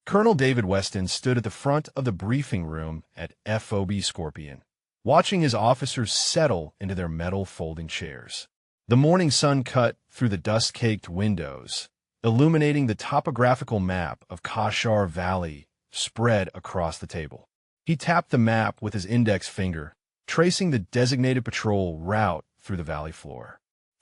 Colonel David Weston stood at the front of the briefing room at FOB Scorpion, watching his officers settle into their metal folding chairs. The morning sun cut through the dust-caked windows, illuminating the topographical map of Kashar Valley spread across the table. He tapped the map with his index finger, tracing the designated patrol route through the valley floor.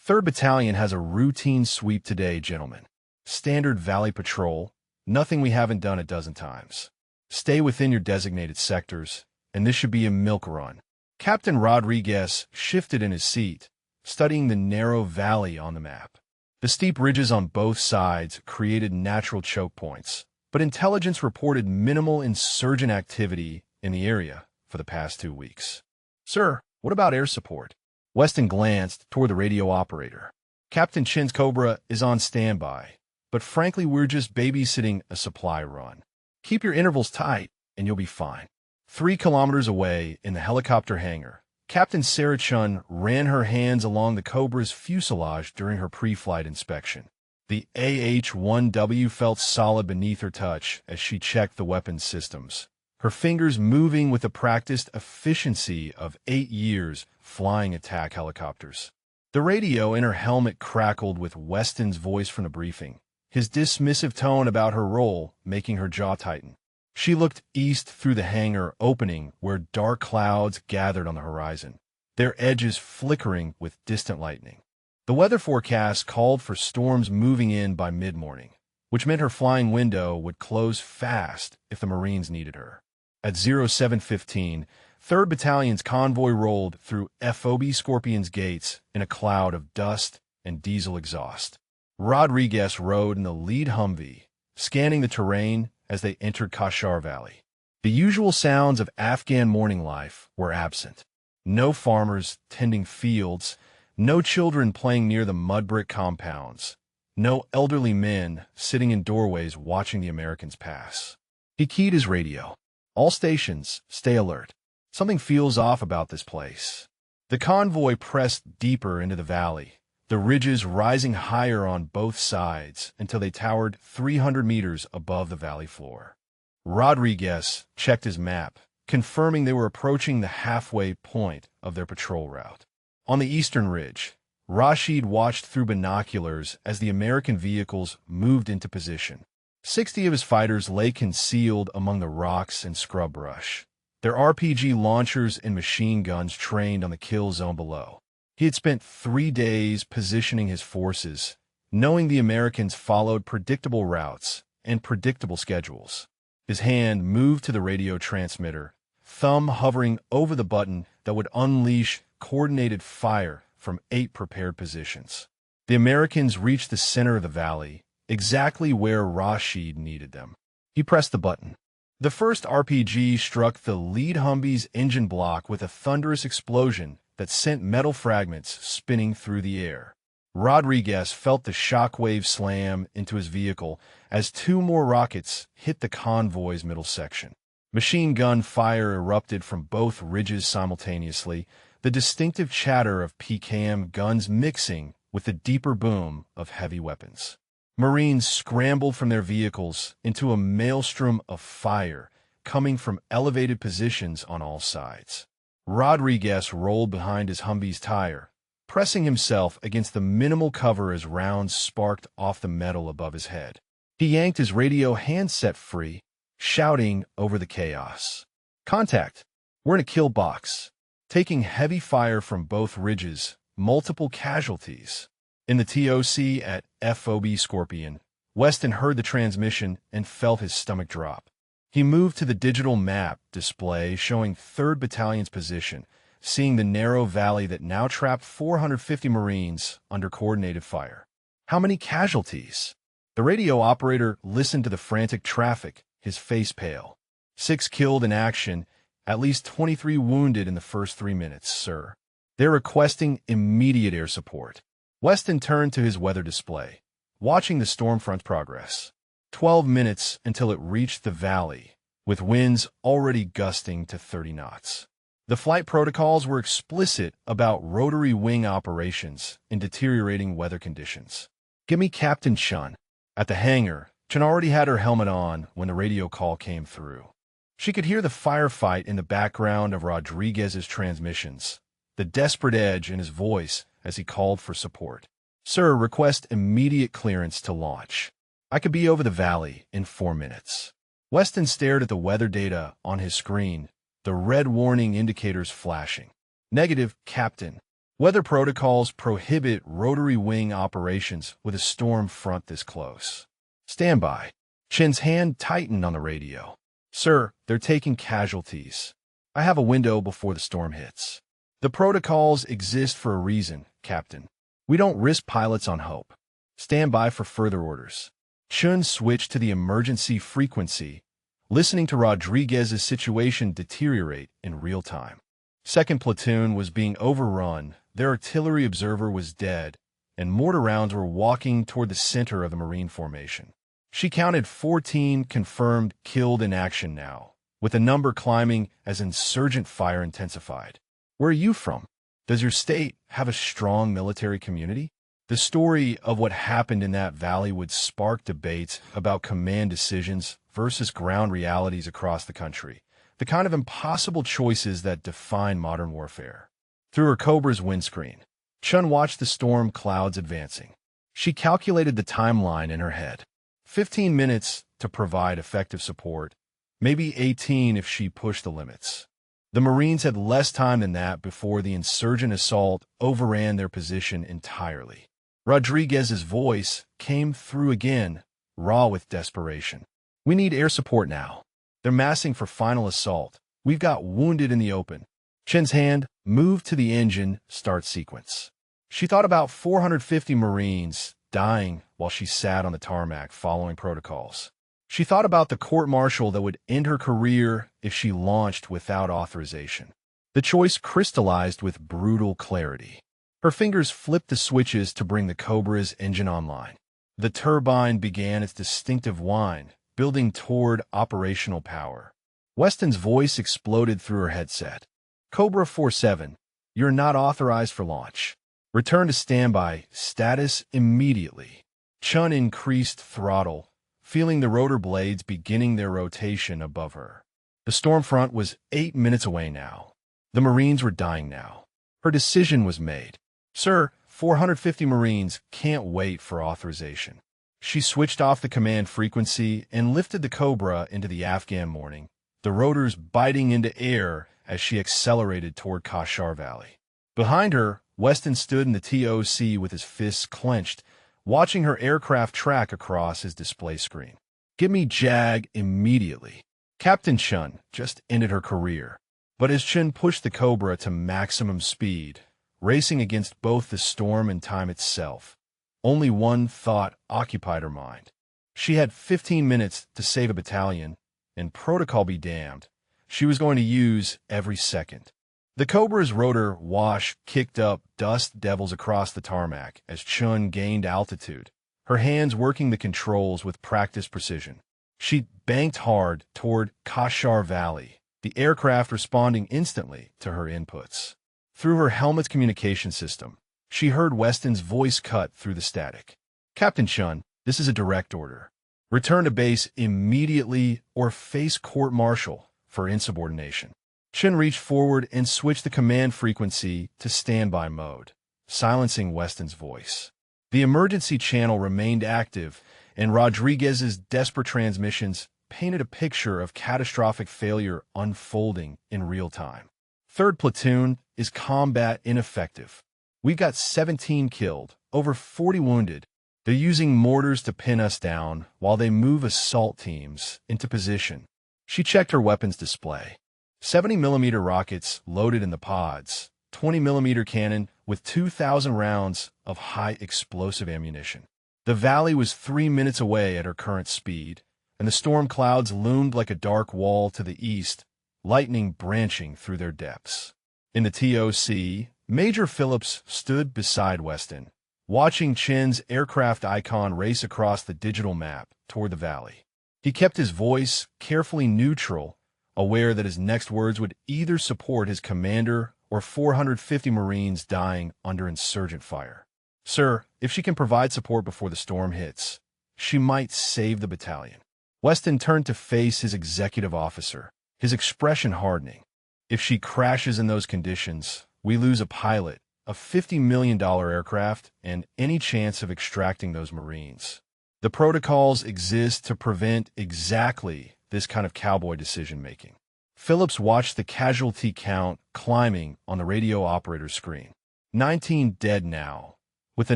3rd Battalion has a routine sweep today, gentlemen. Standard valley patrol, nothing we haven't done a dozen times. Stay within your designated sectors, and this should be a milk run. Captain Rodriguez shifted in his seat, studying the narrow valley on the map. The steep ridges on both sides created natural choke points, but intelligence reported minimal insurgent activity in the area for the past 2 weeks. Sir, what about air support? Weston glanced toward the radio operator. Captain Chin's Cobra is on standby, but frankly we're just babysitting a supply run. Keep your intervals tight, and you'll be fine. 3 kilometers away in the helicopter hangar, Captain Sarah Chun ran her hands along the Cobra's fuselage during her pre-flight inspection. The AH-1W felt solid beneath her touch as she checked the weapons systems, her fingers moving with the practiced efficiency of 8 years flying attack helicopters. The radio in her helmet crackled with Weston's voice from the briefing, his dismissive tone about her role making her jaw tighten. She looked east through the hangar opening where dark clouds gathered on the horizon, their edges flickering with distant lightning. The weather forecast called for storms moving in by mid-morning, which meant her flying window would close fast if the Marines needed her. At 07:15, 3rd Battalion's convoy rolled through FOB Scorpion's gates in a cloud of dust and diesel exhaust. Rodriguez rode in the lead Humvee, scanning the terrain as they entered Kashar Valley. The usual sounds of Afghan morning life were absent. No farmers tending fields, no children playing near the mud brick compounds, no elderly men sitting in doorways watching the Americans pass. He keyed his radio. All stations, stay alert. Something feels off about this place. The convoy pressed deeper into the valley, the ridges rising higher on both sides until they towered 300 meters above the valley floor. Rodriguez checked his map, confirming they were approaching the halfway point of their patrol route. On the eastern ridge, Rashid watched through binoculars as the American vehicles moved into position. 60 of his fighters lay concealed among the rocks and scrub brush, their RPG launchers and machine guns trained on the kill zone below. He had spent 3 days positioning his forces, knowing the Americans followed predictable routes and predictable schedules. His hand moved to the radio transmitter, thumb hovering over the button that would unleash coordinated fire from 8 prepared positions. The Americans reached the center of the valley, exactly where Rashid needed them. He pressed the button. The first RPG struck the lead Humvee's engine block with a thunderous explosion that sent metal fragments spinning through the air. Rodriguez felt the shockwave slam into his vehicle as 2 more rockets hit the convoy's middle section. Machine gun fire erupted from both ridges simultaneously, the distinctive chatter of PKM guns mixing with the deeper boom of heavy weapons. Marines scrambled from their vehicles into a maelstrom of fire coming from elevated positions on all sides. Rodriguez rolled behind his Humvee's tire, pressing himself against the minimal cover as rounds sparked off the metal above his head. He yanked his radio handset free, shouting over the chaos. "Contact! We're in a kill box." Taking heavy fire from both ridges, multiple casualties. In the TOC at FOB Scorpion, Weston heard the transmission and felt his stomach drop. He moved to the digital map display showing 3rd Battalion's position, seeing the narrow valley that now trapped 450 Marines under coordinated fire. How many casualties? The radio operator listened to the frantic traffic, his face pale. 6 killed in action, at least 23 wounded in the first 3 minutes, sir. They're requesting immediate air support. Weston turned to his weather display, watching the storm front progress. 12 minutes until it reached the valley, with winds already gusting to 30 knots. The flight protocols were explicit about rotary wing operations in deteriorating weather conditions. "Give me Captain Chun." At the hangar, Chen already had her helmet on when the radio call came through. She could hear the firefight in the background of Rodriguez's transmissions, the desperate edge in his voice as he called for support. "Sir, request immediate clearance to launch. I could be over the valley in 4 minutes." Weston stared at the weather data on his screen, the red warning indicators flashing. "Negative, Captain. Weather protocols prohibit rotary wing operations with a storm front this close. Stand by." Chen's hand tightened on the radio. "Sir, they're taking casualties. I have a window before the storm hits." "The protocols exist for a reason, Captain. We don't risk pilots on hope. Stand by for further orders." Chun switched to the emergency frequency, listening to Rodriguez's situation deteriorate in real time. Second platoon was being overrun, their artillery observer was dead, and mortar rounds were walking toward the center of the Marine formation. She counted 14 confirmed killed in action now, with the number climbing as insurgent fire intensified. "Where are you from? Does your state have a strong military community?" The story of what happened in that valley would spark debates about command decisions versus ground realities across the country, the kind of impossible choices that define modern warfare. Through her Cobra's windscreen, Chun watched the storm clouds advancing. She calculated the timeline in her head. 15 minutes to provide effective support, maybe 18 if she pushed the limits. The Marines had less time than that before the insurgent assault overran their position entirely. Rodriguez's voice came through again, raw with desperation. "We need air support now. They're massing for final assault. We've got wounded in the open." Chen's hand moved to the engine start sequence. She thought about 450 Marines dying while she sat on the tarmac following protocols. She thought about the court-martial that would end her career if she launched without authorization. The choice crystallized with brutal clarity. Her fingers flipped the switches to bring the Cobra's engine online. The turbine began its distinctive whine, building toward operational power. Weston's voice exploded through her headset. "Cobra 47, you're not authorized for launch. Return to standby status immediately." Chun increased throttle, feeling the rotor blades beginning their rotation above her. The storm front was 8 minutes away now. The Marines were dying now. Her decision was made. "Sir, 450 Marines can't wait for authorization." She switched off the command frequency and lifted the Cobra into the Afghan morning, the rotors biting into air as she accelerated toward Kashgar Valley. Behind her, Weston stood in the TOC with his fists clenched, watching her aircraft track across his display screen. "Give me JAG immediately." Captain Chun just ended her career. But as Chun pushed the Cobra to maximum speed, racing against both the storm and time itself, only one thought occupied her mind. She had 15 minutes to save a battalion, and protocol be damned, she was going to use every second. The Cobra's rotor wash kicked up dust devils across the tarmac as Chun gained altitude, her hands working the controls with practiced precision. She banked hard toward Kashgar Valley, the aircraft responding instantly to her inputs. Through her helmet's communication system, she heard Weston's voice cut through the static. "Captain Chun, this is a direct order. Return to base immediately or face court-martial for insubordination." Chun reached forward and switched the command frequency to standby mode, silencing Weston's voice. The emergency channel remained active, and Rodriguez's desperate transmissions painted a picture of catastrophic failure unfolding in real time. "Third platoon is combat ineffective. We've got 17 killed, over 40 wounded. They're using mortars to pin us down while they move assault teams into position." She checked her weapons display. 70mm rockets loaded in the pods, 20mm cannon with 2,000 rounds of high explosive ammunition. The valley was 3 minutes away at her current speed, and the storm clouds loomed like a dark wall to the east, lightning branching through their depths. In the TOC, Major Phillips stood beside Weston, watching Chen's aircraft icon race across the digital map toward the valley. He kept his voice carefully neutral, aware that his next words would either support his commander or 450 Marines dying under insurgent fire. "Sir, if she can provide support before the storm hits, she might save the battalion. Weston turned to face his executive officer, his expression hardening. If she crashes in those conditions, we lose a pilot, a $50 million aircraft, and any chance of extracting those Marines. The protocols exist to prevent exactly this kind of cowboy decision-making. Phillips watched the casualty count climbing on the radio operator's screen. 19 dead now, with the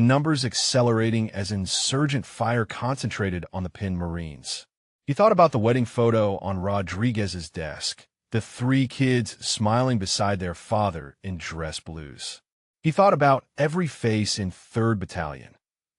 numbers accelerating as insurgent fire concentrated on the pinned Marines. He thought about the wedding photo on Rodriguez's desk, the 3 kids smiling beside their father in dress blues. He thought about every face in 3rd Battalion,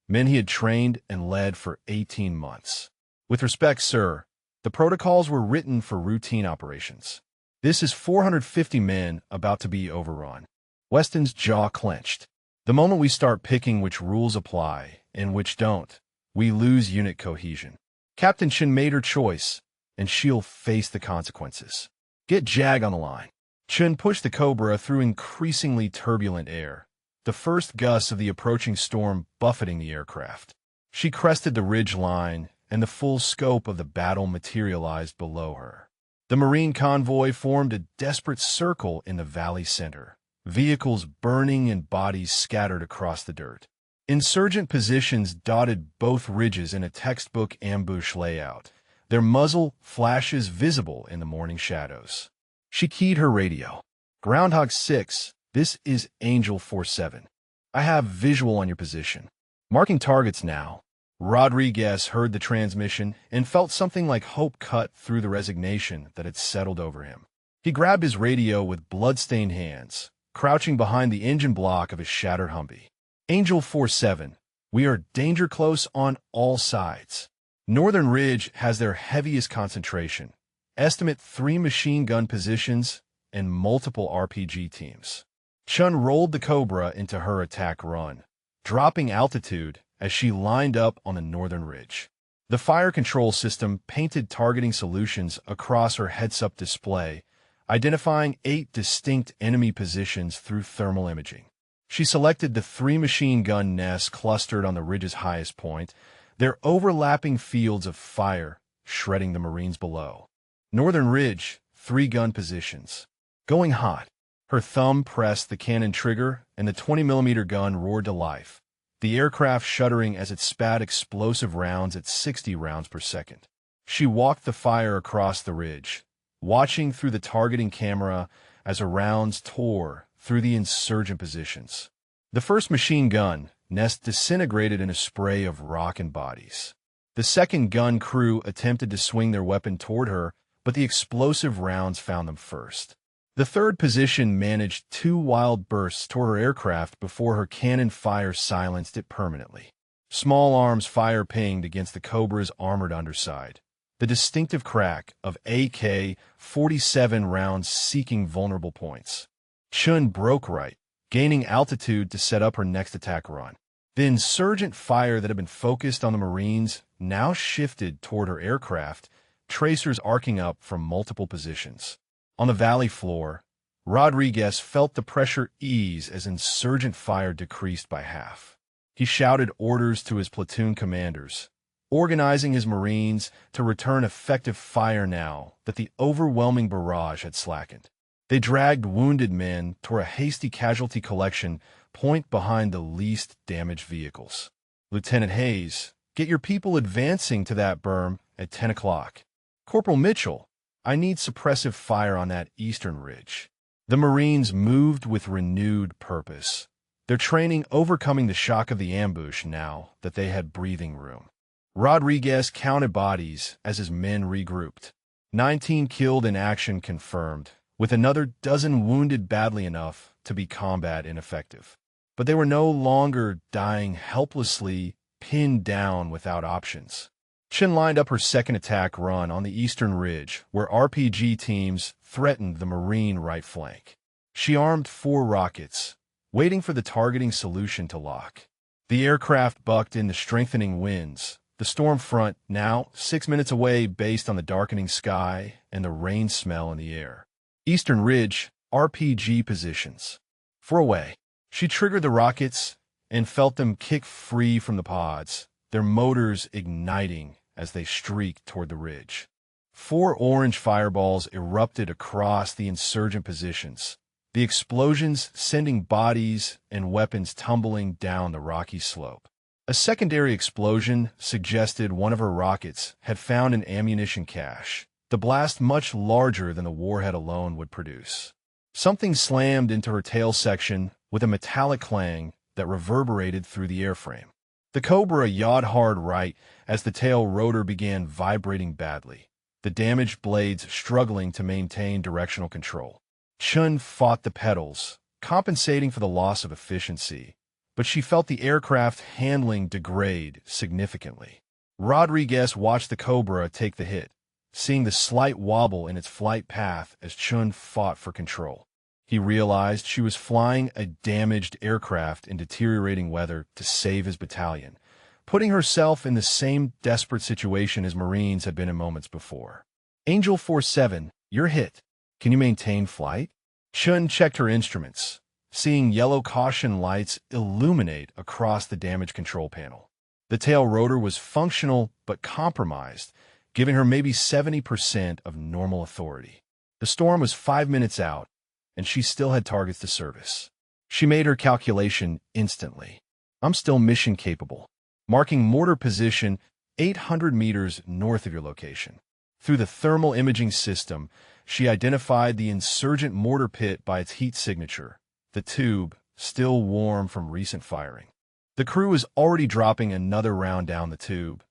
men he had trained and led for 18 months. With respect, sir, the protocols were written for routine operations. This is 450 men about to be overrun. Weston's jaw clenched. The moment we start picking which rules apply and which don't, we lose unit cohesion. Captain Chen made her choice, and she'll face the consequences. Get Jag on the line. Chen pushed the Cobra through increasingly turbulent air, the first gusts of the approaching storm buffeting the aircraft. She crested the ridge line, and the full scope of the battle materialized below her. The Marine convoy formed a desperate circle in the valley center, vehicles burning and bodies scattered across the dirt. Insurgent positions dotted both ridges in a textbook ambush layout, their muzzle flashes visible in the morning shadows. She keyed her radio. Groundhog 6, this is Angel 47. I have visual on your position. Marking targets now. Rodriguez heard the transmission and felt something like hope cut through the resignation that had settled over him. He grabbed his radio with blood-stained hands, crouching behind the engine block of his shattered Humvee. Angel 47, we are danger close on all sides. Northern Ridge has their heaviest concentration. Estimate 3 machine gun positions and multiple RPG teams. Chun rolled the Cobra into her attack run, dropping altitude as she lined up on the northern ridge. The fire control system painted targeting solutions across her heads-up display, identifying 8 distinct enemy positions through thermal imaging. She selected the 3 machine gun nests clustered on the ridge's highest point, their overlapping fields of fire shredding the Marines below. Northern Ridge, 3 gun positions. Going hot. Her thumb pressed the cannon trigger, and the 20mm gun roared to life, the aircraft shuddering as it spat explosive rounds at 60 rounds per second. She walked the fire across the ridge, watching through the targeting camera as her rounds tore through the insurgent positions. The first machine gun nest disintegrated in a spray of rock and bodies. The second gun crew attempted to swing their weapon toward her, but the explosive rounds found them first. The third position managed 2 wild bursts toward her aircraft before her cannon fire silenced it permanently. Small arms fire pinged against the Cobra's armored underside, the distinctive crack of AK-47 rounds seeking vulnerable points. Chun broke right, gaining altitude to set up her next attack run. The insurgent fire that had been focused on the Marines now shifted toward her aircraft, tracers arcing up from multiple positions. On the valley floor, Rodriguez felt the pressure ease as insurgent fire decreased by half. He shouted orders to his platoon commanders, organizing his Marines to return effective fire now that the overwhelming barrage had slackened. They dragged wounded men toward a hasty casualty collection point behind the least damaged vehicles. Lieutenant Hayes, get your people advancing to that berm at 10 o'clock. Corporal Mitchell, I need suppressive fire on that eastern ridge. The Marines moved with renewed purpose, their training overcoming the shock of the ambush now that they had breathing room. Rodriguez counted bodies as his men regrouped. 19 killed in action confirmed, with another dozen wounded badly enough to be combat ineffective. But they were no longer dying helplessly, pinned down without options. Chen lined up her second attack run on the eastern ridge, where RPG teams threatened the Marine right flank. She armed 4 rockets, waiting for the targeting solution to lock. The aircraft bucked in the strengthening winds, the storm front now 6 minutes away based on the darkening sky and the rain smell in the air. Eastern ridge, RPG positions. 4 away. She triggered the rockets and felt them kick free from the pods, their motors igniting as they streaked toward the ridge. 4 orange fireballs erupted across the insurgent positions, the explosions sending bodies and weapons tumbling down the rocky slope. A secondary explosion suggested one of her rockets had found an ammunition cache, the blast much larger than the warhead alone would produce. Something slammed into her tail section with a metallic clang that reverberated through the airframe. The Cobra yawed hard right as the tail rotor began vibrating badly, the damaged blades struggling to maintain directional control. Chun fought the pedals, compensating for the loss of efficiency, but she felt the aircraft handling degrade significantly. Rodriguez watched the Cobra take the hit, seeing the slight wobble in its flight path as Chun fought for control. He realized she was flying a damaged aircraft in deteriorating weather to save his battalion, putting herself in the same desperate situation as Marines had been in moments before. Angel 47, you're hit. Can you maintain flight? Chun checked her instruments, seeing yellow caution lights illuminate across the damage control panel. The tail rotor was functional but compromised, giving her maybe 70% of normal authority. The storm was 5 minutes out, and she still had targets to service. She made her calculation instantly. I'm still mission capable, marking mortar position 800 meters north of your location. Through the thermal imaging system, she identified the insurgent mortar pit by its heat signature, the tube still warm from recent firing. The crew was already dropping another round down the tube,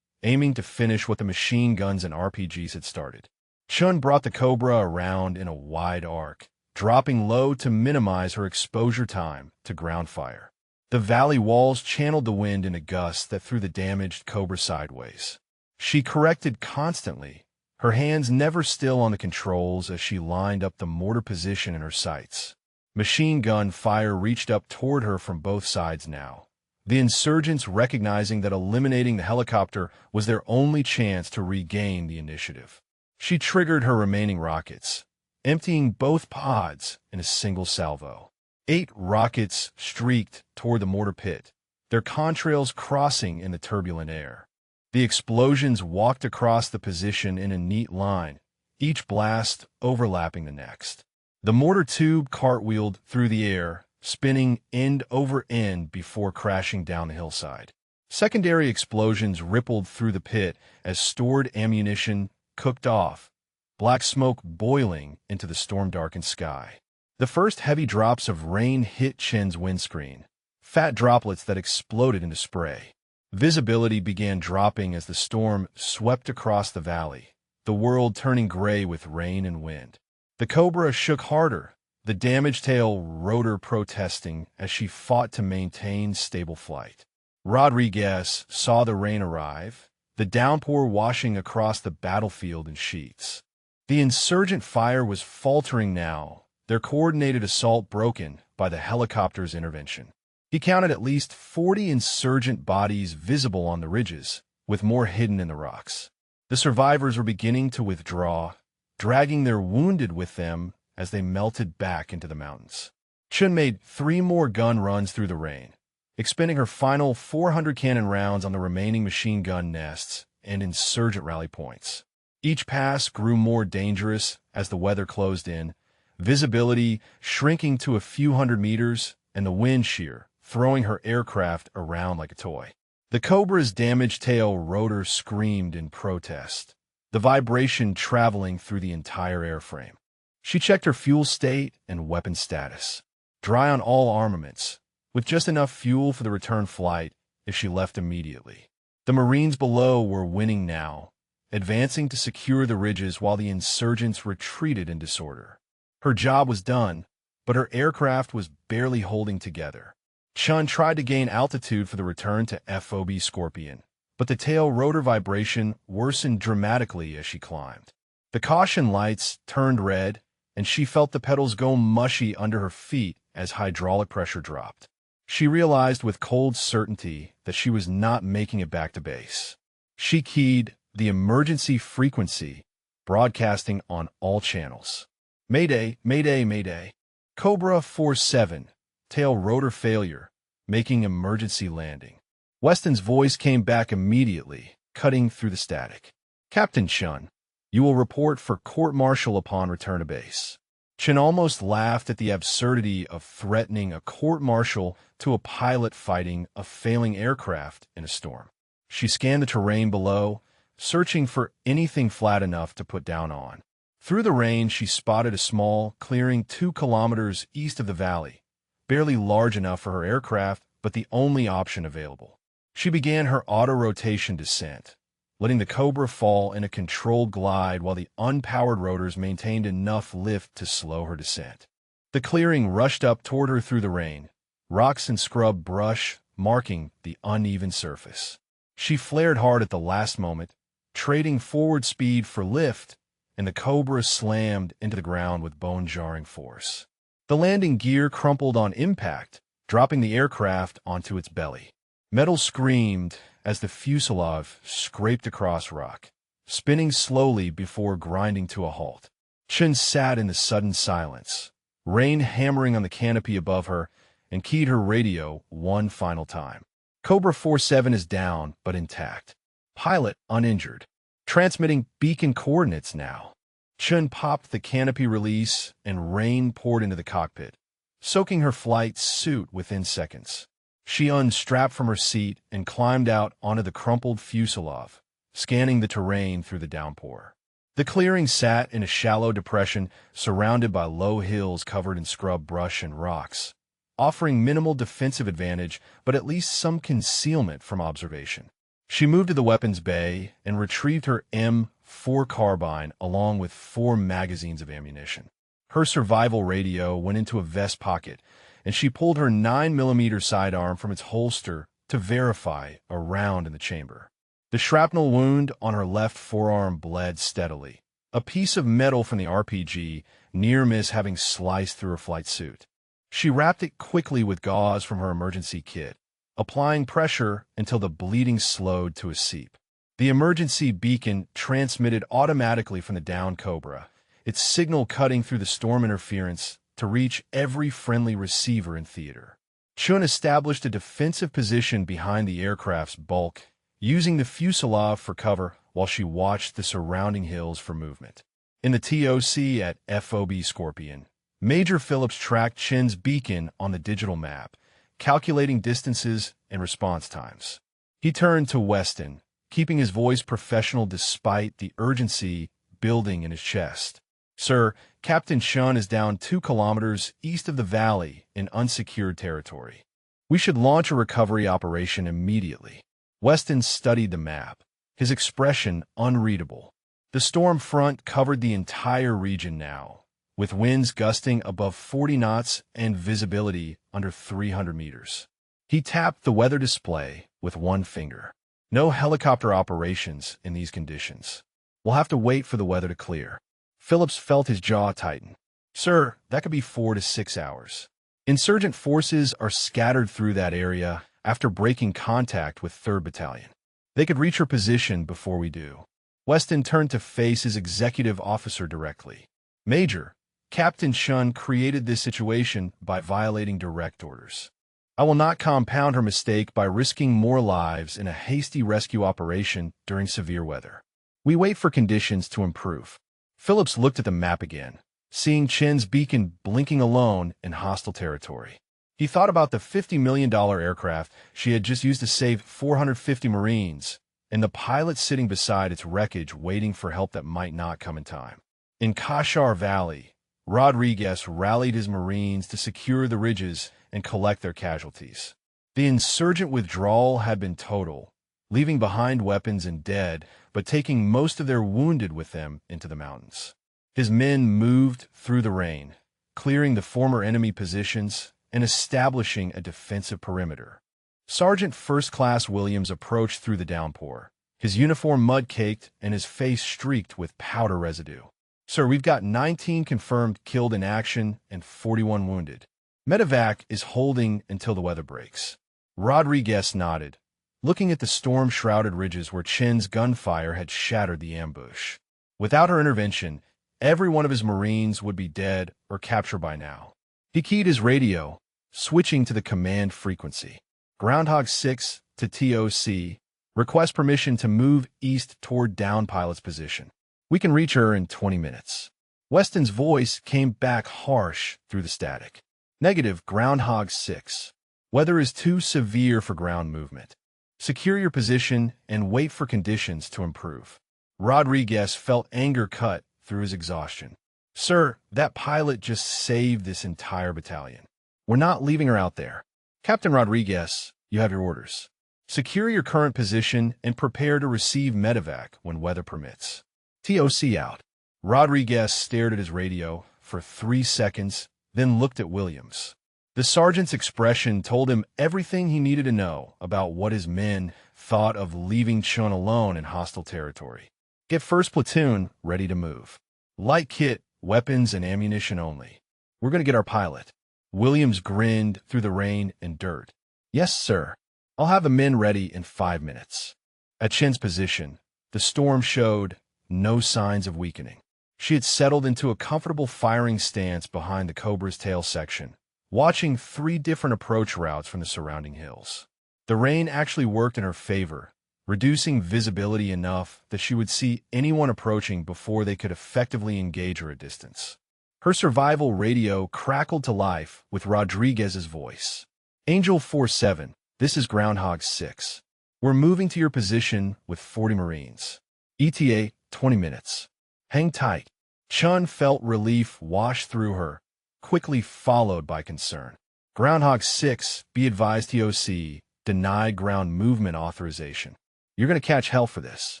aiming to finish what the machine guns and RPGs had started. Chun brought the Cobra around in a wide arc, dropping low to minimize her exposure time to ground fire. The valley walls channeled the wind in a gust that threw the damaged Cobra sideways. She corrected constantly, her hands never still on the controls as she lined up the mortar position in her sights. Machine gun fire reached up toward her from both sides now, the insurgents recognizing that eliminating the helicopter was their only chance to regain the initiative. She triggered her remaining rockets, emptying both pods in a single salvo. 8 rockets streaked toward the mortar pit, their contrails crossing in the turbulent air. The explosions walked across the position in a neat line, each blast overlapping the next. The mortar tube cartwheeled through the air, spinning end over end before crashing down the hillside. Secondary explosions rippled through the pit as stored ammunition cooked off, black smoke boiling into the storm-darkened sky. The first heavy drops of rain hit Chen's windscreen, fat droplets that exploded into spray. Visibility began dropping as the storm swept across the valley, the world turning gray with rain and wind. The Cobra shook harder, the damaged tail rotor protesting as she fought to maintain stable flight. Rodriguez saw the rain arrive, the downpour washing across the battlefield in sheets. The insurgent fire was faltering now, their coordinated assault broken by the helicopter's intervention. He counted at least 40 insurgent bodies visible on the ridges, with more hidden in the rocks. The survivors were beginning to withdraw, dragging their wounded with them as they melted back into the mountains. Chun made 3 more gun runs through the rain, expending her final 400 cannon rounds on the remaining machine gun nests and insurgent rally points. Each pass grew more dangerous as the weather closed in, visibility shrinking to a few hundred meters and the wind shear throwing her aircraft around like a toy. The Cobra's damaged tail rotor screamed in protest, the vibration traveling through the entire airframe. She checked her fuel state and weapon status. Dry on all armaments, with just enough fuel for the return flight if she left immediately. The Marines below were winning now, advancing to secure the ridges while the insurgents retreated in disorder. Her job was done, but her aircraft was barely holding together. Chun tried to gain altitude for the return to FOB Scorpion, but the tail rotor vibration worsened dramatically as she climbed. The caution lights turned red, and she felt the pedals go mushy under her feet as hydraulic pressure dropped. She realized with cold certainty that she was not making it back to base. She keyed the emergency frequency, broadcasting on all channels. Mayday, mayday, mayday. Cobra 47, tail rotor failure, making emergency landing. Weston's voice came back immediately, cutting through the static. "Captain Chun, you will report for court-martial upon return to base." Chun almost laughed at the absurdity of threatening a court-martial to a pilot fighting a failing aircraft in a storm. She scanned the terrain below, searching for anything flat enough to put down on. Through the rain, she spotted a small clearing 2 kilometers east of the valley, barely large enough for her aircraft, but the only option available. She began her auto-rotation descent, letting the Cobra fall in a controlled glide while the unpowered rotors maintained enough lift to slow her descent. The clearing rushed up toward her through the rain, rocks and scrub brush marking the uneven surface. She flared hard at the last moment, trading forward speed for lift, and the Cobra slammed into the ground with bone-jarring force. The landing gear crumpled on impact, dropping the aircraft onto its belly. Metal screamed as the fuselage scraped across rock, spinning slowly before grinding to a halt. Chun sat in the sudden silence, rain hammering on the canopy above her, and keyed her radio one final time. Cobra 47 is down, but intact. Pilot uninjured. Transmitting beacon coordinates now. Chun popped the canopy release, and rain poured into the cockpit, soaking her flight suit within seconds. She unstrapped from her seat and climbed out onto the crumpled fuselage, scanning the terrain through the downpour. The clearing sat in a shallow depression surrounded by low hills covered in scrub brush and rocks, offering minimal defensive advantage but at least some concealment from observation. She moved to the weapons bay and retrieved her M4 carbine along with 4 magazines of ammunition. Her survival radio went into a vest pocket, and she pulled her 9mm sidearm from its holster to verify a round in the chamber. The shrapnel wound on her left forearm bled steadily, a piece of metal from the RPG near miss having sliced through her flight suit. She wrapped it quickly with gauze from her emergency kit, applying pressure until the bleeding slowed to a seep. The emergency beacon transmitted automatically from the downed Cobra, its signal cutting through the storm interference to reach every friendly receiver in theater. Chun established a defensive position behind the aircraft's bulk, using the fuselage for cover while she watched the surrounding hills for movement. In the TOC at FOB Scorpion, Major Phillips tracked Chun's beacon on the digital map, calculating distances and response times. He turned to Weston, keeping his voice professional despite the urgency building in his chest. "Sir, Captain Chun is down 2 kilometers east of the valley in unsecured territory. We should launch a recovery operation immediately." Weston studied the map, his expression unreadable. The storm front covered the entire region now, with winds gusting above 40 knots and visibility under 300 meters. He tapped the weather display with one finger. No helicopter operations in these conditions. We'll have to wait for the weather to clear. Phillips felt his jaw tighten. "Sir, that could be 4 to 6 hours. Insurgent forces are scattered through that area after breaking contact with 3rd Battalion. They could reach your position before we do." Weston turned to face his executive officer directly. "Major, Captain Chun created this situation by violating direct orders. I will not compound her mistake by risking more lives in a hasty rescue operation during severe weather. We wait for conditions to improve." Phillips looked at the map again, seeing Chun's beacon blinking alone in hostile territory. He thought about the $50 million aircraft she had just used to save 450 Marines, and the pilot sitting beside its wreckage waiting for help that might not come in time. In Kashar Valley, Rodriguez rallied his Marines to secure the ridges and collect their casualties. The insurgent withdrawal had been total, leaving behind weapons and dead, but taking most of their wounded with them into the mountains. His men moved through the rain, clearing the former enemy positions and establishing a defensive perimeter. Sergeant First Class Williams approached through the downpour, his uniform mud-caked and his face streaked with powder residue. "Sir, we've got 19 confirmed killed in action and 41 wounded. Medevac is holding until the weather breaks." Rodriguez nodded, looking at the storm-shrouded ridges where Chun's gunfire had shattered the ambush. Without her intervention, every one of his Marines would be dead or captured by now. He keyed his radio, switching to the command frequency. "Groundhog 6, to TOC. Request permission to move east toward down pilot's position. We can reach her in 20 minutes. Weston's voice came back harsh through the static. Negative, Groundhog 6. Weather is too severe for ground movement. Secure your position and wait for conditions to improve. Rodriguez felt anger cut through his exhaustion. Sir, that pilot just saved this entire battalion. We're not leaving her out there. Captain Rodriguez, you have your orders. Secure your current position and prepare to receive medevac when weather permits. TOC out. Rodriguez stared at his radio for 3 seconds, then looked at Williams. The sergeant's expression told him everything he needed to know about what his men thought of leaving Chun alone in hostile territory. Get first platoon ready to move. Light kit, weapons, and ammunition only. We're going to get our pilot. Williams grinned through the rain and dirt. Yes, sir. I'll have the men ready in 5 minutes. At Chen's position, the storm showed no signs of weakening. She had settled into a comfortable firing stance behind the Cobra's tail section, watching 3 different approach routes from the surrounding hills. The rain actually worked in her favor, reducing visibility enough that she would see anyone approaching before they could effectively engage her at distance. Her survival radio crackled to life with Rodriguez's voice. Angel 47, this is Groundhog 6. We're moving to your position with 40 Marines. ETA, 20 minutes. Hang tight. Chun felt relief wash through her, quickly followed by concern. Groundhog 6, be advised TOC, denied ground movement authorization. You're going to catch hell for this.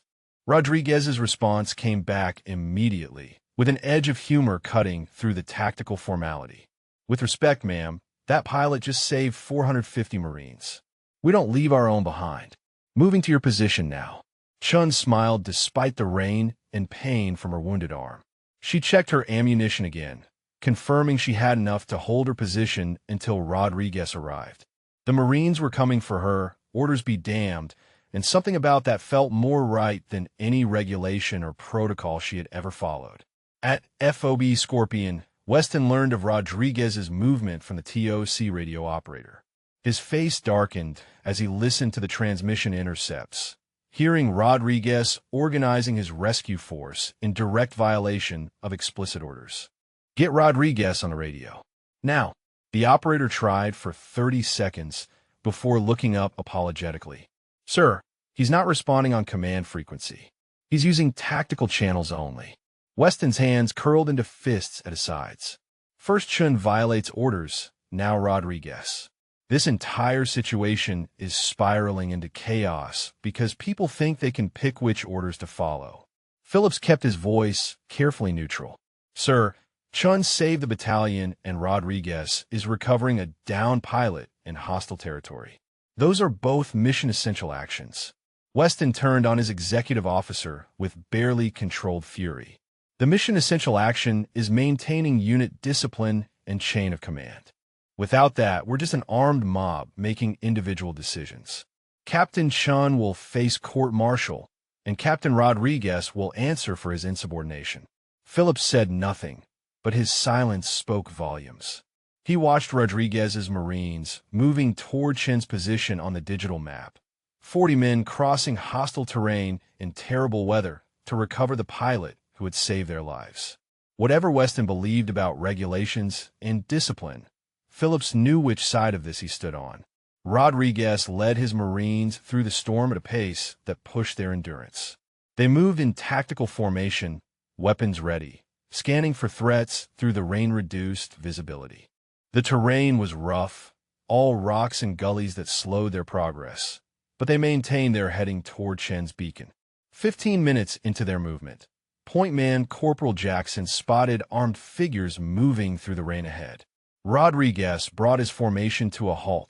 Rodriguez's response came back immediately, with an edge of humor cutting through the tactical formality. With respect, ma'am, that pilot just saved 450 Marines. We don't leave our own behind. Moving to your position now. Chun smiled despite the rain and pain from her wounded arm. She checked her ammunition again, confirming she had enough to hold her position until Rodriguez arrived. The Marines were coming for her, orders be damned, and something about that felt more right than any regulation or protocol she had ever followed. At FOB Scorpion, Weston learned of Rodriguez's movement from the TOC radio operator. His face darkened as he listened to the transmission intercepts, hearing Rodriguez organizing his rescue force in direct violation of explicit orders. Get Rodriguez on the radio. Now, the operator tried for 30 seconds before looking up apologetically. Sir, he's not responding on command frequency. He's using tactical channels only. Weston's hands curled into fists at his sides. First Chun violates orders, now Rodriguez. This entire situation is spiraling into chaos because people think they can pick which orders to follow. Phillips kept his voice carefully neutral. Sir, Chun saved the battalion and Rodriguez is recovering a downed pilot in hostile territory. Those are both mission-essential actions. Weston turned on his executive officer with barely controlled fury. The mission-essential action is maintaining unit discipline and chain of command. Without that, we're just an armed mob making individual decisions. Captain Chun will face court-martial, and Captain Rodriguez will answer for his insubordination. Phillips said nothing, but his silence spoke volumes. He watched Rodriguez's Marines moving toward Chen's position on the digital map. 40 men crossing hostile terrain in terrible weather to recover the pilot who had saved their lives. Whatever Weston believed about regulations and discipline, Phillips knew which side of this he stood on. Rodriguez led his Marines through the storm at a pace that pushed their endurance. They moved in tactical formation, weapons ready, scanning for threats through the rain-reduced visibility. The terrain was rough, all rocks and gullies that slowed their progress, but they maintained their heading toward Chen's beacon. 15 minutes into their movement, point man Corporal Jackson spotted armed figures moving through the rain ahead. Rodriguez brought his formation to a halt,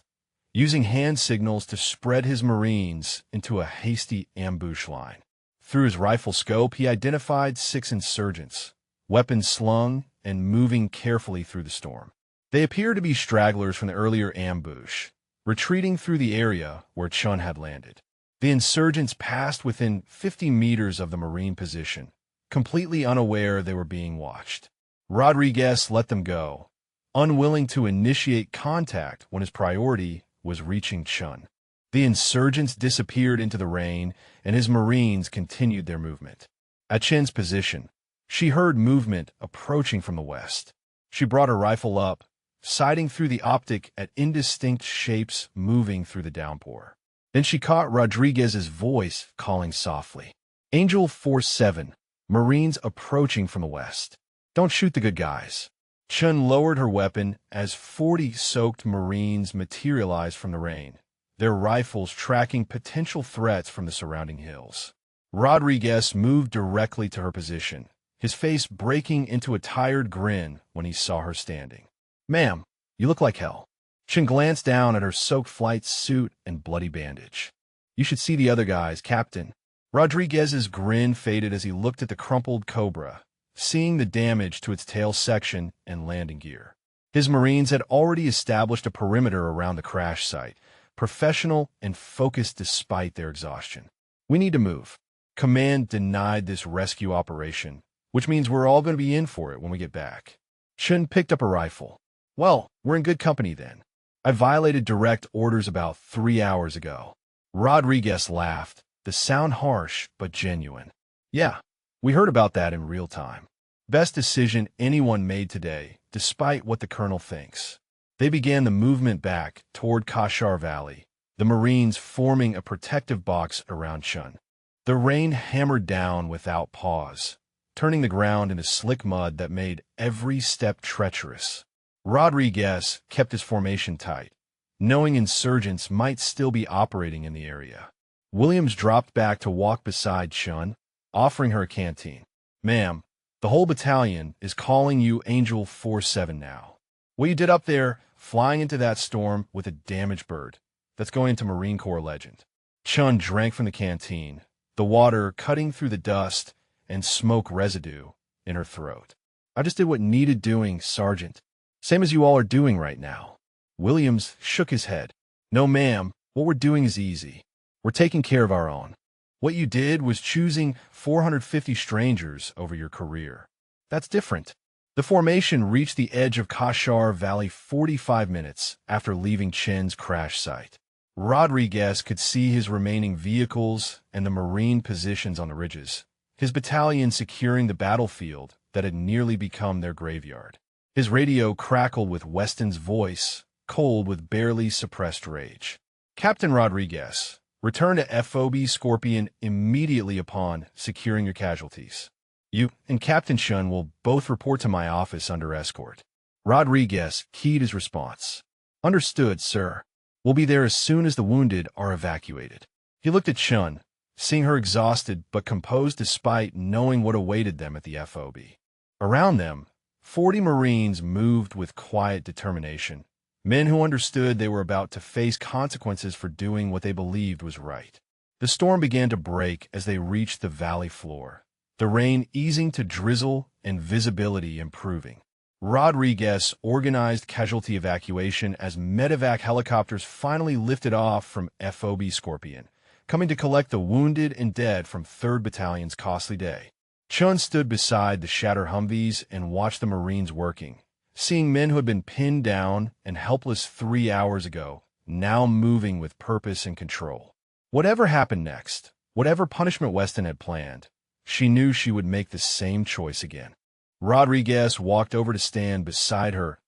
using hand signals to spread his Marines into a hasty ambush line. Through his rifle scope, he identified 6 insurgents, weapons slung and moving carefully through the storm. They appeared to be stragglers from the earlier ambush, retreating through the area where Chun had landed. The insurgents passed within 50 meters of the Marine position, completely unaware they were being watched. Rodriguez let them go, unwilling to initiate contact when his priority was reaching Chun. The insurgents disappeared into the rain, and his Marines continued their movement. At Chen's position, she heard movement approaching from the west. She brought her rifle up, sighting through the optic at indistinct shapes moving through the downpour. Then she caught Rodriguez's voice calling softly. "Angel 4-7, Marines approaching from the west. Don't shoot the good guys." Chen lowered her weapon as 40 soaked Marines materialized from the rain, their rifles tracking potential threats from the surrounding hills. Rodriguez moved directly to her position, his face breaking into a tired grin when he saw her standing. "Ma'am, you look like hell." Chen glanced down at her soaked flight suit and bloody bandage. "You should see the other guys, Captain." Rodriguez's grin faded as he looked at the crumpled Cobra, seeing the damage to its tail section and landing gear. His Marines had already established a perimeter around the crash site, professional and focused despite their exhaustion. "We need to move." Command denied this rescue operation, which means we're all going to be in for it when we get back. Chen picked up a rifle. "Well, we're in good company then. I violated direct orders about 3 hours ago." Rodriguez laughed, the sound harsh but genuine. "Yeah, we heard about that in real time. Best decision anyone made today, despite what the colonel thinks." They began the movement back toward Kashar Valley, the Marines forming a protective box around Chen. The rain hammered down without pause, turning the ground into slick mud that made every step treacherous. Rodriguez kept his formation tight, knowing insurgents might still be operating in the area. Williams dropped back to walk beside Chen, offering her a canteen. "Ma'am, the whole battalion is calling you Angel 4-7 now. What you did up there, flying into that storm with a damaged bird, that's going into Marine Corps legend." Chen drank from the canteen, the water cutting through the dust and smoke residue in her throat. "I just did what needed doing, Sergeant. Same as you all are doing right now." Williams shook his head. "No, ma'am, what we're doing is easy. We're taking care of our own. What you did was choosing 450 strangers over your career. That's different." The formation reached the edge of Kashar Valley 45 minutes after leaving Chen's crash site. Rodriguez could see his remaining vehicles and the Marine positions on the ridges, his battalion securing the battlefield that had nearly become their graveyard. His radio crackled with Weston's voice, cold with barely suppressed rage. "Captain Rodriguez, return to FOB Scorpion immediately upon securing your casualties. You and Captain Shun will both report to my office under escort." Rodriguez keyed his response. "Understood, sir. We'll be there as soon as the wounded are evacuated." He looked at Shun, seeing her exhausted but composed despite knowing what awaited them at the FOB. Around them, 40 Marines moved with quiet determination, men who understood they were about to face consequences for doing what they believed was right. The storm began to break as they reached the valley floor, the rain easing to drizzle and visibility improving. Rodriguez organized casualty evacuation as medevac helicopters finally lifted off from FOB Scorpion, coming to collect the wounded and dead from 3rd Battalion's costly day. Chun stood beside the shattered Humvees and watched the Marines working, seeing men who had been pinned down and helpless 3 hours ago, now moving with purpose and control. Whatever happened next, whatever punishment Weston had planned, she knew she would make the same choice again. Rodriguez walked over to stand beside her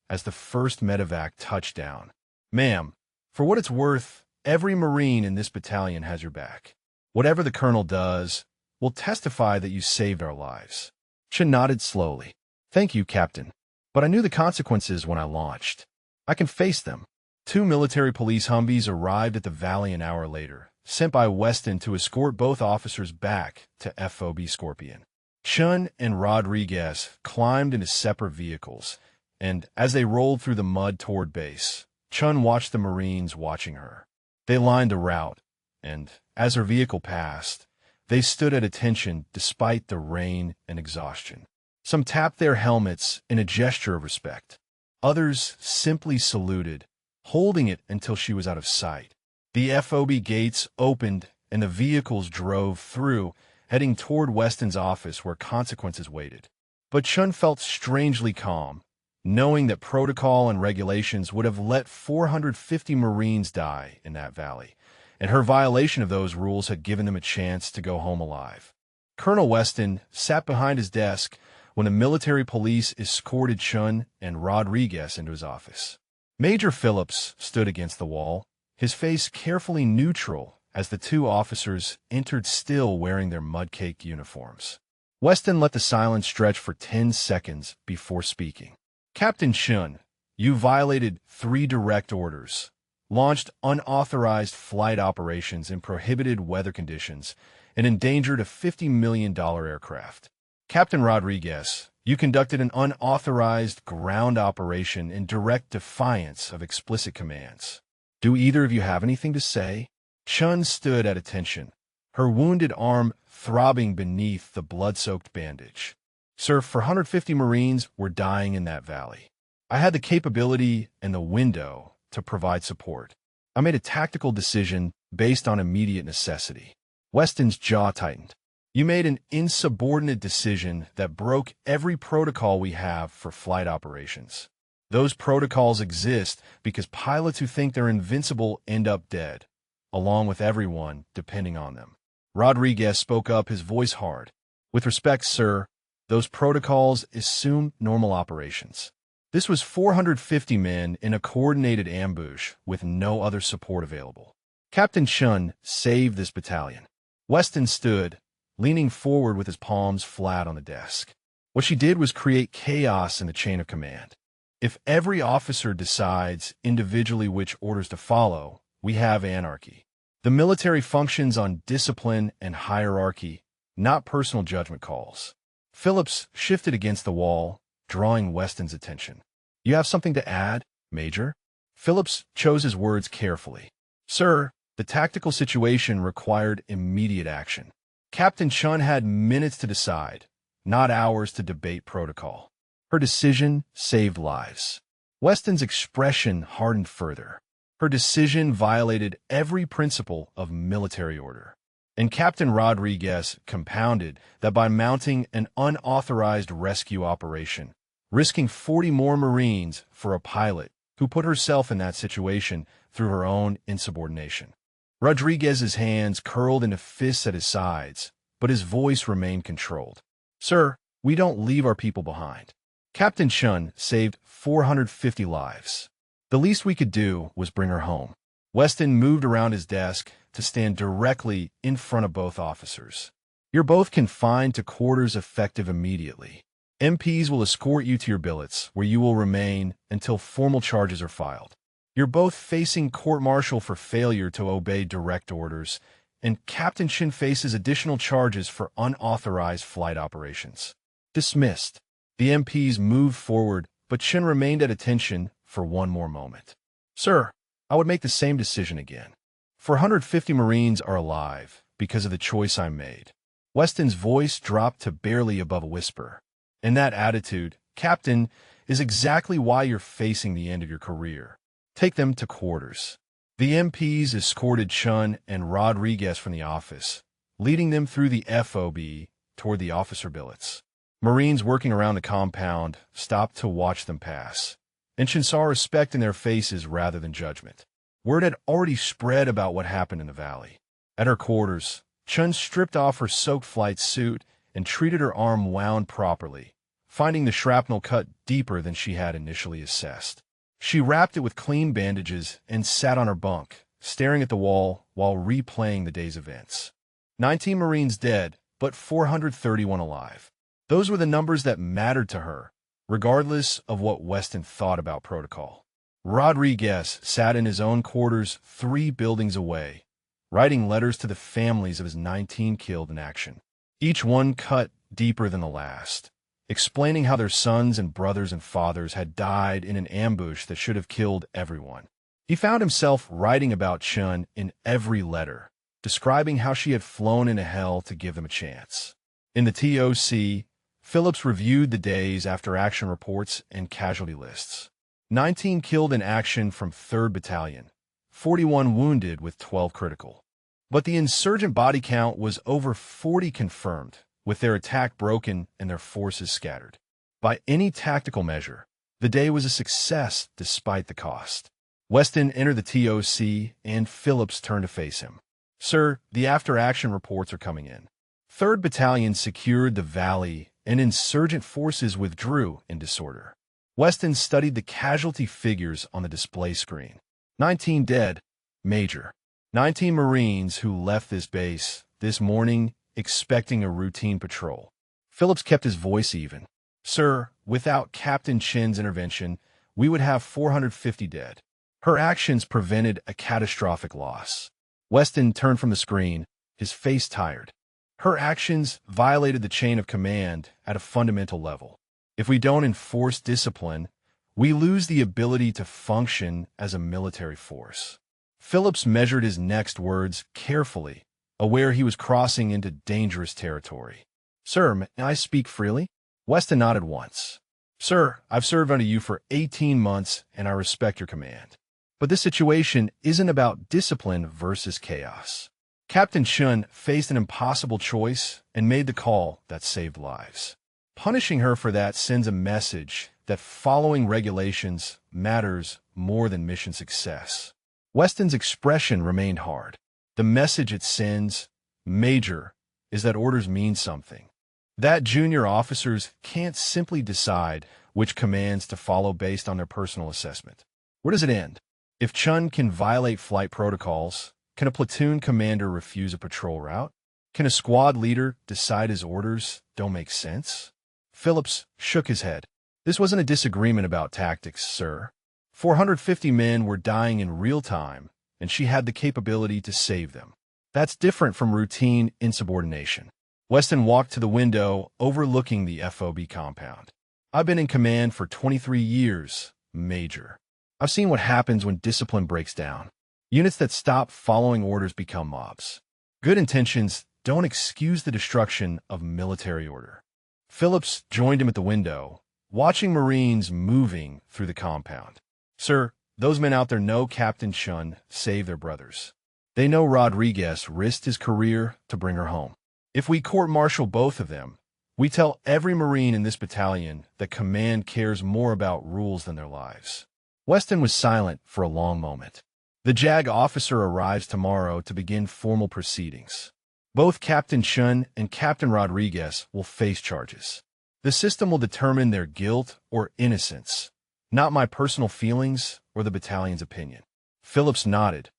as the first medevac touched down. "Ma'am, for what it's worth, every Marine in this battalion has your back. Whatever the colonel does, we'll testify that you saved our lives." She nodded slowly. "Thank you, Captain. But I knew the consequences when I launched. I can face them." 2 military police Humvees arrived at the valley an hour later, sent by Weston to escort both officers back to FOB Scorpion. Chun and Rodriguez climbed into separate vehicles, and as they rolled through the mud toward base, Chun watched the Marines watching her. They lined the route, and as her vehicle passed, they stood at attention despite the rain and exhaustion. Some tapped their helmets in a gesture of respect. Others simply saluted, holding it until she was out of sight. The FOB gates opened and the vehicles drove through, heading toward Weston's office where consequences waited. But Chun felt strangely calm, knowing that protocol and regulations would have let 450 Marines die in that valley, and her violation of those rules had given them a chance to go home alive. Colonel Weston sat behind his desk when the military police escorted Chun and Rodriguez into his office. Major Phillips stood against the wall, his face carefully neutral as the two officers entered, still wearing their mud-caked uniforms. Weston let the silence stretch for 10 seconds before speaking. "Captain Chun, you violated 3 direct orders, launched unauthorized flight operations in prohibited weather conditions, and endangered a $50 million aircraft. Captain Rodriguez, you conducted an unauthorized ground operation in direct defiance of explicit commands. Do either of you have anything to say?" Chun stood at attention, her wounded arm throbbing beneath the blood-soaked bandage. "Sir, 450 Marines were dying in that valley. I had the capability and the window to provide support. I made a tactical decision based on immediate necessity." Weston's jaw tightened. "You made an insubordinate decision that broke every protocol we have for flight operations. Those protocols exist because pilots who think they're invincible end up dead, along with everyone depending on them." Rodriguez spoke up, his voice hard. "With respect, sir, those protocols assume normal operations. This was 450 men in a coordinated ambush with no other support available. Captain Chun saved this battalion." Weston stood, leaning forward with his palms flat on the desk. "What she did was create chaos in the chain of command. If every officer decides individually which orders to follow, we have anarchy. The military functions on discipline and hierarchy, not personal judgment calls." Phillips shifted against the wall, drawing Weston's attention. "You have something to add, Major?" Phillips chose his words carefully. "Sir, the tactical situation required immediate action. Captain Chun had minutes to decide, not hours to debate protocol. Her decision saved lives." Weston's expression hardened further. Her decision violated every principle of military order. And Captain Rodriguez compounded that by mounting an unauthorized rescue operation, risking 40 more Marines for a pilot who put herself in that situation through her own insubordination. Rodriguez's hands curled into fists at his sides, but his voice remained controlled. "Sir, we don't leave our people behind. Captain Chun saved 450 lives. The least we could do was bring her home." Weston moved around his desk to stand directly in front of both officers. "You're both confined to quarters effective immediately. MPs will escort you to your billets, where you will remain until formal charges are filed. You're both facing court-martial for failure to obey direct orders, and Captain Chun faces additional charges for unauthorized flight operations." Dismissed. The MPs moved forward, but Chun remained at attention for one more moment. "Sir, I would make the same decision again. 450 Marines are alive because of the choice I made." Weston's voice dropped to barely above a whisper. "And that attitude, Captain, is exactly why you're facing the end of your career. Take them to quarters." The MPs escorted Chun and Rodriguez from the office, leading them through the FOB toward the officer billets. Marines working around the compound stopped to watch them pass, and Chun saw respect in their faces rather than judgment. Word had already spread about what happened in the valley. At her quarters, Chun stripped off her soaked flight suit and treated her arm wound properly, finding the shrapnel cut deeper than she had initially assessed. She wrapped it with clean bandages and sat on her bunk, staring at the wall while replaying the day's events. 19 Marines dead, but 431 alive. Those were the numbers that mattered to her, regardless of what Weston thought about protocol. Rodriguez sat in his own quarters 3 buildings away, writing letters to the families of his 19 killed in action, each one cut deeper than the last, explaining how their sons and brothers and fathers had died in an ambush that should have killed everyone. He found himself writing about Chun in every letter, describing how she had flown into hell to give them a chance. In the TOC, Phillips reviewed the days after action reports and casualty lists. 19 killed in action from 3rd Battalion, 41 wounded with 12 critical. But the insurgent body count was over 40 confirmed, with their attack broken and their forces scattered. By any tactical measure, The day was a success despite the cost. Weston entered the TOC, and Phillips turned to face him. "Sir, the after-action reports are coming in. 3rd Battalion secured the valley, and insurgent forces withdrew in disorder." Weston studied the casualty figures on the display screen. 19 dead, Major. 19 Marines who left this base this morning expecting a routine patrol. Phillips kept his voice even. "Sir, without Captain Chin's intervention, we would have 450 dead. Her actions prevented a catastrophic loss." Weston turned from the screen, his face tired. "Her actions violated the chain of command at a fundamental level. If we don't enforce discipline, we lose the ability to function as a military force." Phillips measured his next words carefully, aware he was crossing into dangerous territory. "Sir, may I speak freely?" Weston nodded once. "Sir, I've served under you for 18 months, and I respect your command. But this situation isn't about discipline versus chaos. Captain Chun faced an impossible choice and made the call that saved lives. Punishing her for that sends a message that following regulations matters more than mission success." Weston's expression remained hard. "The message it sends, Major, is that orders mean something. That junior officers can't simply decide which commands to follow based on their personal assessment. Where does it end? If Chun can violate flight protocols, can a platoon commander refuse a patrol route? Can a squad leader decide his orders don't make sense?" Phillips shook his head. "This wasn't a disagreement about tactics, sir. 450 men were dying in real time, and she had the capability to save them. That's different from routine insubordination." Weston walked to the window overlooking the FOB compound. "I've been in command for 23 years, Major. I've seen what happens when discipline breaks down. Units that stop following orders become mobs. Good intentions don't excuse the destruction of military order." Phillips joined him at the window, watching Marines moving through the compound. "Sir, those men out there know Captain Chun saved their brothers. They know Rodriguez risked his career to bring her home. If we court-martial both of them, we tell every Marine in this battalion that command cares more about rules than their lives." Weston was silent for a long moment. "The JAG officer arrives tomorrow to begin formal proceedings. Both Captain Chun and Captain Rodriguez will face charges. The system will determine their guilt or innocence, not my personal feelings or the battalion's opinion." Phillips nodded,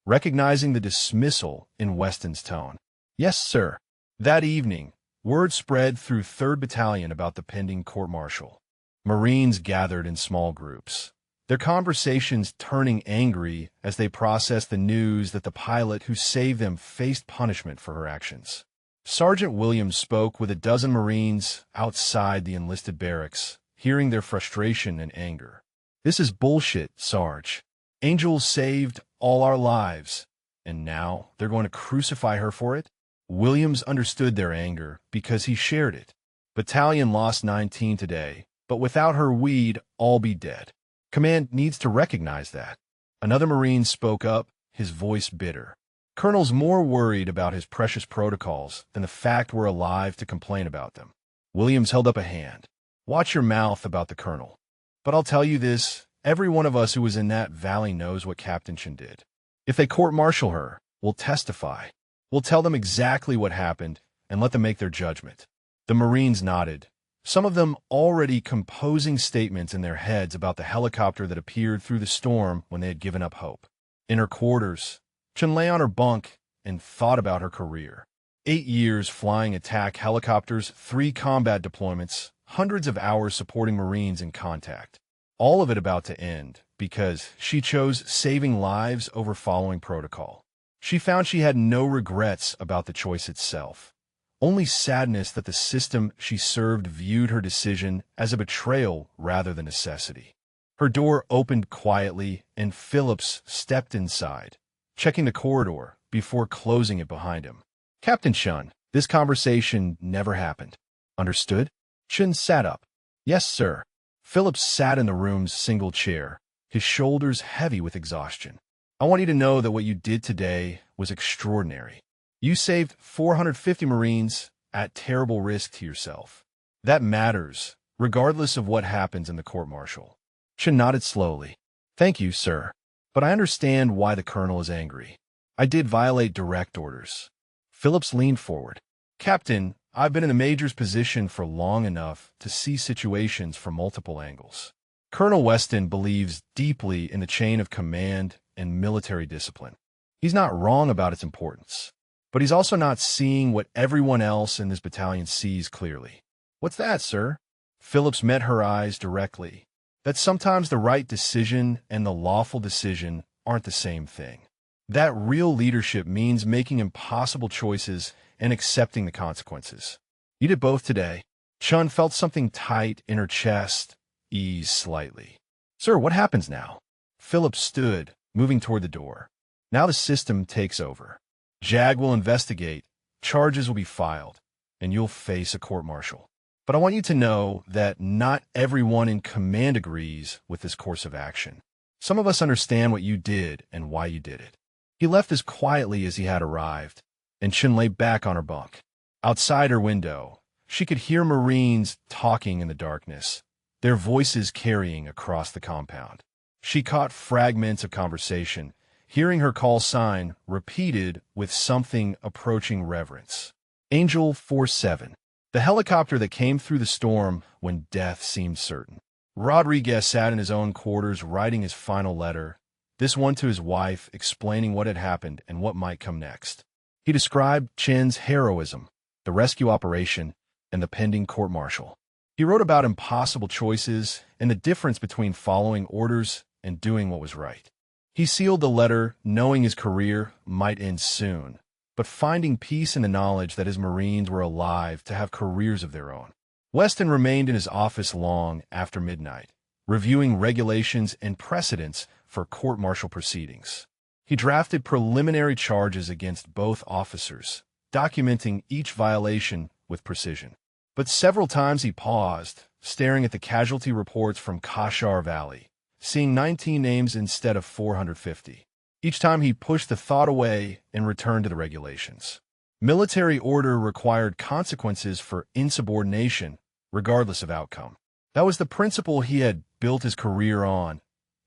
recognizing the dismissal in Weston's tone. "Yes, sir." That evening, word spread through 3rd Battalion about the pending court-martial. Marines gathered in small groups, their conversations turning angry as they processed the news that the pilot who saved them faced punishment for her actions. Sergeant Williams spoke with a dozen Marines outside the enlisted barracks, hearing their frustration and anger. "This is bullshit, Sarge. Angel saved all our lives, and now they're going to crucify her for it?" Williams understood their anger because he shared it. "Battalion lost 19 today, but without her we'd all be dead. Command needs to recognize that." Another Marine spoke up, his voice bitter. "Colonel's more worried about his precious protocols than the fact we're alive to complain about them." Williams held up a hand. "Watch your mouth about the Colonel. But I'll tell you this, every one of us who was in that valley knows what Captain Chin did. If they court-martial her, we'll testify. We'll tell them exactly what happened and let them make their judgment." The Marines nodded, some of them already composing statements in their heads about the helicopter that appeared through the storm when they had given up hope. In her quarters, Chun lay on her bunk and thought about her career. 8 years flying attack helicopters, 3 combat deployments, hundreds of hours supporting Marines in contact. All of it about to end because she chose saving lives over following protocol. She found she had no regrets about the choice itself, only sadness that the system she served viewed her decision as a betrayal rather than necessity. Her door opened quietly, and Phillips stepped inside, checking the corridor before closing it behind him. "Captain Chun, this conversation never happened. Understood?" Chun sat up. "Yes, sir." Phillips sat in the room's single chair, his shoulders heavy with exhaustion. "I want you to know that what you did today was extraordinary. You saved 450 Marines at terrible risk to yourself. That matters, regardless of what happens in the court-martial. Chen nodded slowly. Thank you, sir. But I understand why the colonel is angry. I did violate direct orders. Phillips leaned forward. Captain, I've been in the major's position for long enough to see situations from multiple angles. Colonel Weston believes deeply in the chain of command and military discipline. He's not wrong about its importance, but he's also not seeing what everyone else in this battalion sees clearly. What's that, sir? Phillips met her eyes directly. That sometimes the right decision and the lawful decision aren't the same thing. That real leadership means making impossible choices and accepting the consequences. You did both today. Chun felt something tight in her chest ease slightly. Sir, what happens now? Philip stood, moving toward the door. Now the system takes over. JAG will investigate, charges will be filed, and you'll face a court-martial. But I want you to know that not everyone in command agrees with this course of action. Some of us understand what you did and why you did it. He left as quietly as he had arrived, and Chin lay back on her bunk. Outside her window, she could hear Marines talking in the darkness, their voices carrying across the compound. She caught fragments of conversation, hearing her call sign repeated with something approaching reverence. Angel 47. The helicopter that came through the storm when death seemed certain. Rodriguez sat in his own quarters writing his final letter, this one to his wife, explaining what had happened and what might come next. He described Chin's heroism, the rescue operation, and the pending court-martial. He wrote about impossible choices and the difference between following orders and doing what was right. He sealed the letter knowing his career might end soon, but finding peace in the knowledge that his Marines were alive to have careers of their own. Weston remained in his office long after midnight, reviewing regulations and precedents for court-martial proceedings. He drafted preliminary charges against both officers, documenting each violation with precision. But several times he paused, staring at the casualty reports from Kashar Valley, seeing 19 names instead of 450. Each time he pushed the thought away and returned to the regulations. Military order required consequences for insubordination, regardless of outcome. That was the principle he had built his career on,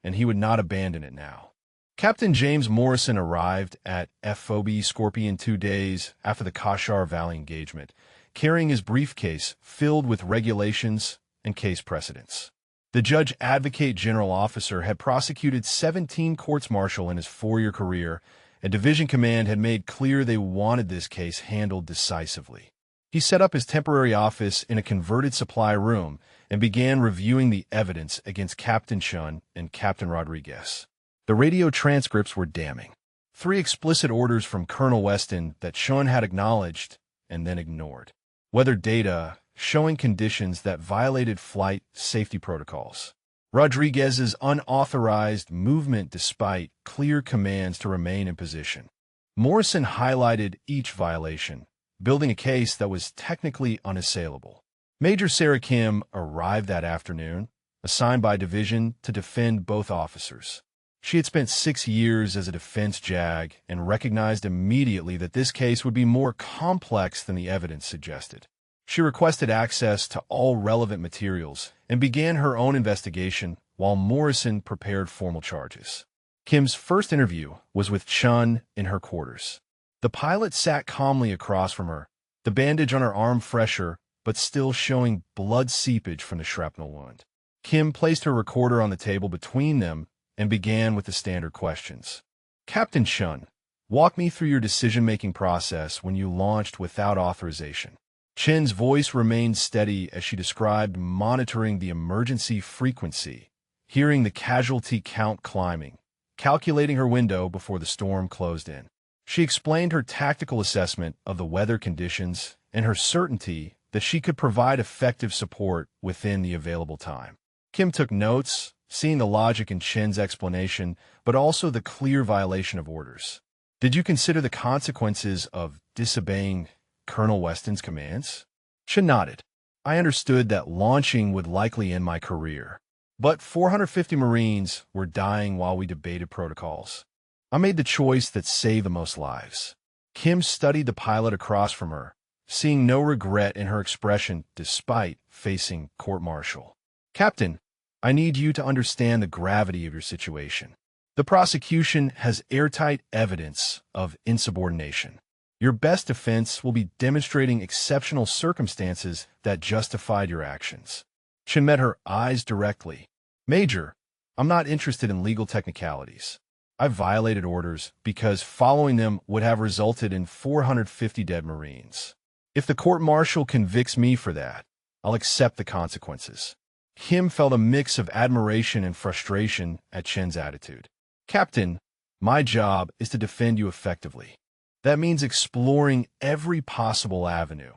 and he would not abandon it now. Captain James Morrison arrived at FOB Scorpion 2 days after the Kashar Valley engagement, carrying his briefcase filled with regulations and case precedents. The Judge Advocate General Officer had prosecuted 17 courts-martial in his 4-year career, and Division Command had made clear they wanted this case handled decisively. He set up his temporary office in a converted supply room and began reviewing the evidence against Captain Chun and Captain Rodriguez. The radio transcripts were damning. 3 explicit orders from Colonel Weston that Chun had acknowledged and then ignored. Weather data showing conditions that violated flight safety protocols. Rodriguez's unauthorized movement despite clear commands to remain in position. Morrison highlighted each violation, building a case that was technically unassailable. Major Sarah Kim arrived that afternoon, assigned by division to defend both officers. She had spent 6 years as a defense JAG and recognized immediately that this case would be more complex than the evidence suggested. She requested access to all relevant materials and began her own investigation while Morrison prepared formal charges. Kim's first interview was with Chun in her quarters. The pilot sat calmly across from her, the bandage on her arm fresher but still showing blood seepage from the shrapnel wound. Kim placed her recorder on the table between them and began with the standard questions. Captain Chun, walk me through your decision-making process when you launched without authorization. Chin's voice remained steady as she described monitoring the emergency frequency, hearing the casualty count climbing, calculating her window before the storm closed in. She explained her tactical assessment of the weather conditions and her certainty that she could provide effective support within the available time. Kim took notes, seeing the logic in Chin's explanation, but also the clear violation of orders. Did you consider the consequences of disobeying Colonel Weston's commands? Chin nodded. I understood that launching would likely end my career, but 450 Marines were dying while we debated protocols. I made the choice that saved the most lives. Kim studied the pilot across from her, seeing no regret in her expression despite facing court-martial. Captain, I need you to understand the gravity of your situation. The prosecution has airtight evidence of insubordination. Your best defense will be demonstrating exceptional circumstances that justified your actions. Chen met her eyes directly. Major, I'm not interested in legal technicalities. I violated orders because following them would have resulted in 450 dead Marines. If the court-martial convicts me for that, I'll accept the consequences. Kim felt a mix of admiration and frustration at Chen's attitude. Captain, my job is to defend you effectively. That means exploring every possible avenue,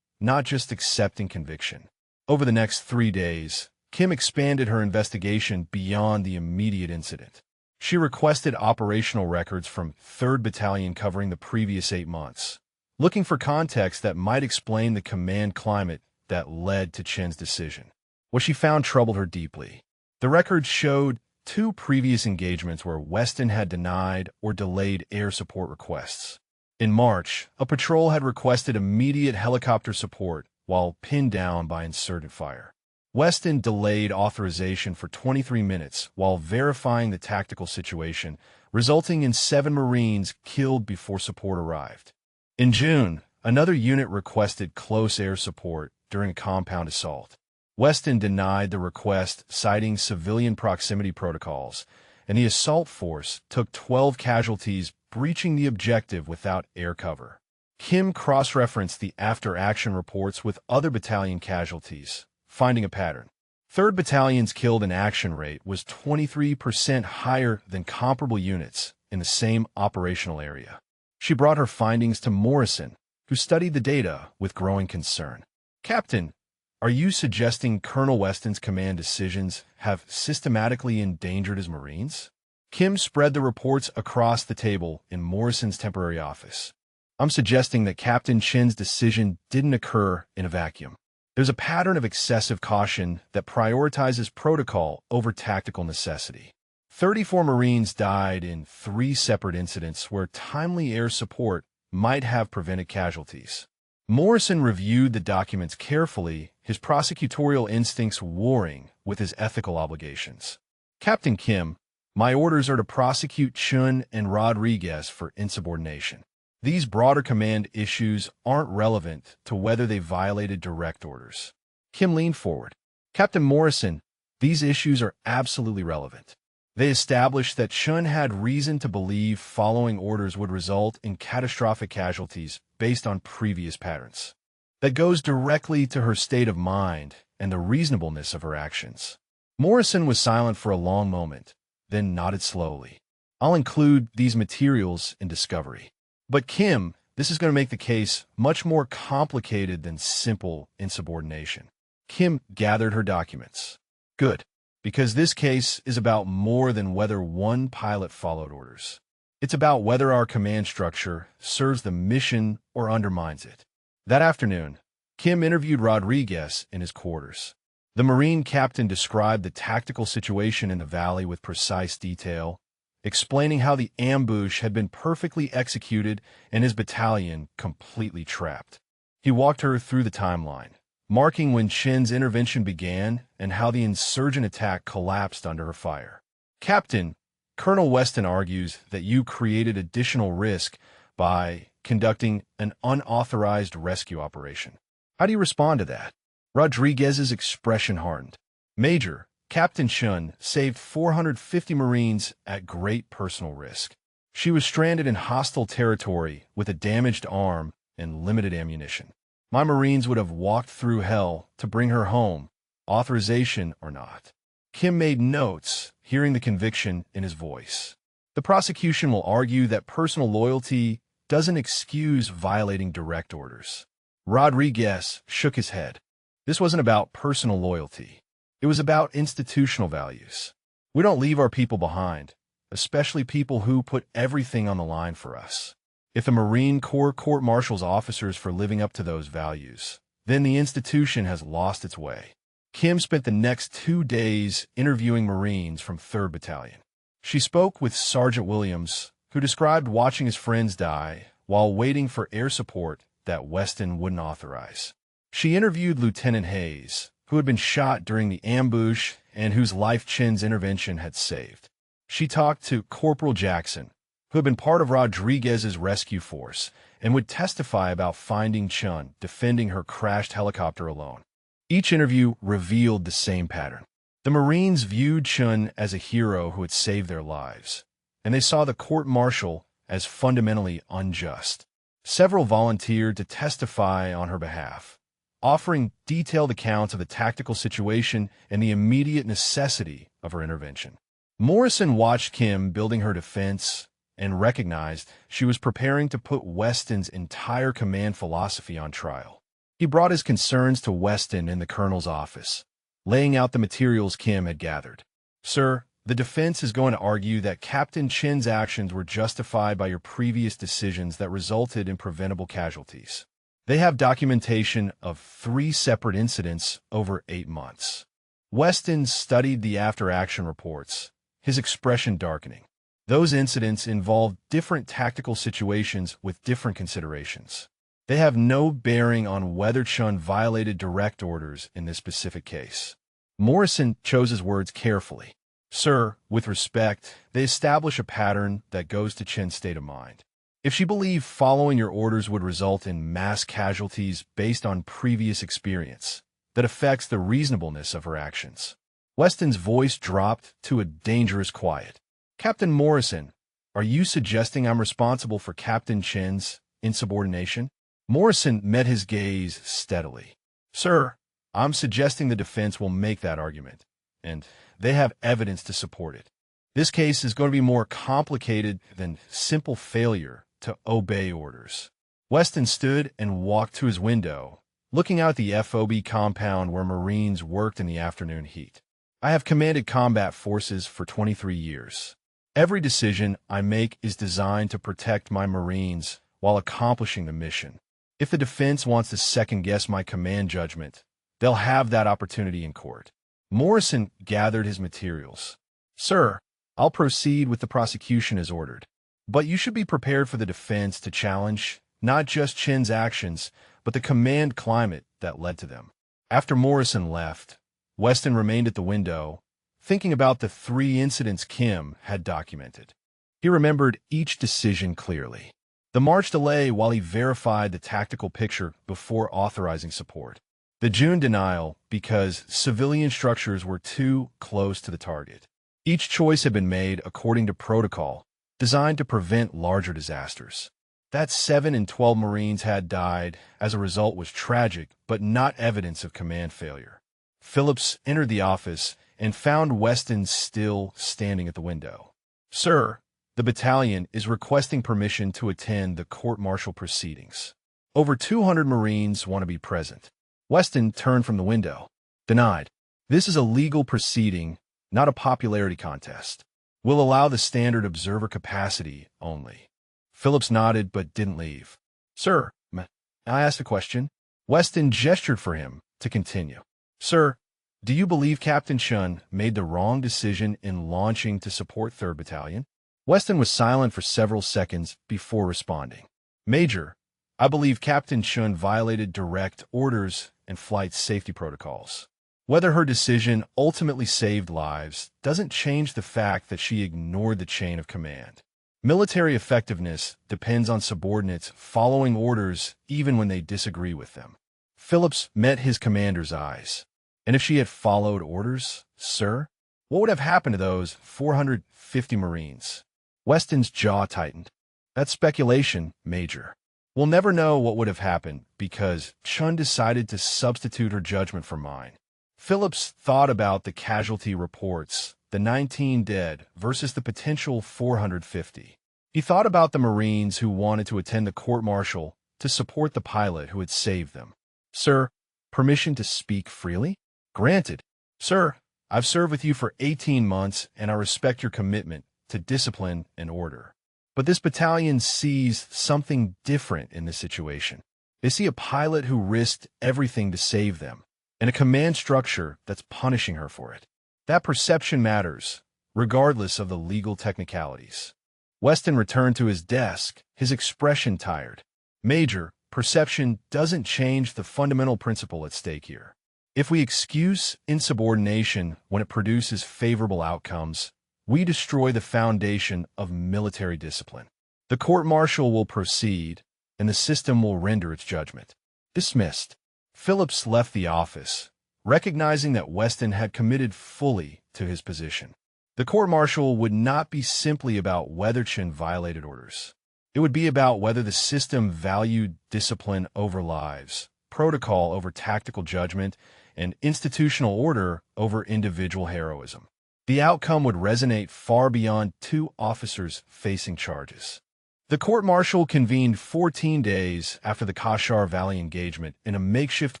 not just accepting conviction. Over the next 3 days, Kim expanded her investigation beyond the immediate incident. She requested operational records from 3rd Battalion covering the previous 8 months, looking for context that might explain the command climate that led to Chen's decision. What she found troubled her deeply. The records showed 2 previous engagements where Weston had denied or delayed air support requests. In March, a patrol had requested immediate helicopter support while pinned down by inserted fire. Weston delayed authorization for 23 minutes while verifying the tactical situation, resulting in 7 Marines killed before support arrived. In June, another unit requested close air support during a compound assault. Weston denied the request, citing civilian proximity protocols, and the assault force took 12 casualties, breaching the objective without air cover. Kim cross-referenced the after-action reports with other battalion casualties, finding a pattern. 3rd Battalion's killed-in-action rate was 23% higher than comparable units in the same operational area. She brought her findings to Morrison, who studied the data with growing concern. Captain, are you suggesting Colonel Weston's command decisions have systematically endangered his Marines? Kim spread the reports across the table in Morrison's temporary office. I'm suggesting that Captain Chen's decision didn't occur in a vacuum. There's a pattern of excessive caution that prioritizes protocol over tactical necessity. 34 Marines died in 3 separate incidents where timely air support might have prevented casualties. Morrison reviewed the documents carefully, his prosecutorial instincts warring with his ethical obligations. Captain Kim, my orders are to prosecute Chun and Rodriguez for insubordination. These broader command issues aren't relevant to whether they violated direct orders. Kim leaned forward. Captain Morrison, these issues are absolutely relevant. They established that Chun had reason to believe following orders would result in catastrophic casualties based on previous patterns. That goes directly to her state of mind and the reasonableness of her actions. Morrison was silent for a long moment, then nodded slowly. I'll include these materials in discovery. But Kim, this is going to make the case much more complicated than simple insubordination. Kim gathered her documents. Good, because this case is about more than whether one pilot followed orders. It's about whether our command structure serves the mission or undermines it. That afternoon, Kim interviewed Rodriguez in his quarters. The Marine captain described the tactical situation in the valley with precise detail, explaining how the ambush had been perfectly executed and his battalion completely trapped. He walked her through the timeline, marking when Chen's intervention began and how the insurgent attack collapsed under her fire. Captain, Colonel Weston argues that you created additional risk by conducting an unauthorized rescue operation. How do you respond to that? Rodriguez's expression hardened. Major, Captain Chun saved 450 Marines at great personal risk. She was stranded in hostile territory with a damaged arm and limited ammunition. My Marines would have walked through hell to bring her home, authorization or not. Kim made notes, hearing the conviction in his voice. The prosecution will argue that personal loyalty doesn't excuse violating direct orders. Rodriguez shook his head. This wasn't about personal loyalty. It was about institutional values. We don't leave our people behind, especially people who put everything on the line for us. If the Marine Corps court-martials officers for living up to those values, then the institution has lost its way. Kim spent the next 2 days interviewing Marines from 3rd Battalion. She spoke with Sergeant Williams, who described watching his friends die while waiting for air support that Weston wouldn't authorize. She interviewed Lieutenant Hayes, who had been shot during the ambush and whose life Chen's intervention had saved. She talked to Corporal Jackson, who had been part of Rodriguez's rescue force, and would testify about finding Chen defending her crashed helicopter alone. Each interview revealed the same pattern. The Marines viewed Chen as a hero who had saved their lives, and they saw the court-martial as fundamentally unjust. Several volunteered to testify on her behalf, offering detailed accounts of the tactical situation and the immediate necessity of her intervention. Morrison watched Kim building her defense and recognized she was preparing to put Weston's entire command philosophy on trial. He brought his concerns to Weston in the colonel's office, laying out the materials Kim had gathered. "Sir, the defense is going to argue that Captain Chen's actions were justified by your previous decisions that resulted in preventable casualties. They have documentation of 3 separate incidents over 8 months." Weston studied the after-action reports, his expression darkening. Those incidents involved different tactical situations with different considerations. They have no bearing on whether Chen violated direct orders in this specific case. Morrison chose his words carefully. "Sir, with respect, they establish a pattern that goes to Chen's state of mind. If she believed following your orders would result in mass casualties based on previous experience, that affects the reasonableness of her actions." Weston's voice dropped to a dangerous quiet. "Captain Morrison, are you suggesting I'm responsible for Captain Chen's insubordination?" Morrison met his gaze steadily. "Sir, I'm suggesting the defense will make that argument, and they have evidence to support it. This case is going to be more complicated than simple failure to obey orders." Weston stood and walked to his window, looking out the FOB compound where Marines worked in the afternoon heat. "I have commanded combat forces for 23 years. Every decision I make is designed to protect my Marines while accomplishing the mission. If the defense wants to second-guess my command judgment, they'll have that opportunity in court." Morrison gathered his materials. "Sir, I'll proceed with the prosecution as ordered. But you should be prepared for the defense to challenge not just Chen's actions, but the command climate that led to them." After Morrison left, Weston remained at the window, thinking about the 3 incidents Kim had documented. He remembered each decision clearly. The march delay while he verified the tactical picture before authorizing support. The June denial because civilian structures were too close to the target. Each choice had been made according to protocol, designed to prevent larger disasters. That 7 and 12 Marines had died as a result was tragic, but not evidence of command failure. Phillips entered the office and found Weston still standing at the window. "Sir, the battalion is requesting permission to attend the court-martial proceedings. Over 200 Marines want to be present." Weston turned from the window. "Denied. This is a legal proceeding, not a popularity contest. We'll allow the standard observer capacity only." Phillips nodded but didn't leave. "Sir, may I ask a question?" Weston gestured for him to continue. "Sir, do you believe Captain Chen made the wrong decision in launching to support 3rd Battalion?" Weston was silent for several seconds before responding. "Major, I believe Captain Chen violated direct orders and flight safety protocols. Whether her decision ultimately saved lives doesn't change the fact that she ignored the chain of command. Military effectiveness depends on subordinates following orders even when they disagree with them." Phillips met his commander's eyes. "And if she had followed orders, sir, what would have happened to those 450 Marines?" Weston's jaw tightened. "That's speculation, Major. We'll never know what would have happened because Chen decided to substitute her judgment for mine." Phillips thought about the casualty reports, the 19 dead versus the potential 450. He thought about the Marines who wanted to attend the court-martial to support the pilot who had saved them. "Sir, permission to speak freely?" "Granted." "Sir, I've served with you for 18 months and I respect your commitment to discipline and order. But this battalion sees something different in this situation. They see a pilot who risked everything to save them, and a command structure that's punishing her for it. That perception matters, regardless of the legal technicalities." Weston returned to his desk, his expression tired. "Major, perception doesn't change the fundamental principle at stake here. If we excuse insubordination when it produces favorable outcomes, we destroy the foundation of military discipline. The court-martial will proceed, and the system will render its judgment. Dismissed. Phillips left the office, recognizing that Weston had committed fully to his position. The court-martial would not be simply about whether Chen violated orders. It would be about whether the system valued discipline over lives, protocol over tactical judgment, and institutional order over individual heroism. The outcome would resonate far beyond two officers facing charges. The court-martial convened 14 days after the Kashar Valley engagement in a makeshift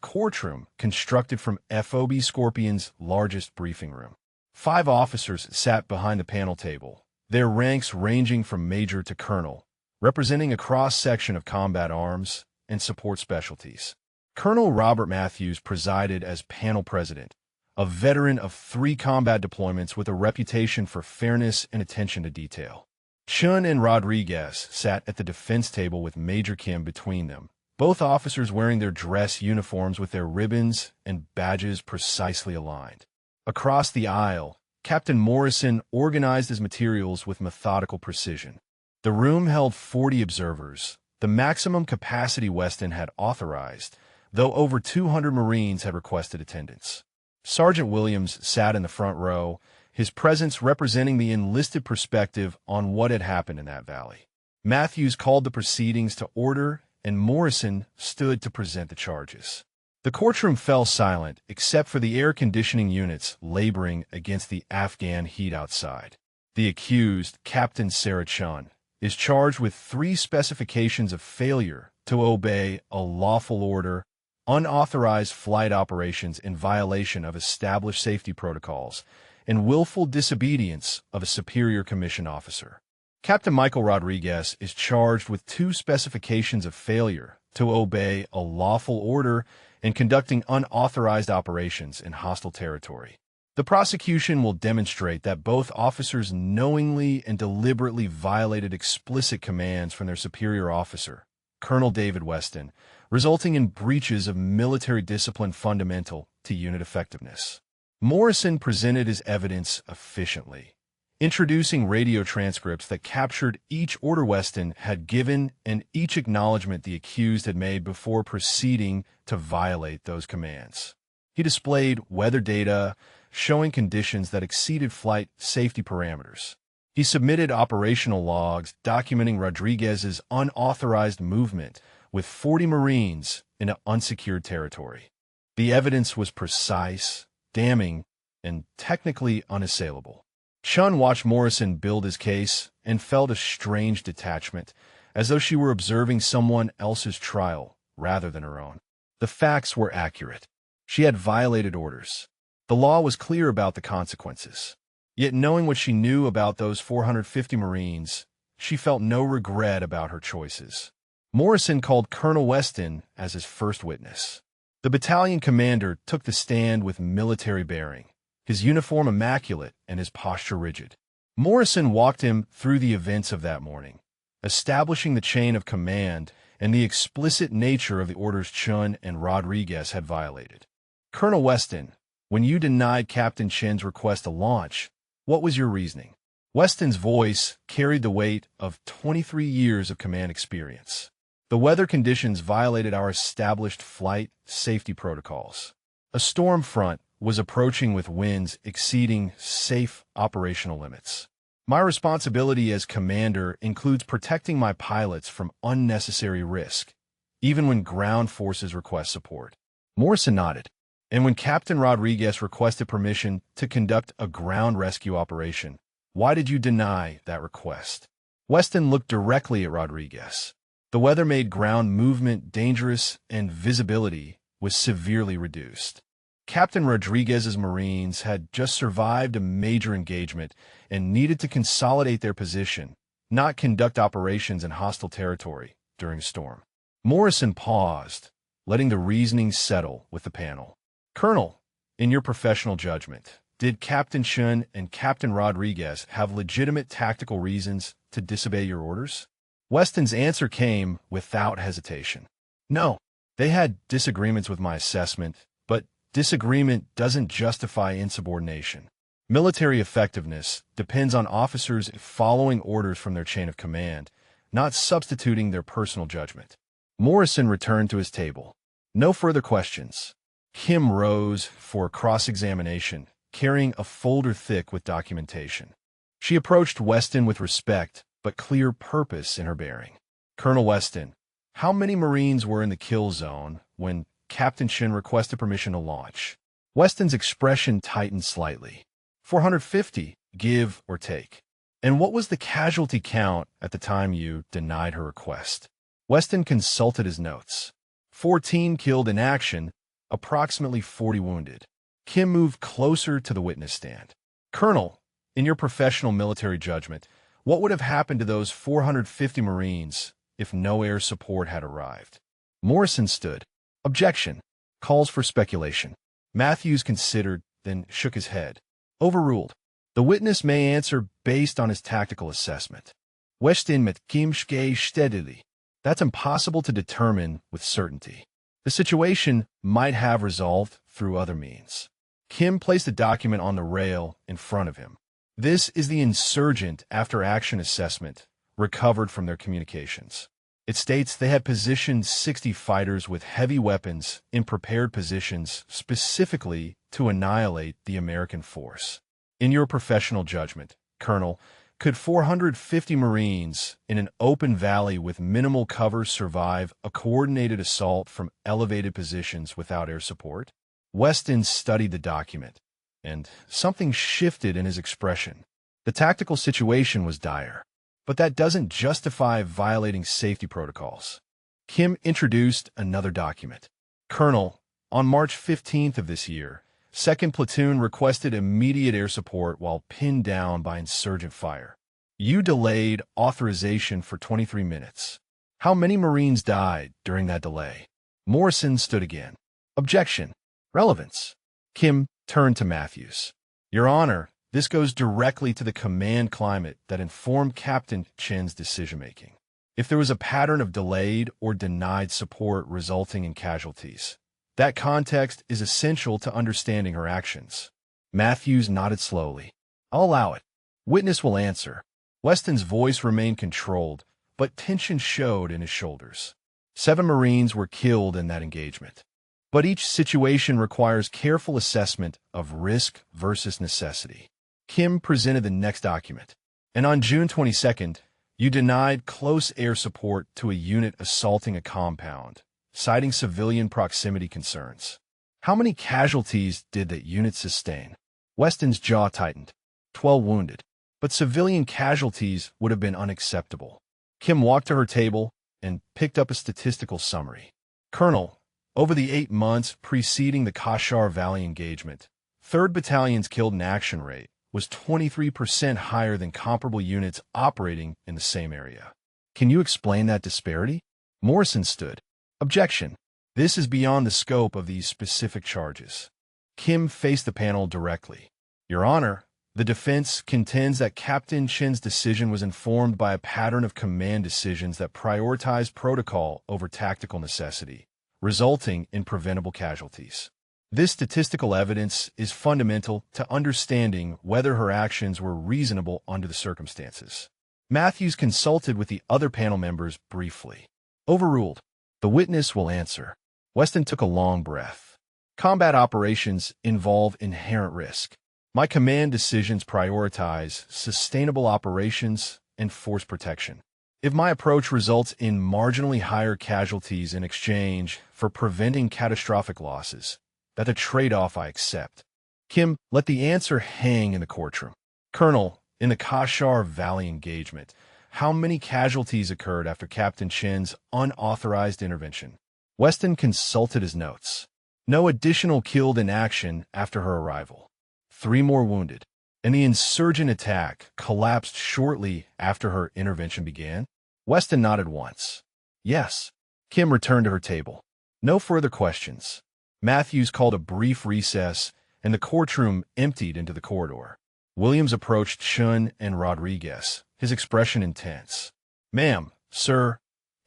courtroom constructed from FOB Scorpion's largest briefing room. 5 officers sat behind the panel table, their ranks ranging from major to colonel, representing a cross-section of combat arms and support specialties. Colonel Robert Matthews presided as panel president, a veteran of 3 combat deployments with a reputation for fairness and attention to detail. Chun and Rodriguez sat at the defense table with Major Kim between them, both officers wearing their dress uniforms with their ribbons and badges precisely aligned. Across the aisle, Captain Morrison organized his materials with methodical precision. The room held 40 observers, the maximum capacity Weston had authorized, though over 200 Marines had requested attendance. Sergeant Williams sat in the front row, his presence representing the enlisted perspective on what had happened in that valley. Matthews called the proceedings to order, and Morrison stood to present the charges. The courtroom fell silent, except for the air conditioning units laboring against the Afghan heat outside. The accused, Captain Sarah Chun, is charged with 3 specifications of failure to obey a lawful order, unauthorized flight operations in violation of established safety protocols, and willful disobedience of a superior commission officer. Captain Michael Rodriguez is charged with 2 specifications of failure to obey a lawful order and conducting unauthorized operations in hostile territory. The prosecution will demonstrate that both officers knowingly and deliberately violated explicit commands from their superior officer, Colonel David Weston, resulting in breaches of military discipline fundamental to unit effectiveness. Morrison presented his evidence efficiently, introducing radio transcripts that captured each order Weston had given and each acknowledgement the accused had made before proceeding to violate those commands. He displayed weather data showing conditions that exceeded flight safety parameters. He submitted operational logs documenting Rodriguez's unauthorized movement with 40 Marines in unsecured territory. The evidence was precise, damning, and technically unassailable. Chun watched Morrison build his case and felt a strange detachment, as though she were observing someone else's trial rather than her own. The facts were accurate. She had violated orders. The law was clear about the consequences. Yet knowing what she knew about those 450 Marines, she felt no regret about her choices. Morrison called Colonel Weston as his first witness. The battalion commander took the stand with military bearing, his uniform immaculate and his posture rigid. Morrison walked him through the events of that morning, establishing the chain of command and the explicit nature of the orders Chun and Rodriguez had violated. Colonel Weston, when you denied Captain Chen's request to launch, what was your reasoning? Weston's voice carried the weight of 23 years of command experience. The weather conditions violated our established flight safety protocols. A storm front was approaching with winds exceeding safe operational limits. My responsibility as commander includes protecting my pilots from unnecessary risk, even when ground forces request support. Morrison nodded. And when Captain Rodriguez requested permission to conduct a ground rescue operation, why did you deny that request? Weston looked directly at Rodriguez. The weather made ground movement dangerous and visibility was severely reduced. Captain Rodriguez's Marines had just survived a major engagement and needed to consolidate their position, not conduct operations in hostile territory during a storm. Morrison paused, letting the reasoning settle with the panel. Colonel, in your professional judgment, did Captain Chun and Captain Rodriguez have legitimate tactical reasons to disobey your orders? Weston's answer came without hesitation. No, they had disagreements with my assessment, but disagreement doesn't justify insubordination. Military effectiveness depends on officers following orders from their chain of command, not substituting their personal judgment. Morrison returned to his table. No further questions. Kim rose for cross-examination, carrying a folder thick with documentation. She approached Weston with respect, but clear purpose in her bearing. Colonel Weston, how many Marines were in the kill zone when Captain Shin requested permission to launch? Weston's expression tightened slightly. 450, give or take. And what was the casualty count at the time you denied her request? Weston consulted his notes. 14 killed in action, approximately 40 wounded. Kim moved closer to the witness stand. Colonel, in your professional military judgment, what would have happened to those 450 Marines if no air support had arrived? Morrison stood. Objection. Calls for speculation. Matthews considered, then shook his head. Overruled. The witness may answer based on his tactical assessment. Weston met Kim steadily. That's impossible to determine with certainty. The situation might have resolved through other means. Kim placed a document on the rail in front of him. This is the insurgent after-action assessment recovered from their communications. It states they had positioned 60 fighters with heavy weapons in prepared positions specifically to annihilate the American force. In your professional judgment, Colonel, could 450 Marines in an open valley with minimal cover survive a coordinated assault from elevated positions without air support? Weston studied the document, and something shifted in his expression. The tactical situation was dire, but that doesn't justify violating safety protocols. Kim introduced another document. Colonel, on March 15th of this year, 2nd Platoon requested immediate air support while pinned down by insurgent fire. You delayed authorization for 23 minutes. How many Marines died during that delay? Morrison stood again. Objection. Relevance. Kim turned to Matthews. Your Honor, this goes directly to the command climate that informed Captain Chin's decision-making. If there was a pattern of delayed or denied support resulting in casualties, that context is essential to understanding her actions. Matthews nodded slowly. I'll allow it. Witness will answer. Weston's voice remained controlled, but tension showed in his shoulders. 7 Marines were killed in that engagement. But each situation requires careful assessment of risk versus necessity. Kim presented the next document. And on June 22nd, you denied close air support to a unit assaulting a compound, citing civilian proximity concerns. How many casualties did that unit sustain? Weston's jaw tightened. 12 wounded. But civilian casualties would have been unacceptable. Kim walked to her table and picked up a statistical summary. Colonel, over the 8 months preceding the Kashgar Valley engagement, 3rd Battalion's killed in action rate was 23% higher than comparable units operating in the same area. Can you explain that disparity? Morrison stood. Objection. This is beyond the scope of these specific charges. Kim faced the panel directly. Your Honor, the defense contends that Captain Chin's decision was informed by a pattern of command decisions that prioritized protocol over tactical necessity, resulting in preventable casualties. This statistical evidence is fundamental to understanding whether her actions were reasonable under the circumstances. Matthews consulted with the other panel members briefly. Overruled. The witness will answer. Weston took a long breath. Combat operations involve inherent risk. My command decisions prioritize sustainable operations and force protection. If my approach results in marginally higher casualties in exchange for preventing catastrophic losses, that's a trade-off I accept. Kim, let the answer hang in the courtroom. Colonel, in the Kashgar Valley engagement, how many casualties occurred after Captain Chin's unauthorized intervention? Weston consulted his notes. No additional killed in action after her arrival. 3 more wounded. And the insurgent attack collapsed shortly after her intervention began? Weston nodded once. Yes. Kim returned to her table. No further questions. Matthews called a brief recess, and the courtroom emptied into the corridor. Williams approached Chun and Rodriguez, his expression intense. Ma'am, sir,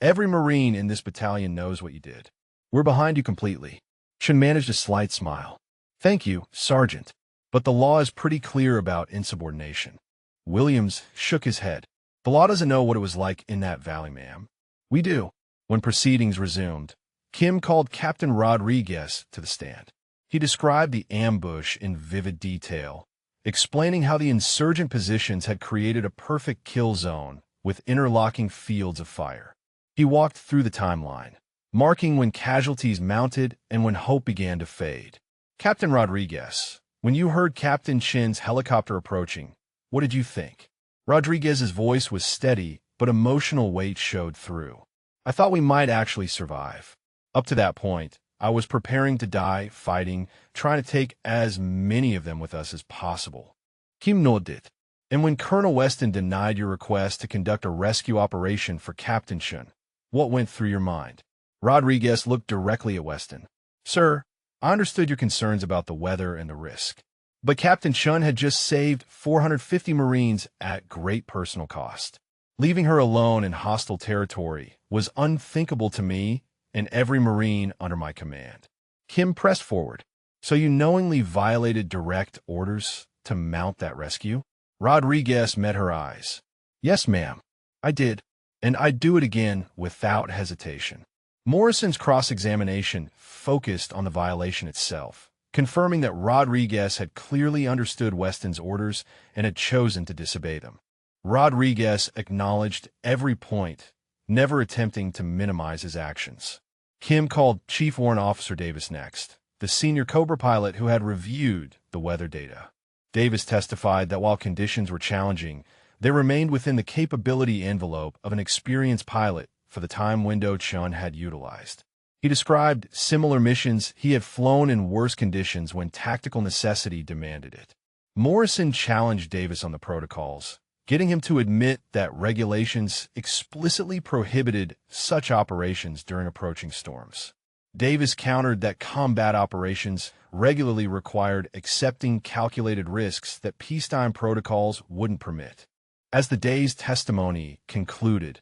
every Marine in this battalion knows what you did. We're behind you completely. Chun managed a slight smile. Thank you, Sergeant. But the law is pretty clear about insubordination. Williams shook his head. The law doesn't know what it was like in that valley, ma'am. We do. When proceedings resumed, Kim called Captain Rodriguez to the stand. He described the ambush in vivid detail, explaining how the insurgent positions had created a perfect kill zone with interlocking fields of fire. He walked through the timeline, marking when casualties mounted and when hope began to fade. Captain Rodriguez, when you heard Captain Chin's helicopter approaching, what did you think? Rodriguez's voice was steady, but emotional weight showed through. I thought we might actually survive. Up to that point, I was preparing to die, fighting, trying to take as many of them with us as possible. Kim nodded. And when Colonel Weston denied your request to conduct a rescue operation for Captain Chin, what went through your mind? Rodriguez looked directly at Weston. Sir, I understood your concerns about the weather and the risk. But Captain Chun had just saved 450 Marines at great personal cost. Leaving her alone in hostile territory was unthinkable to me and every Marine under my command. Kim pressed forward. So you knowingly violated direct orders to mount that rescue? Rodriguez met her eyes. Yes, ma'am, I did, and I'd do it again without hesitation. Morrison's cross-examination focused on the violation itself, confirming that Rodriguez had clearly understood Weston's orders and had chosen to disobey them. Rodriguez acknowledged every point, never attempting to minimize his actions. Kim called Chief Warrant Officer Davis next, the senior Cobra pilot who had reviewed the weather data. Davis testified that while conditions were challenging, they remained within the capability envelope of an experienced pilot for the time window Chun had utilized. He described similar missions he had flown in worse conditions when tactical necessity demanded it. Morrison challenged Davis on the protocols, getting him to admit that regulations explicitly prohibited such operations during approaching storms. Davis countered that combat operations regularly required accepting calculated risks that peacetime protocols wouldn't permit. As the day's testimony concluded,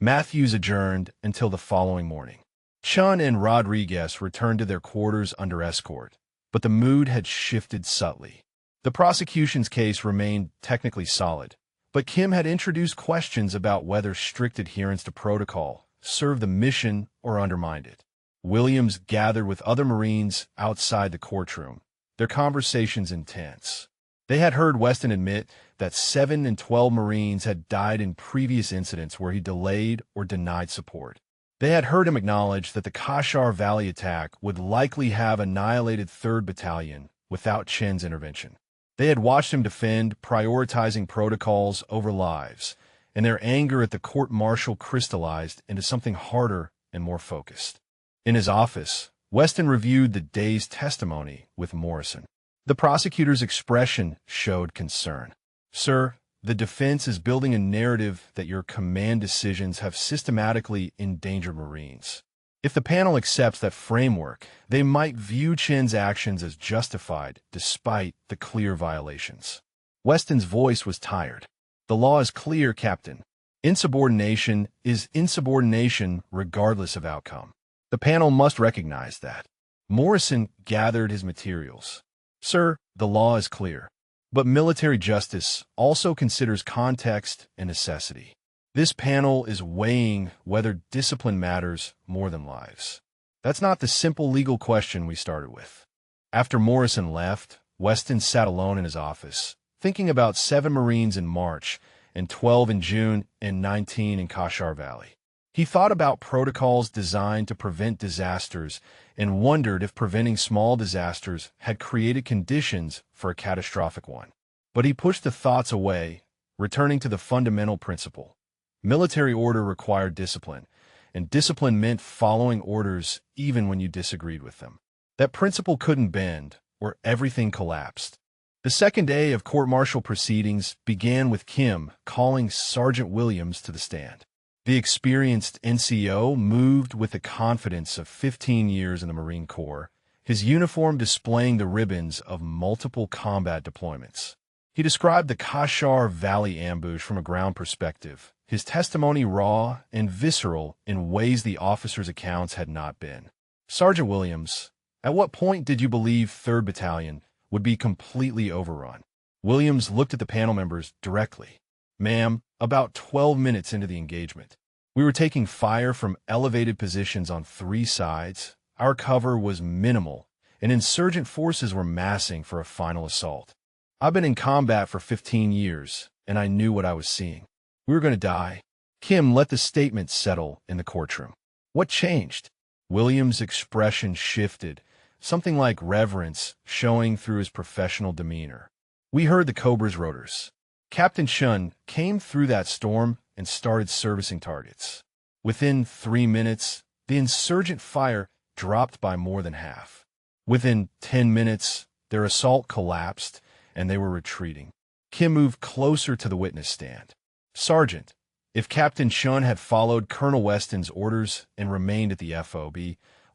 Matthews adjourned until the following morning. Chun and Rodriguez returned to their quarters under escort, but the mood had shifted subtly. The prosecution's case remained technically solid, but Kim had introduced questions about whether strict adherence to protocol served the mission or undermined it. Williams gathered with other Marines outside the courtroom, their conversations intense. They had heard Weston admit that 7 and 12 Marines had died in previous incidents where he delayed or denied support. They had heard him acknowledge that the Kashar Valley attack would likely have annihilated 3rd Battalion without Chin's intervention. They had watched him defend, prioritizing protocols over lives, and their anger at the court-martial crystallized into something harder and more focused. In his office, Weston reviewed the day's testimony with Morrison. The prosecutor's expression showed concern. Sir, the defense is building a narrative that your command decisions have systematically endangered Marines. If the panel accepts that framework, they might view Chin's actions as justified despite the clear violations. Weston's voice was tired. The law is clear, Captain. Insubordination is insubordination regardless of outcome. The panel must recognize that. Morrison gathered his materials. Sir, the law is clear, but military justice also considers context and necessity. This panel is weighing whether discipline matters more than lives. That's not the simple legal question we started with. After Morrison left, Weston sat alone in his office, thinking about 7 Marines in March and 12 in June and 19 in Kashar Valley. He thought about protocols designed to prevent disasters and wondered if preventing small disasters had created conditions for a catastrophic one. But he pushed the thoughts away, returning to the fundamental principle. Military order required discipline, and discipline meant following orders even when you disagreed with them. That principle couldn't bend, or everything collapsed. The second day of court-martial proceedings began with Kim calling Sergeant Williams to the stand. The experienced NCO moved with the confidence of 15 years in the Marine Corps, his uniform displaying the ribbons of multiple combat deployments. He described the Kashar Valley ambush from a ground perspective, his testimony raw and visceral in ways the officers' accounts had not been. Sergeant Williams, At what point did you believe 3rd Battalion would be completely overrun? Williams looked at the panel members directly. Ma'am, about 12 minutes into the engagement. We were taking fire from elevated positions on 3 sides. Our cover was minimal, and insurgent forces were massing for a final assault. I've been in combat for 15 years, and I knew what I was seeing. We were going to die. Kim let the statement settle in the courtroom. What changed? Williams' expression shifted, something like reverence showing through his professional demeanor. We heard the Cobra's rotors. Captain Chun came through that storm and started servicing targets. Within 3 minutes, the insurgent fire dropped by more than half. Within 10 minutes, their assault collapsed, and they were retreating. Kim moved closer to the witness stand. Sergeant, if Captain Chun had followed Colonel Weston's orders and remained at the FOB,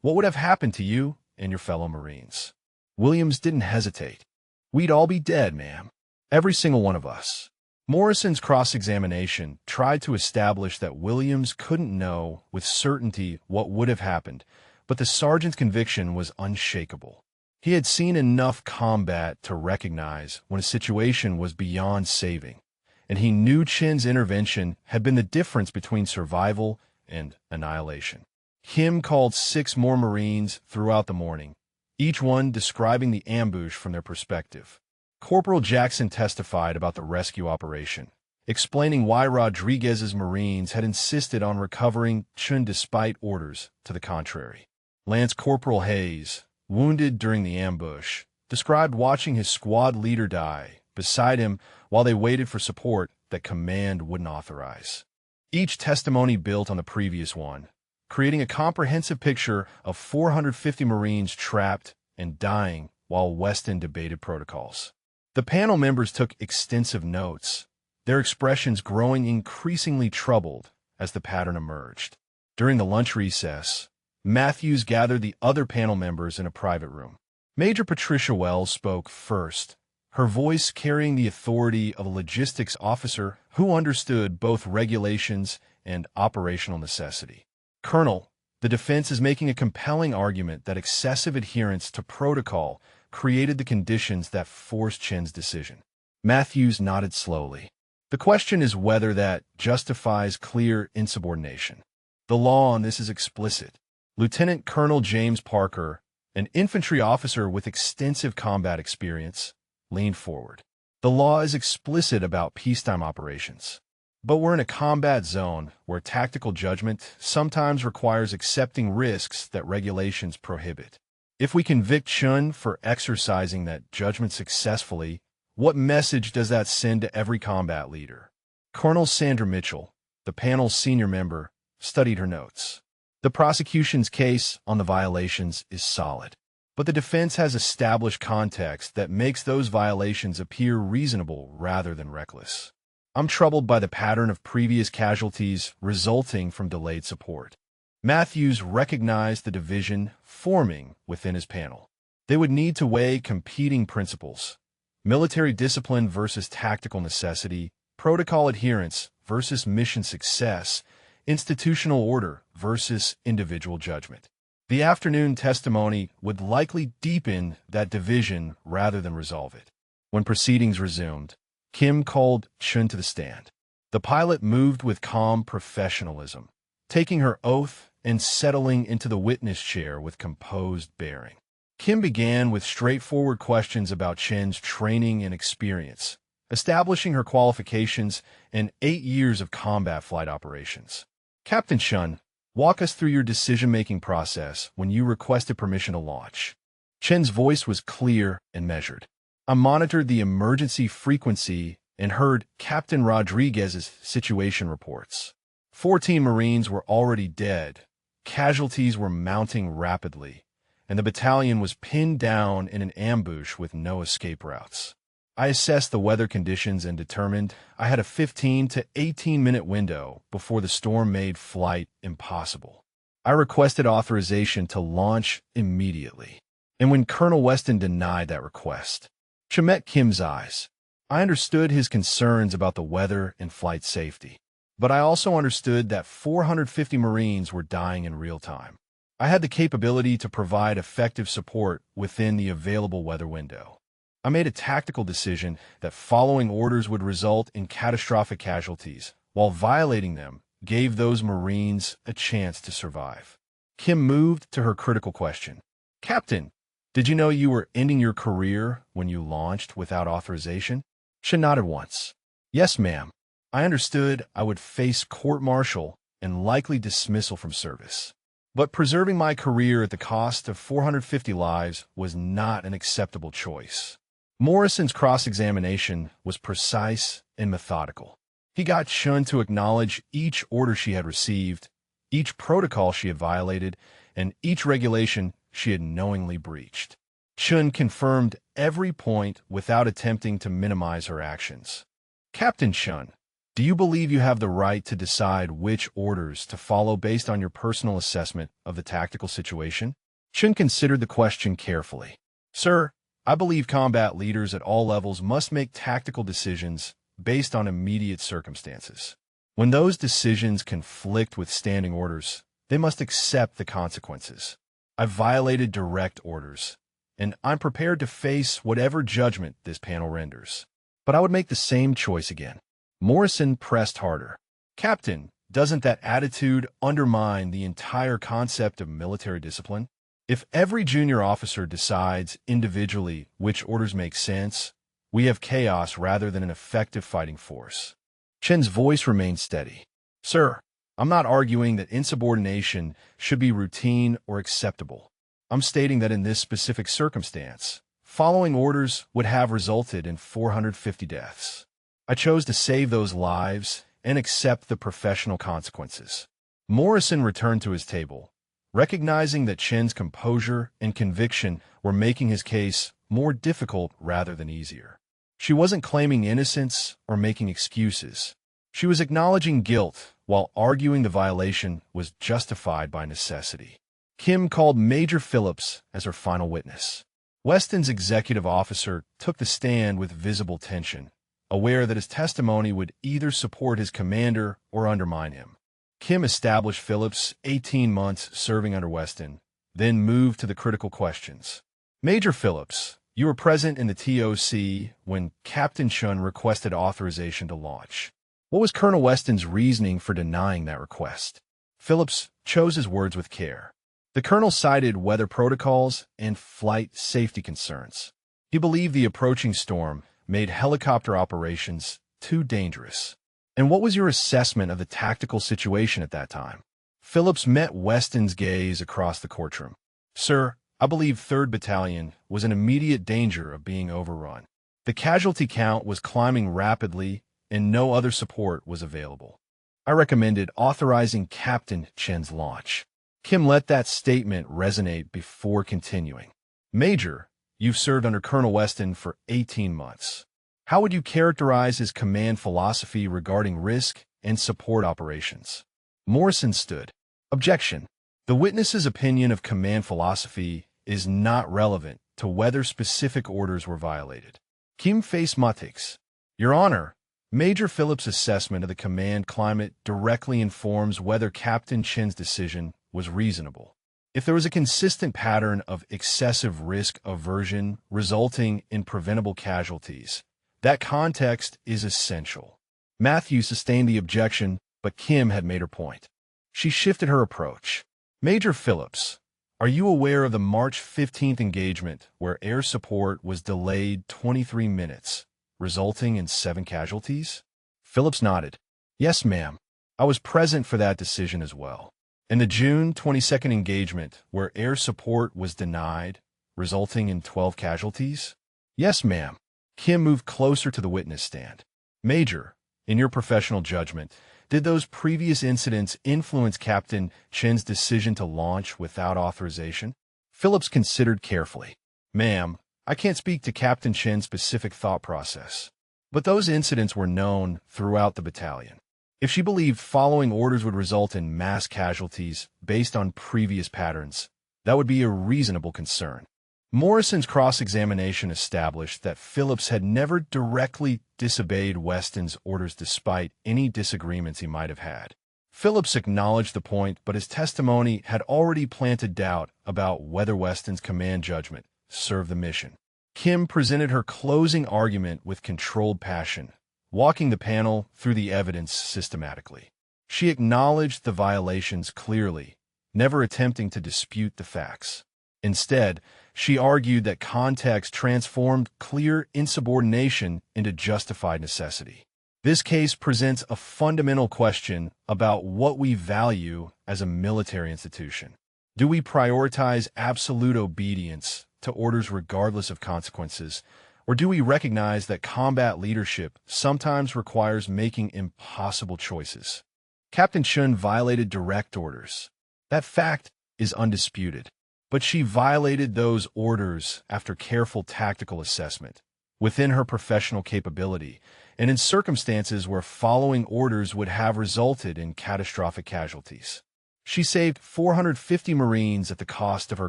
what would have happened to you and your fellow Marines? Williams didn't hesitate. We'd all be dead, ma'am. Every single one of us. Morrison's cross-examination tried to establish that Williams couldn't know with certainty what would have happened, but the sergeant's conviction was unshakable. He had seen enough combat to recognize when a situation was beyond saving, and he knew Chin's intervention had been the difference between survival and annihilation. Kim called 6 more Marines throughout the morning, each one describing the ambush from their perspective. Corporal Jackson testified about the rescue operation, explaining why Rodriguez's Marines had insisted on recovering Chun despite orders to the contrary. Lance Corporal Hayes, wounded during the ambush, described watching his squad leader die beside him while they waited for support that command wouldn't authorize. Each testimony built on the previous one, creating a comprehensive picture of 450 Marines trapped and dying while Weston debated protocols. The panel members took extensive notes, their expressions growing increasingly troubled as the pattern emerged. During the lunch recess, Matthews gathered the other panel members in a private room. Major Patricia Wells spoke first, her voice carrying the authority of a logistics officer who understood both regulations and operational necessity. Colonel, the defense is making a compelling argument that excessive adherence to protocol created the conditions that forced Chin's decision. Matthews nodded slowly. The question is whether that justifies clear insubordination. The law on this is explicit. Lieutenant Colonel James Parker, an infantry officer with extensive combat experience, leaned forward. The law is explicit about peacetime operations. But we're in a combat zone where tactical judgment sometimes requires accepting risks that regulations prohibit. If we convict Chun for exercising that judgment successfully, what message does that send to every combat leader? Colonel Sandra Mitchell, the panel's senior member, studied her notes. The prosecution's case on the violations is solid, but the defense has established context that makes those violations appear reasonable rather than reckless. I'm troubled by the pattern of previous casualties resulting from delayed support. Matthews recognized the division forming within his panel. They would need to weigh competing principles: military discipline versus tactical necessity, protocol adherence versus mission success, institutional order versus individual judgment. The afternoon testimony would likely deepen that division rather than resolve it. When proceedings resumed, Kim called Chun to the stand. The pilot moved with calm professionalism, taking her oath and settling into the witness chair with composed bearing. Kim began with straightforward questions about Chin's training and experience, establishing her qualifications and 8 years of combat flight operations. Captain Chun, walk us through your decision-making process when you requested permission to launch. Chin's voice was clear and measured. I monitored the emergency frequency and heard Captain Rodriguez's situation reports. 14 Marines were already dead, casualties were mounting rapidly, and the battalion was pinned down in an ambush with no escape routes. I assessed the weather conditions and determined I had a 15 to 18-minute window before the storm made flight impossible. I requested authorization to launch immediately, and when Colonel Weston denied that request, I met Kim's eyes. I understood his concerns about the weather and flight safety, but I also understood that 450 Marines were dying in real time. I had the capability to provide effective support within the available weather window. I made a tactical decision that following orders would result in catastrophic casualties, while violating them gave those Marines a chance to survive. Kim moved to her critical question. Captain, did you know you were ending your career when you launched without authorization? She nodded once. Yes, ma'am. I understood I would face court-martial and likely dismissal from service. But preserving my career at the cost of 450 lives was not an acceptable choice. Morrison's cross-examination was precise and methodical. He got Chun to acknowledge each order she had received, each protocol she had violated, and each regulation she had knowingly breached. Chun confirmed every point without attempting to minimize her actions. Captain Chun, do you believe you have the right to decide which orders to follow based on your personal assessment of the tactical situation? Chun considered the question carefully. Sir, I believe combat leaders at all levels must make tactical decisions based on immediate circumstances. When those decisions conflict with standing orders, they must accept the consequences. I've violated direct orders, and I'm prepared to face whatever judgment this panel renders. But I would make the same choice again. Morrison pressed harder. Captain, doesn't that attitude undermine the entire concept of military discipline? If every junior officer decides individually which orders make sense, we have chaos rather than an effective fighting force. Chen's voice remained steady. Sir, I'm not arguing that insubordination should be routine or acceptable. I'm stating that in this specific circumstance, following orders would have resulted in 450 deaths. I chose to save those lives and accept the professional consequences. Morrison returned to his table, recognizing that Chen's composure and conviction were making his case more difficult rather than easier. She wasn't claiming innocence or making excuses. She was acknowledging guilt while arguing the violation was justified by necessity. Kim called Major Phillips as her final witness. Weston's executive officer took the stand with visible tension, aware that his testimony would either support his commander or undermine him. Kim established Phillips' 18 months serving under Weston, then moved to the critical questions. Major Phillips, you were present in the TOC when Captain Chun requested authorization to launch. What was Colonel Weston's reasoning for denying that request? Phillips chose his words with care. The colonel cited weather protocols and flight safety concerns. He believed the approaching storm made helicopter operations too dangerous. And what was your assessment of the tactical situation at that time? Phillips met Weston's gaze across the courtroom. Sir, I believe 3rd Battalion was in immediate danger of being overrun. The casualty count was climbing rapidly and no other support was available. I recommended authorizing Captain Chen's launch. Kim let that statement resonate before continuing. Major, you've served under Colonel Weston for 18 months. How would you characterize his command philosophy regarding risk and support operations? Morrison stood. Objection. The witness's opinion of command philosophy is not relevant to whether specific orders were violated. Kim faced Matix. Your Honor, Major Phillips' assessment of the command climate directly informs whether Captain Chen's decision was reasonable. If there was a consistent pattern of excessive risk aversion resulting in preventable casualties, that context is essential. Matthew sustained the objection, but Kim had made her point. She shifted her approach. Major Phillips, are you aware of the March 15th engagement where air support was delayed 23 minutes, resulting in 7 casualties? Phillips nodded. Yes, ma'am. I was present for that decision as well. And the June 22nd engagement where air support was denied, resulting in 12 casualties? Yes, ma'am. Kim moved closer to the witness stand. Major, in your professional judgment, did those previous incidents influence Captain Chen's decision to launch without authorization? Phillips considered carefully. Ma'am, I can't speak to Captain Chen's specific thought process, but those incidents were known throughout the battalion. If she believed following orders would result in mass casualties based on previous patterns, that would be a reasonable concern. Morrison's cross-examination established that Phillips had never directly disobeyed Weston's orders despite any disagreements he might have had. Phillips acknowledged the point, but his testimony had already planted doubt about whether Weston's command judgment served the mission. Kim presented her closing argument with controlled passion, walking the panel through the evidence systematically. She acknowledged the violations clearly, never attempting to dispute the facts. Instead, she argued that context transformed clear insubordination into justified necessity. This case presents a fundamental question about what we value as a military institution. Do we prioritize absolute obedience to orders regardless of consequences, or do we recognize that combat leadership sometimes requires making impossible choices? Captain Chun violated direct orders. That fact is undisputed. But she violated those orders after careful tactical assessment, within her professional capability, and in circumstances where following orders would have resulted in catastrophic casualties. She saved 450 Marines at the cost of her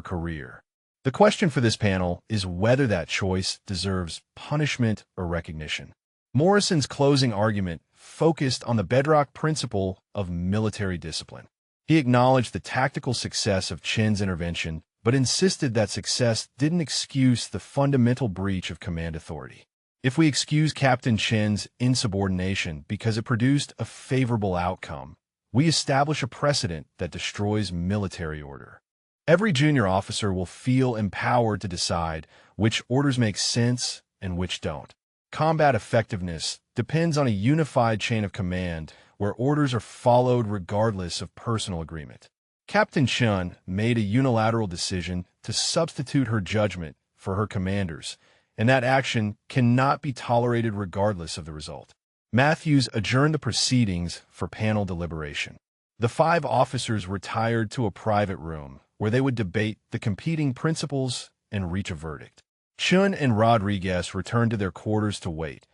career. The question for this panel is whether that choice deserves punishment or recognition. Morrison's closing argument focused on the bedrock principle of military discipline. He acknowledged the tactical success of Chen's intervention, but insisted that success didn't excuse the fundamental breach of command authority. If we excuse Captain Chen's insubordination because it produced a favorable outcome, we establish a precedent that destroys military order. Every junior officer will feel empowered to decide which orders make sense and which don't. Combat effectiveness depends on a unified chain of command where orders are followed regardless of personal agreement. Captain Chun made a unilateral decision to substitute her judgment for her commander's, and that action cannot be tolerated regardless of the result. Matthews adjourned the proceedings for panel deliberation. The 5 officers retired to a private room where they would debate the competing principles and reach a verdict. Chun and Rodriguez returned to their quarters to wait,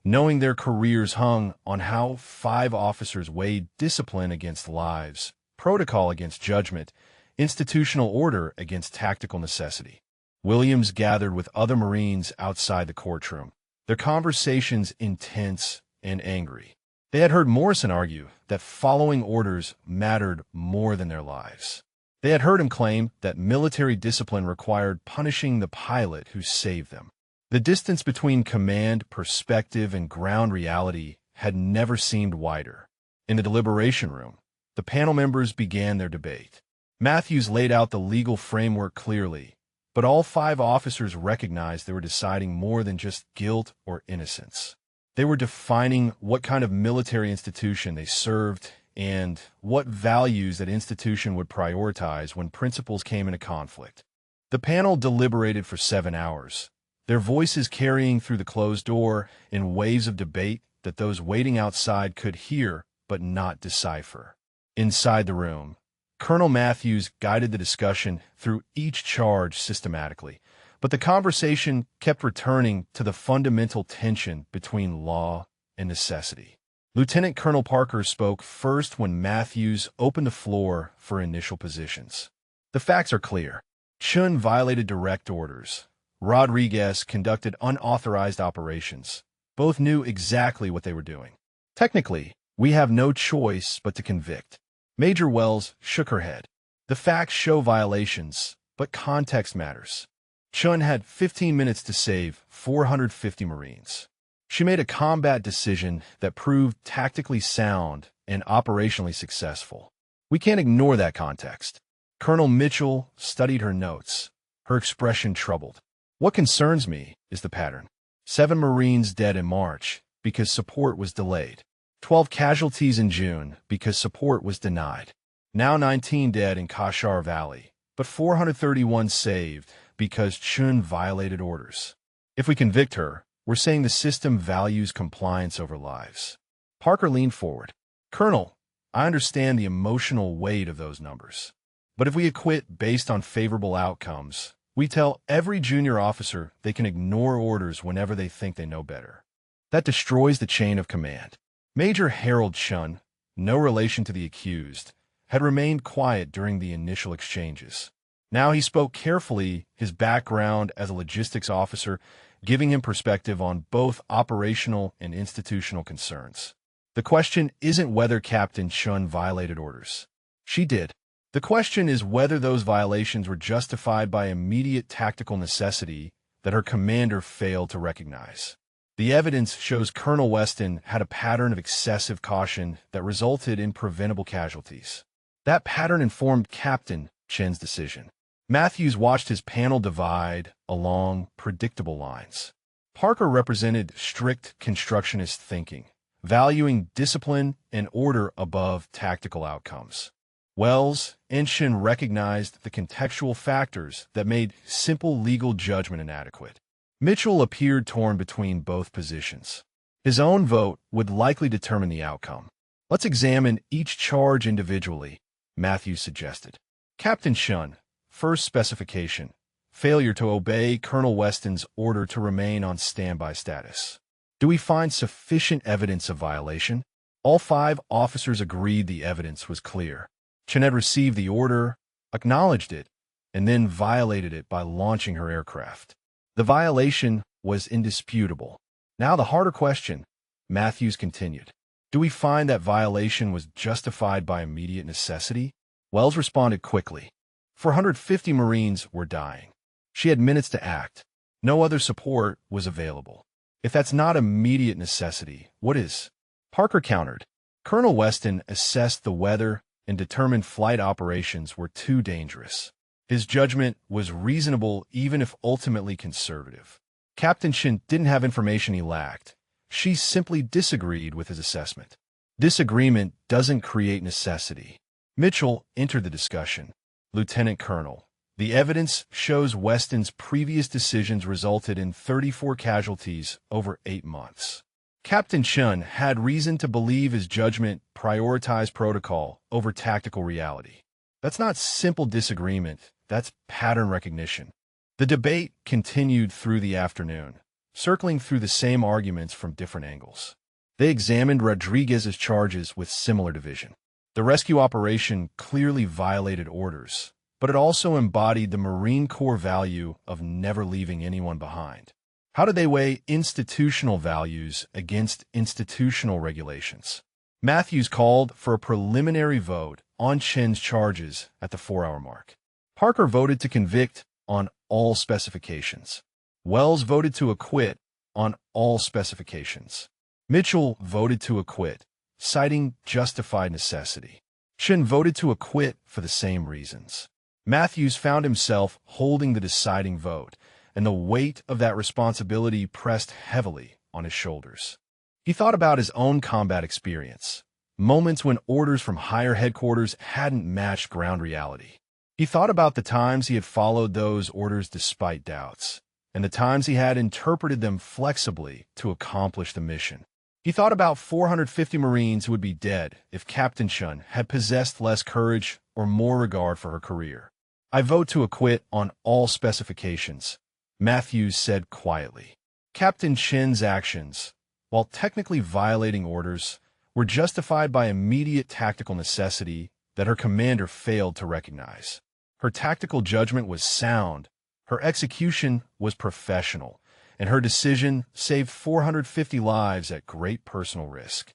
knowing their careers hung on how 5 officers weighed discipline against lives, protocol against judgment, institutional order against tactical necessity. Williams gathered with other Marines outside the courtroom, their conversations intense and angry. They had heard Morrison argue that following orders mattered more than their lives. They had heard him claim that military discipline required punishing the pilot who saved them. The distance between command, perspective, and ground reality had never seemed wider. In the deliberation room, the panel members began their debate. Matthews laid out the legal framework clearly, but all 5 officers recognized they were deciding more than just guilt or innocence. They were defining what kind of military institution they served and what values that institution would prioritize when principles came into conflict. The panel deliberated for 7 hours, their voices carrying through the closed door in waves of debate that those waiting outside could hear but not decipher. Inside the room, Colonel Matthews guided the discussion through each charge systematically, but the conversation kept returning to the fundamental tension between law and necessity. Lieutenant Colonel Parker spoke first when Matthews opened the floor for initial positions. The facts are clear. Chun violated direct orders. Rodriguez conducted unauthorized operations. Both knew exactly what they were doing. Technically, we have no choice but to convict. Major Wells shook her head. The facts show violations, but context matters. Chun had 15 minutes to save 450 Marines. She made a combat decision that proved tactically sound and operationally successful. We can't ignore that context. Colonel Mitchell studied her notes, her expression troubled. What concerns me is the pattern. 7 Marines dead in March because support was delayed. 12 casualties in June because support was denied. Now 19 dead in Kashar Valley, but 431 saved because Chun violated orders. If we convict her, we're saying the system values compliance over lives. Parker leaned forward. Colonel, I understand the emotional weight of those numbers. But if we acquit based on favorable outcomes, we tell every junior officer they can ignore orders whenever they think they know better. That destroys the chain of command. Major Harold Chun, no relation to the accused, had remained quiet during the initial exchanges. Now he spoke carefully, his background as a logistics officer giving him perspective on both operational and institutional concerns. The question isn't whether Captain Chun violated orders. She did. The question is whether those violations were justified by immediate tactical necessity that her commander failed to recognize. The evidence shows Colonel Weston had a pattern of excessive caution that resulted in preventable casualties. That pattern informed Captain Chen's decision. Matthews watched his panel divide along predictable lines. Parker represented strict constructionist thinking, valuing discipline and order above tactical outcomes. Wells and Chen recognized the contextual factors that made simple legal judgment inadequate. Mitchell appeared torn between both positions. His own vote would likely determine the outcome. Let's examine each charge individually, Matthews suggested. Captain Chun, first specification, failure to obey Colonel Weston's order to remain on standby status. Do we find sufficient evidence of violation? All 5 officers agreed the evidence was clear. Chen had received the order, acknowledged it, and then violated it by launching her aircraft. The violation was indisputable. Now the harder question, Matthews continued. Do we find that violation was justified by immediate necessity? Wells responded quickly. 450 Marines were dying. She had minutes to act. No other support was available. If that's not immediate necessity, what is? Parker countered. Colonel Weston assessed the weather and determined flight operations were too dangerous. His judgment was reasonable even if ultimately conservative. Captain Chen didn't have information he lacked. She simply disagreed with his assessment. Disagreement doesn't create necessity. Mitchell entered the discussion. Lieutenant Colonel, the evidence shows Weston's previous decisions resulted in 34 casualties over 8 months. Captain Chun had reason to believe his judgment prioritized protocol over tactical reality. That's not simple disagreement, that's pattern recognition. The debate continued through the afternoon, circling through the same arguments from different angles. They examined Rodriguez's charges with similar division. The rescue operation clearly violated orders, but it also embodied the Marine Corps value of never leaving anyone behind. How did they weigh institutional values against institutional regulations? Matthews called for a preliminary vote on Chen's charges at the 4-hour mark. Parker voted to convict on all specifications. Wells voted to acquit on all specifications. Mitchell voted to acquit, citing justified necessity. Chen voted to acquit for the same reasons. Matthews found himself holding the deciding vote, and the weight of that responsibility pressed heavily on his shoulders. He thought about his own combat experience, moments when orders from higher headquarters hadn't matched ground reality. He thought about the times he had followed those orders despite doubts, and the times he had interpreted them flexibly to accomplish the mission. He thought about 450 Marines who would be dead if Captain Chun had possessed less courage or more regard for her career. I vote to acquit on all specifications, Matthews said quietly. Captain Chen's actions, while technically violating orders, were justified by immediate tactical necessity that her commander failed to recognize. Her tactical judgment was sound, her execution was professional, and her decision saved 450 lives at great personal risk.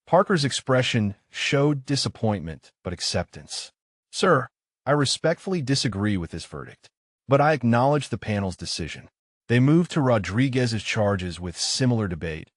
Parker's expression showed disappointment but acceptance. Sir, I respectfully disagree with this verdict, but I acknowledge the panel's decision. They moved to Rodriguez's charges with similar debate,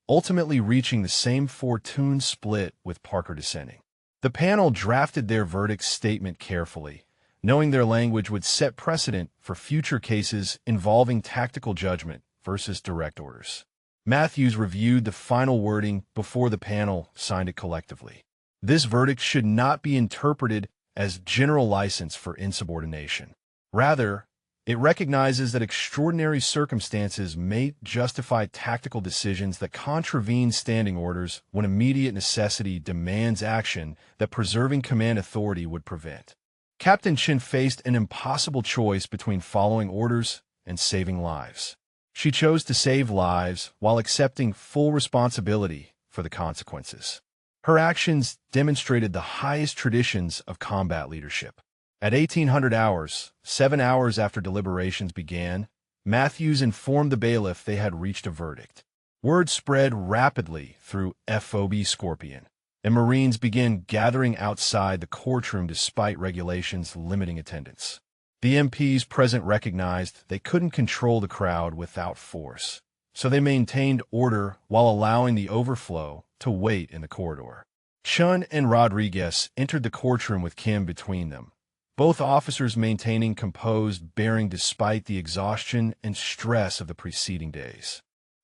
ultimately reaching the same fortune split with Parker dissenting. The panel drafted their verdict statement carefully, knowing their language would set precedent for future cases involving tactical judgment versus direct orders. Matthews reviewed the final wording before the panel signed it collectively. This verdict should not be interpreted as general license for insubordination. Rather, it recognizes that extraordinary circumstances may justify tactical decisions that contravene standing orders when immediate necessity demands action that preserving command authority would prevent. Captain Chen faced an impossible choice between following orders and saving lives. She chose to save lives while accepting full responsibility for the consequences. Her actions demonstrated the highest traditions of combat leadership. At 1800 hours, 7 hours after deliberations began, Matthews informed the bailiff they had reached a verdict. Word spread rapidly through FOB Scorpion, and Marines began gathering outside the courtroom despite regulations limiting attendance. The MPs present recognized they couldn't control the crowd without force, so they maintained order while allowing the overflow to wait in the corridor. Chun and Rodriguez entered the courtroom with Kim between them, both officers maintaining composed bearing despite the exhaustion and stress of the preceding days.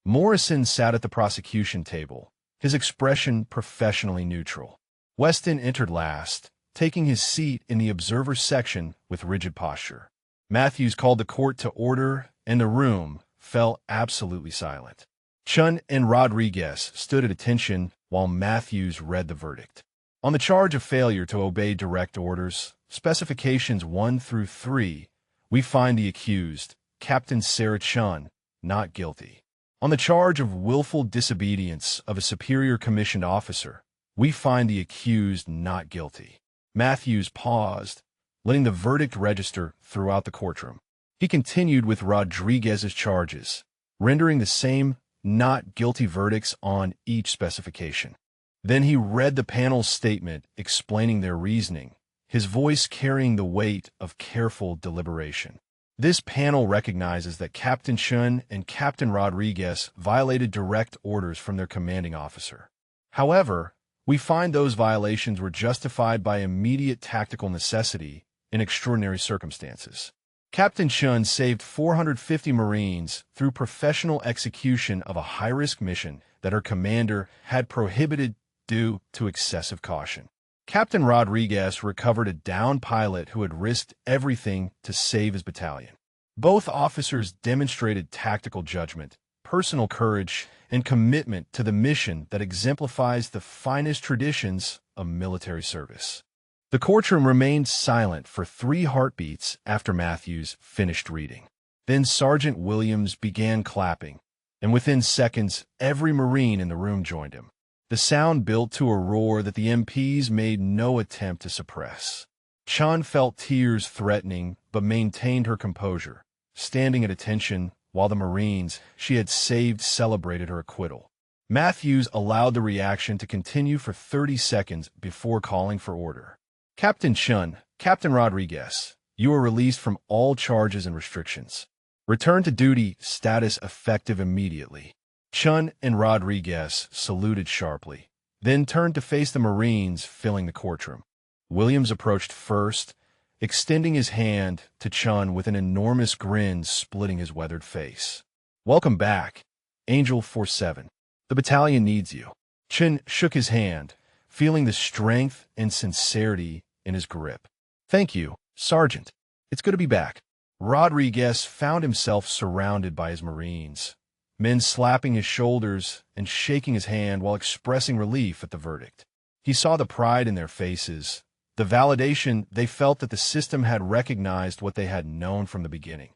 Morrison sat at the prosecution table, his expression professionally neutral. Weston entered last, taking his seat in the observer section with rigid posture. Matthews called the court to order, and the room fell absolutely silent. Chun and Rodriguez stood at attention while Matthews read the verdict. On the charge of failure to obey direct orders, specifications 1 through 3, we find the accused, Captain Sarah Chun, not guilty. On the charge of willful disobedience of a superior commissioned officer, we find the accused not guilty. Matthews paused, letting the verdict register throughout the courtroom. He continued with Rodriguez's charges, rendering the same not guilty verdicts on each specification. Then he read the panel's statement explaining their reasoning, his voice carrying the weight of careful deliberation. This panel recognizes that Captain Chun and Captain Rodriguez violated direct orders from their commanding officer. However, we find those violations were justified by immediate tactical necessity in extraordinary circumstances. Captain Chun saved 450 Marines through professional execution of a high-risk mission that her commander had prohibited due to excessive caution. Captain Rodriguez recovered a downed pilot who had risked everything to save his battalion. Both officers demonstrated tactical judgment, personal courage, and commitment to the mission that exemplifies the finest traditions of military service. The courtroom remained silent for 3 heartbeats after Matthews finished reading. Then Sergeant Williams began clapping, and within seconds, every Marine in the room joined him. The sound built to a roar that the MPs made no attempt to suppress. Chun felt tears threatening but maintained her composure, standing at attention while the Marines she had saved celebrated her acquittal. Matthews allowed the reaction to continue for 30 seconds before calling for order. Captain Chun, Captain Rodriguez, you are released from all charges and restrictions. Return to duty status effective immediately. Chun and Rodriguez saluted sharply, then turned to face the Marines filling the courtroom. Williams approached first, extending his hand to Chun with an enormous grin splitting his weathered face. Welcome back, Angel 47. The battalion needs you. Chun shook his hand, feeling the strength and sincerity in his grip. Thank you, Sergeant. It's good to be back. Rodriguez found himself surrounded by his Marines, men slapping his shoulders and shaking his hand while expressing relief at the verdict. He saw the pride in their faces, the validation they felt that the system had recognized what they had known from the beginning,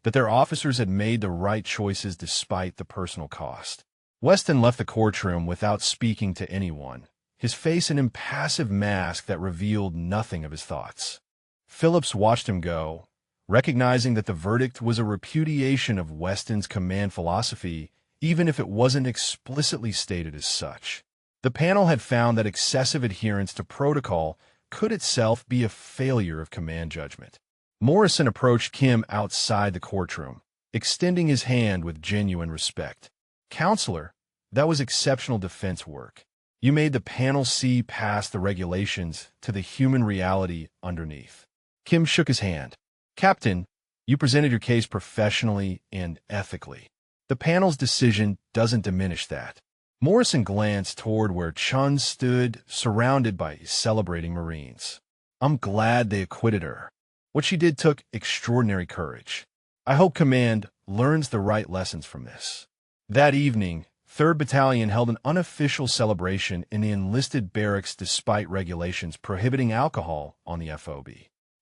that their officers had made the right choices despite the personal cost. Weston left the courtroom without speaking to anyone, his face an impassive mask that revealed nothing of his thoughts. Phillips watched him go, recognizing that the verdict was a repudiation of Weston's command philosophy, even if it wasn't explicitly stated as such. The panel had found that excessive adherence to protocol could itself be a failure of command judgment. Morrison approached Kim outside the courtroom, extending his hand with genuine respect. Counselor, that was exceptional defense work. You made the panel see past the regulations to the human reality underneath. Kim shook his hand. Captain, you presented your case professionally and ethically. The panel's decision doesn't diminish that. Morrison glanced toward where Chun stood, surrounded by celebrating Marines. I'm glad they acquitted her. What she did took extraordinary courage. I hope Command learns the right lessons from this. That evening, 3rd Battalion held an unofficial celebration in the enlisted barracks despite regulations prohibiting alcohol on the FOB.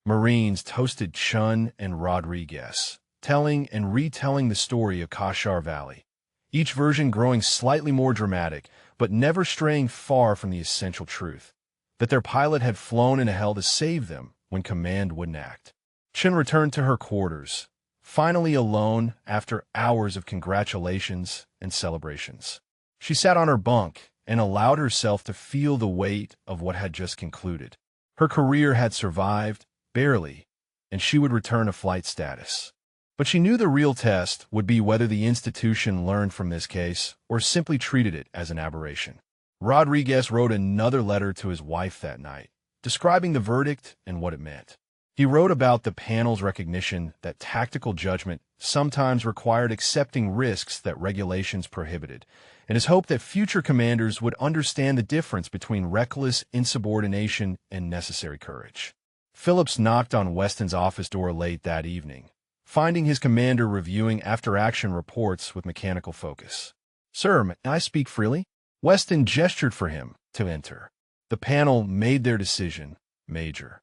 Marines toasted Chun and Rodriguez, telling and retelling the story of Kashar Valley, each version growing slightly more dramatic, but never straying far from the essential truth, that their pilot had flown into hell to save them when command wouldn't act. Chun returned to her quarters, finally alone after hours of congratulations and celebrations. She sat on her bunk and allowed herself to feel the weight of what had just concluded. Her career had survived, barely, and she would return to flight status. But she knew the real test would be whether the institution learned from this case or simply treated it as an aberration. Rodriguez wrote another letter to his wife that night, describing the verdict and what it meant. He wrote about the panel's recognition that tactical judgment sometimes required accepting risks that regulations prohibited, and his hope that future commanders would understand the difference between reckless insubordination and necessary courage. Phillips knocked on Weston's office door late that evening, finding his commander reviewing after-action reports with mechanical focus. "Sir, may I speak freely?" Weston gestured for him to enter. The panel made their decision, Major.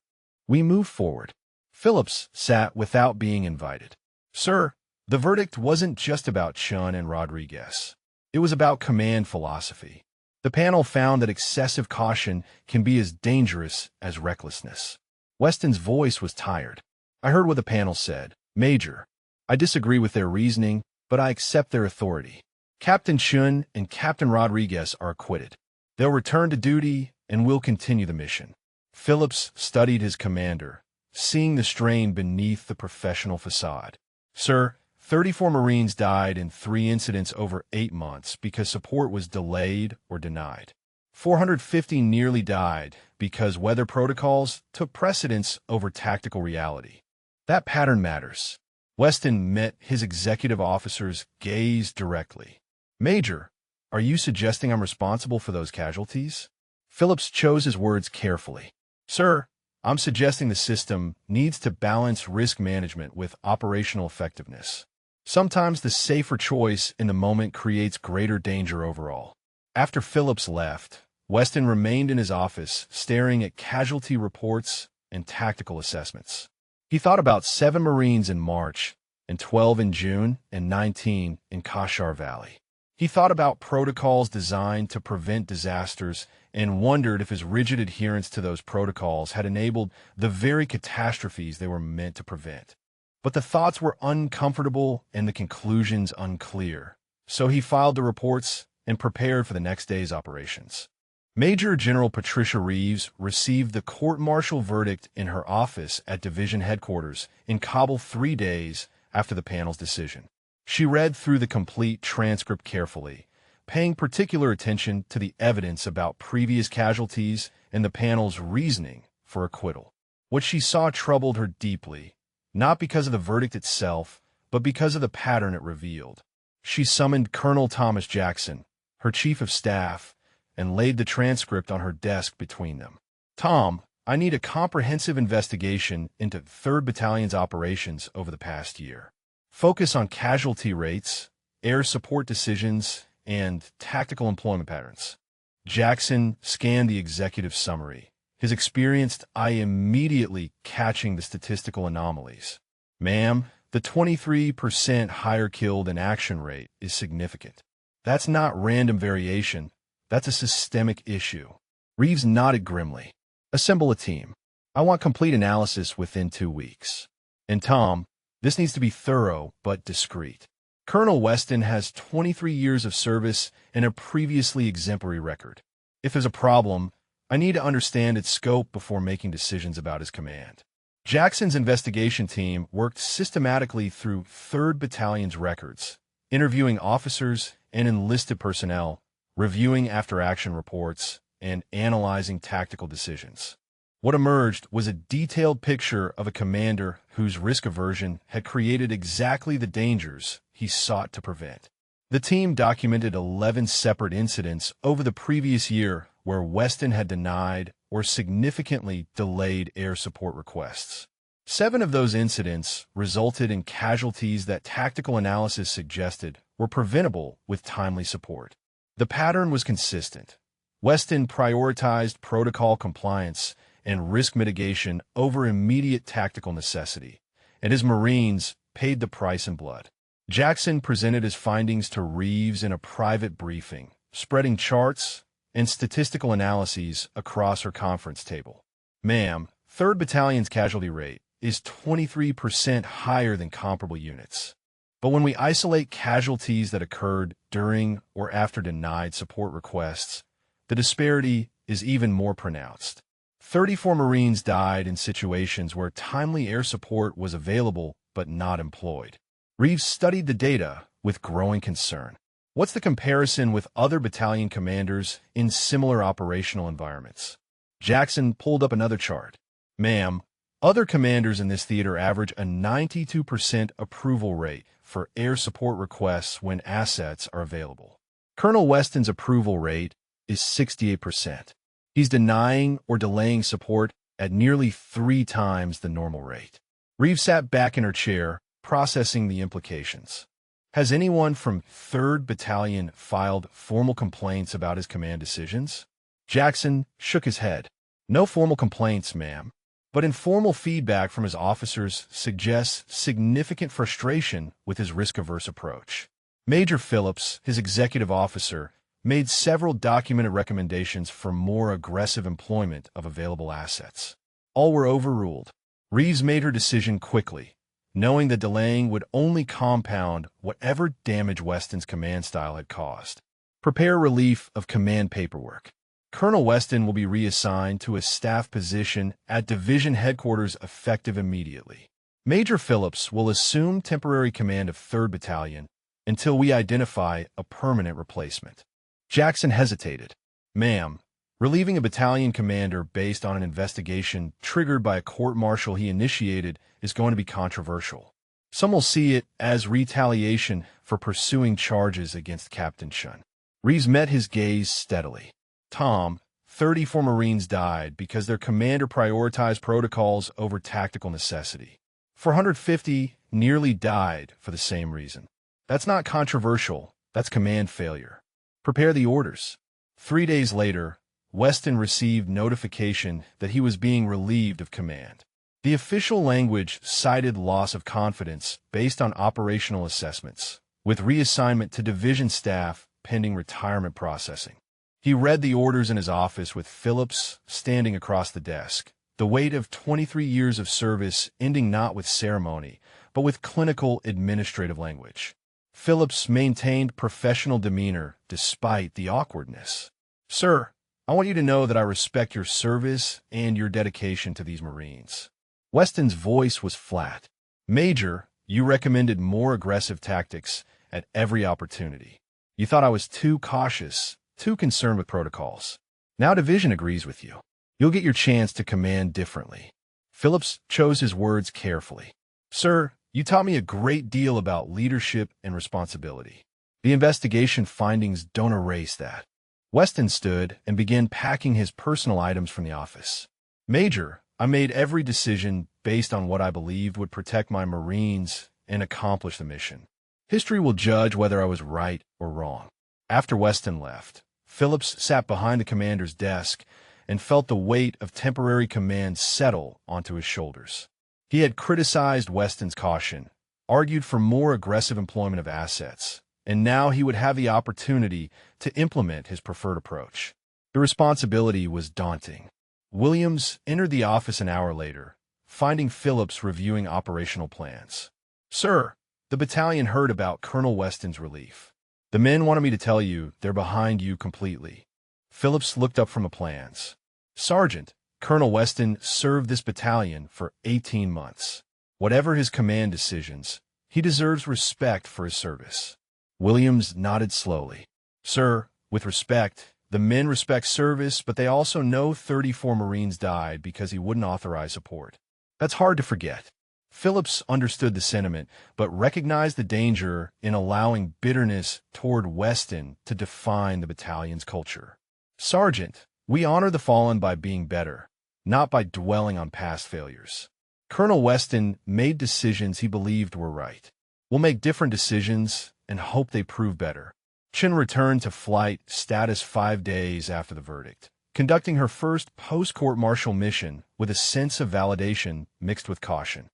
We move forward. Phillips sat without being invited. "Sir, the verdict wasn't just about Chun and Rodriguez. It was about command philosophy. The panel found that excessive caution can be as dangerous as recklessness." Weston's voice was tired. "I heard what the panel said. Major, I disagree with their reasoning, but I accept their authority. Captain Chun and Captain Rodriguez are acquitted. They'll return to duty and will continue the mission." Phillips studied his commander, seeing the strain beneath the professional facade. "Sir, 34 Marines died in 3 incidents over 8 months because support was delayed or denied. 450 nearly died because weather protocols took precedence over tactical reality. That pattern matters." Weston met his executive officer's gaze directly. "Major, are you suggesting I'm responsible for those casualties?" Phillips chose his words carefully. "Sir, I'm suggesting the system needs to balance risk management with operational effectiveness. Sometimes the safer choice in the moment creates greater danger overall." After Phillips left, Weston remained in his office, staring at casualty reports and tactical assessments. He thought about 7 Marines in March, and 12 in June, and 19 in Kashar Valley. He thought about protocols designed to prevent disasters and wondered if his rigid adherence to those protocols had enabled the very catastrophes they were meant to prevent. But the thoughts were uncomfortable and the conclusions unclear, so he filed the reports and prepared for the next day's operations. Major General Patricia Reeves received the court-martial verdict in her office at division headquarters in Kabul 3 days after the panel's decision. She read through the complete transcript carefully, paying particular attention to the evidence about previous casualties and the panel's reasoning for acquittal. What she saw troubled her deeply, not because of the verdict itself, but because of the pattern it revealed. She summoned Colonel Thomas Jackson, her chief of staff, and laid the transcript on her desk between them. "Tom, I need a comprehensive investigation into 3rd Battalion's operations over the past year. Focus on casualty rates, air support decisions, and tactical employment patterns." Jackson scanned the executive summary, his experienced eye immediately catching the statistical anomalies. "Ma'am, the 23% higher killed in action rate is significant. That's not random variation. That's a systemic issue." Reeves nodded grimly. "Assemble a team. I want complete analysis within 2 weeks. And Tom, this needs to be thorough but discreet. Colonel Weston has 23 years of service and a previously exemplary record. If there's a problem, I need to understand its scope before making decisions about his command." Jackson's investigation team worked systematically through 3rd Battalion's records, interviewing officers and enlisted personnel, reviewing after-action reports, and analyzing tactical decisions. What emerged was a detailed picture of a commander whose risk aversion had created exactly the dangers he sought to prevent. The team documented 11 separate incidents over the previous year where Weston had denied or significantly delayed air support requests. 7 of those incidents resulted in casualties that tactical analysis suggested were preventable with timely support. The pattern was consistent. Weston prioritized protocol compliance and risk mitigation over immediate tactical necessity, and his Marines paid the price in blood. Jackson presented his findings to Reeves in a private briefing, spreading charts and statistical analyses across her conference table. "Ma'am, 3rd Battalion's casualty rate is 23% higher than comparable units. But when we isolate casualties that occurred during or after denied support requests, the disparity is even more pronounced. 34 Marines died in situations where timely air support was available but not employed. Reeves studied the data with growing concern. What's the comparison with other battalion commanders in similar operational environments? Jackson pulled up another chart. Ma'am, other commanders in this theater average a 92% approval rate for air support requests when assets are available. Colonel Weston's approval rate is 68%. He's denying or delaying support at nearly 3 times the normal rate. Reeves sat back in her chair, processing the implications. Has anyone from 3rd Battalion filed formal complaints about his command decisions? Jackson shook his head. No formal complaints, ma'am, but informal feedback from his officers suggests significant frustration with his risk-averse approach. Major Phillips, his executive officer, made several documented recommendations for more aggressive employment of available assets. All were overruled. Reeves made her decision quickly, knowing that delaying would only compound whatever damage Weston's command style had caused. Prepare relief of command paperwork. Colonel Weston will be reassigned to a staff position at division headquarters effective immediately. Major Phillips will assume temporary command of 3rd Battalion until we identify a permanent replacement. Jackson hesitated. Ma'am, relieving a battalion commander based on an investigation triggered by a court-martial he initiated is going to be controversial. Some will see it as retaliation for pursuing charges against Captain Chun. Reeves met his gaze steadily. Tom, 34 Marines died because their commander prioritized protocols over tactical necessity. 450 nearly died for the same reason. That's not controversial, that's command failure. Prepare the orders. 3 days later, Weston received notification that he was being relieved of command. The official language cited loss of confidence based on operational assessments, with reassignment to division staff pending retirement processing. He read the orders in his office with Phillips standing across the desk, the weight of 23 years of service ending not with ceremony, but with clinical administrative language. Phillips maintained professional demeanor despite the awkwardness. Sir, I want you to know that I respect your service and your dedication to these Marines. Weston's voice was flat. Major, you recommended more aggressive tactics at every opportunity. You thought I was too cautious, too concerned with protocols. Now division agrees with you. You'll get your chance to command differently. Phillips chose his words carefully. Sir, you taught me a great deal about leadership and responsibility. The investigation findings don't erase that. Weston stood and began packing his personal items from the office. Major, I made every decision based on what I believed would protect my Marines and accomplish the mission. History will judge whether I was right or wrong. After Weston left, Phillips sat behind the commander's desk and felt the weight of temporary command settle onto his shoulders. He had criticized Weston's caution, argued for more aggressive employment of assets, and now he would have the opportunity to implement his preferred approach. The responsibility was daunting. Williams entered the office an hour later, finding Phillips reviewing operational plans. Sir, the battalion heard about Colonel Weston's relief. The men wanted me to tell you they're behind you completely. Phillips looked up from the plans. Sergeant, Colonel Weston served this battalion for 18 months. Whatever his command decisions, he deserves respect for his service. Williams nodded slowly. Sir, with respect, the men respect service, but they also know 34 Marines died because he wouldn't authorize support. That's hard to forget. Phillips understood the sentiment, but recognized the danger in allowing bitterness toward Weston to define the battalion's culture. Sergeant, we honor the fallen by being better, not by dwelling on past failures. Colonel Weston made decisions he believed were right. We'll make different decisions and hope they prove better. Chin returned to flight status 5 days after the verdict, conducting her first post-court-martial mission with a sense of validation mixed with caution.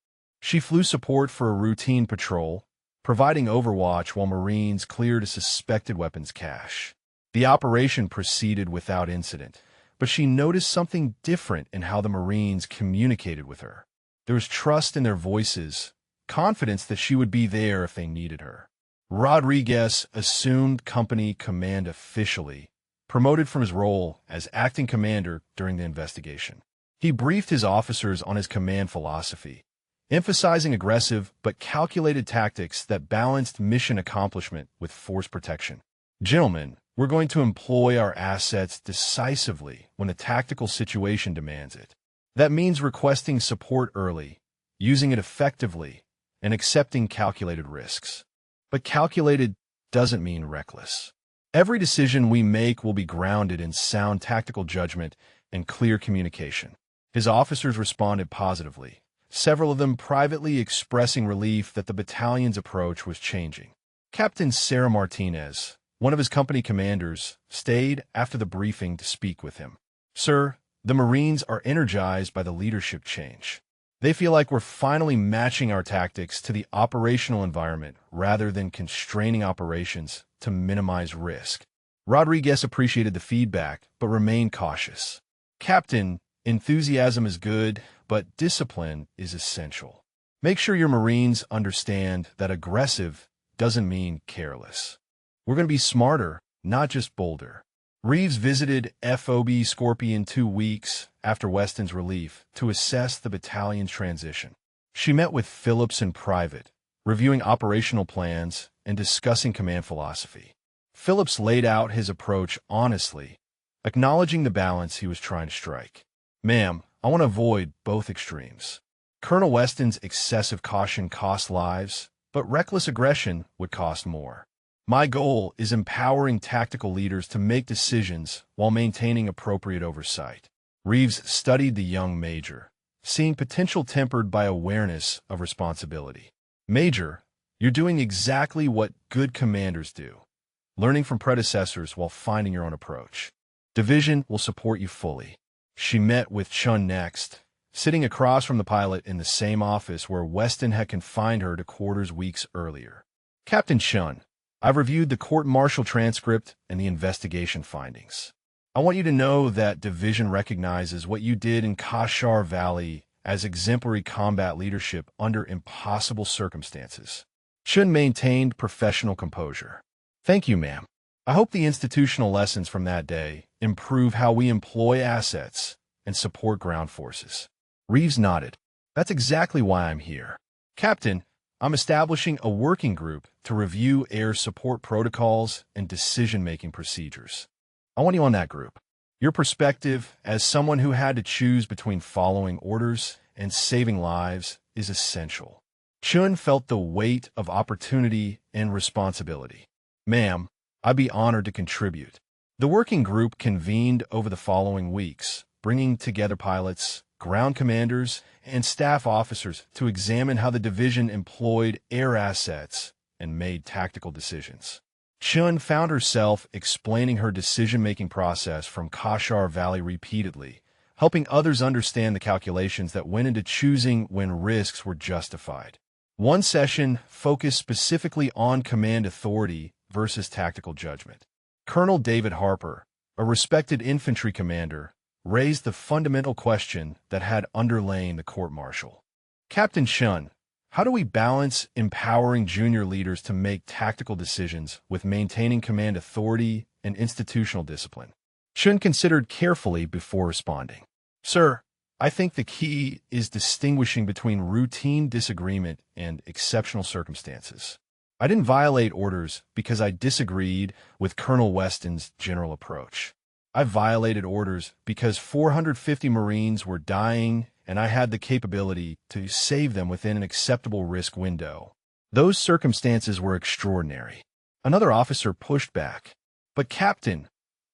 She flew support for a routine patrol, providing overwatch while Marines cleared a suspected weapons cache. The operation proceeded without incident, but she noticed something different in how the Marines communicated with her. There was trust in their voices, confidence that she would be there if they needed her. Rodriguez assumed company command officially, promoted from his role as acting commander during the investigation. He briefed his officers on his command philosophy, emphasizing aggressive but calculated tactics that balanced mission accomplishment with force protection. Gentlemen, we're going to employ our assets decisively when a tactical situation demands it. That means requesting support early, using it effectively, and accepting calculated risks. But calculated doesn't mean reckless. Every decision we make will be grounded in sound tactical judgment and clear communication. His officers responded positively, several of them privately expressing relief that the battalion's approach was changing. Captain Sarah Martinez, one of his company commanders, stayed after the briefing to speak with him. "Sir, the Marines are energized by the leadership change. They feel like we're finally matching our tactics to the operational environment rather than constraining operations to minimize risk." Rodriguez appreciated the feedback, but remained cautious. "Captain, enthusiasm is good, but discipline is essential. Make sure your Marines understand that aggressive doesn't mean careless. We're going to be smarter, not just bolder." Reeves visited FOB Scorpion 2 weeks after Weston's relief to assess the battalion's transition. She met with Phillips in private, reviewing operational plans and discussing command philosophy. Phillips laid out his approach honestly, acknowledging the balance he was trying to strike. "Ma'am, I want to avoid both extremes. Colonel Weston's excessive caution cost lives, but reckless aggression would cost more. My goal is empowering tactical leaders to make decisions while maintaining appropriate oversight." Reeves studied the young major, seeing potential tempered by awareness of responsibility. "Major, you're doing exactly what good commanders do, learning from predecessors while finding your own approach. Division will support you fully." She met with Chun next, sitting across from the pilot in the same office where Weston had confined her to quarters weeks earlier. "Captain Chun, I've reviewed the court-martial transcript and the investigation findings. I want you to know that Division recognizes what you did in Kashar Valley as exemplary combat leadership under impossible circumstances." Chun maintained professional composure. "Thank you, ma'am. I hope the institutional lessons from that day improve how we employ assets and support ground forces." Reeves nodded. "That's exactly why I'm here. Captain, I'm establishing a working group to review air support protocols and decision-making procedures. I want you on that group. Your perspective, as someone who had to choose between following orders and saving lives, is essential." Chun felt the weight of opportunity and responsibility. "Ma'am, I'd be honored to contribute." The working group convened over the following weeks, bringing together pilots, ground commanders, and staff officers to examine how the division employed air assets and made tactical decisions. Chun found herself explaining her decision-making process from Kashar Valley repeatedly, helping others understand the calculations that went into choosing when risks were justified. One session focused specifically on command authority versus tactical judgment. Colonel David Harper, a respected infantry commander, raised the fundamental question that had underlain the court-martial. "Captain Chun, how do we balance empowering junior leaders to make tactical decisions with maintaining command authority and institutional discipline?" Chun considered carefully before responding. "Sir, I think the key is distinguishing between routine disagreement and exceptional circumstances. I didn't violate orders because I disagreed with Colonel Weston's general approach. I violated orders because 450 Marines were dying and I had the capability to save them within an acceptable risk window. Those circumstances were extraordinary." Another officer pushed back. "But Captain,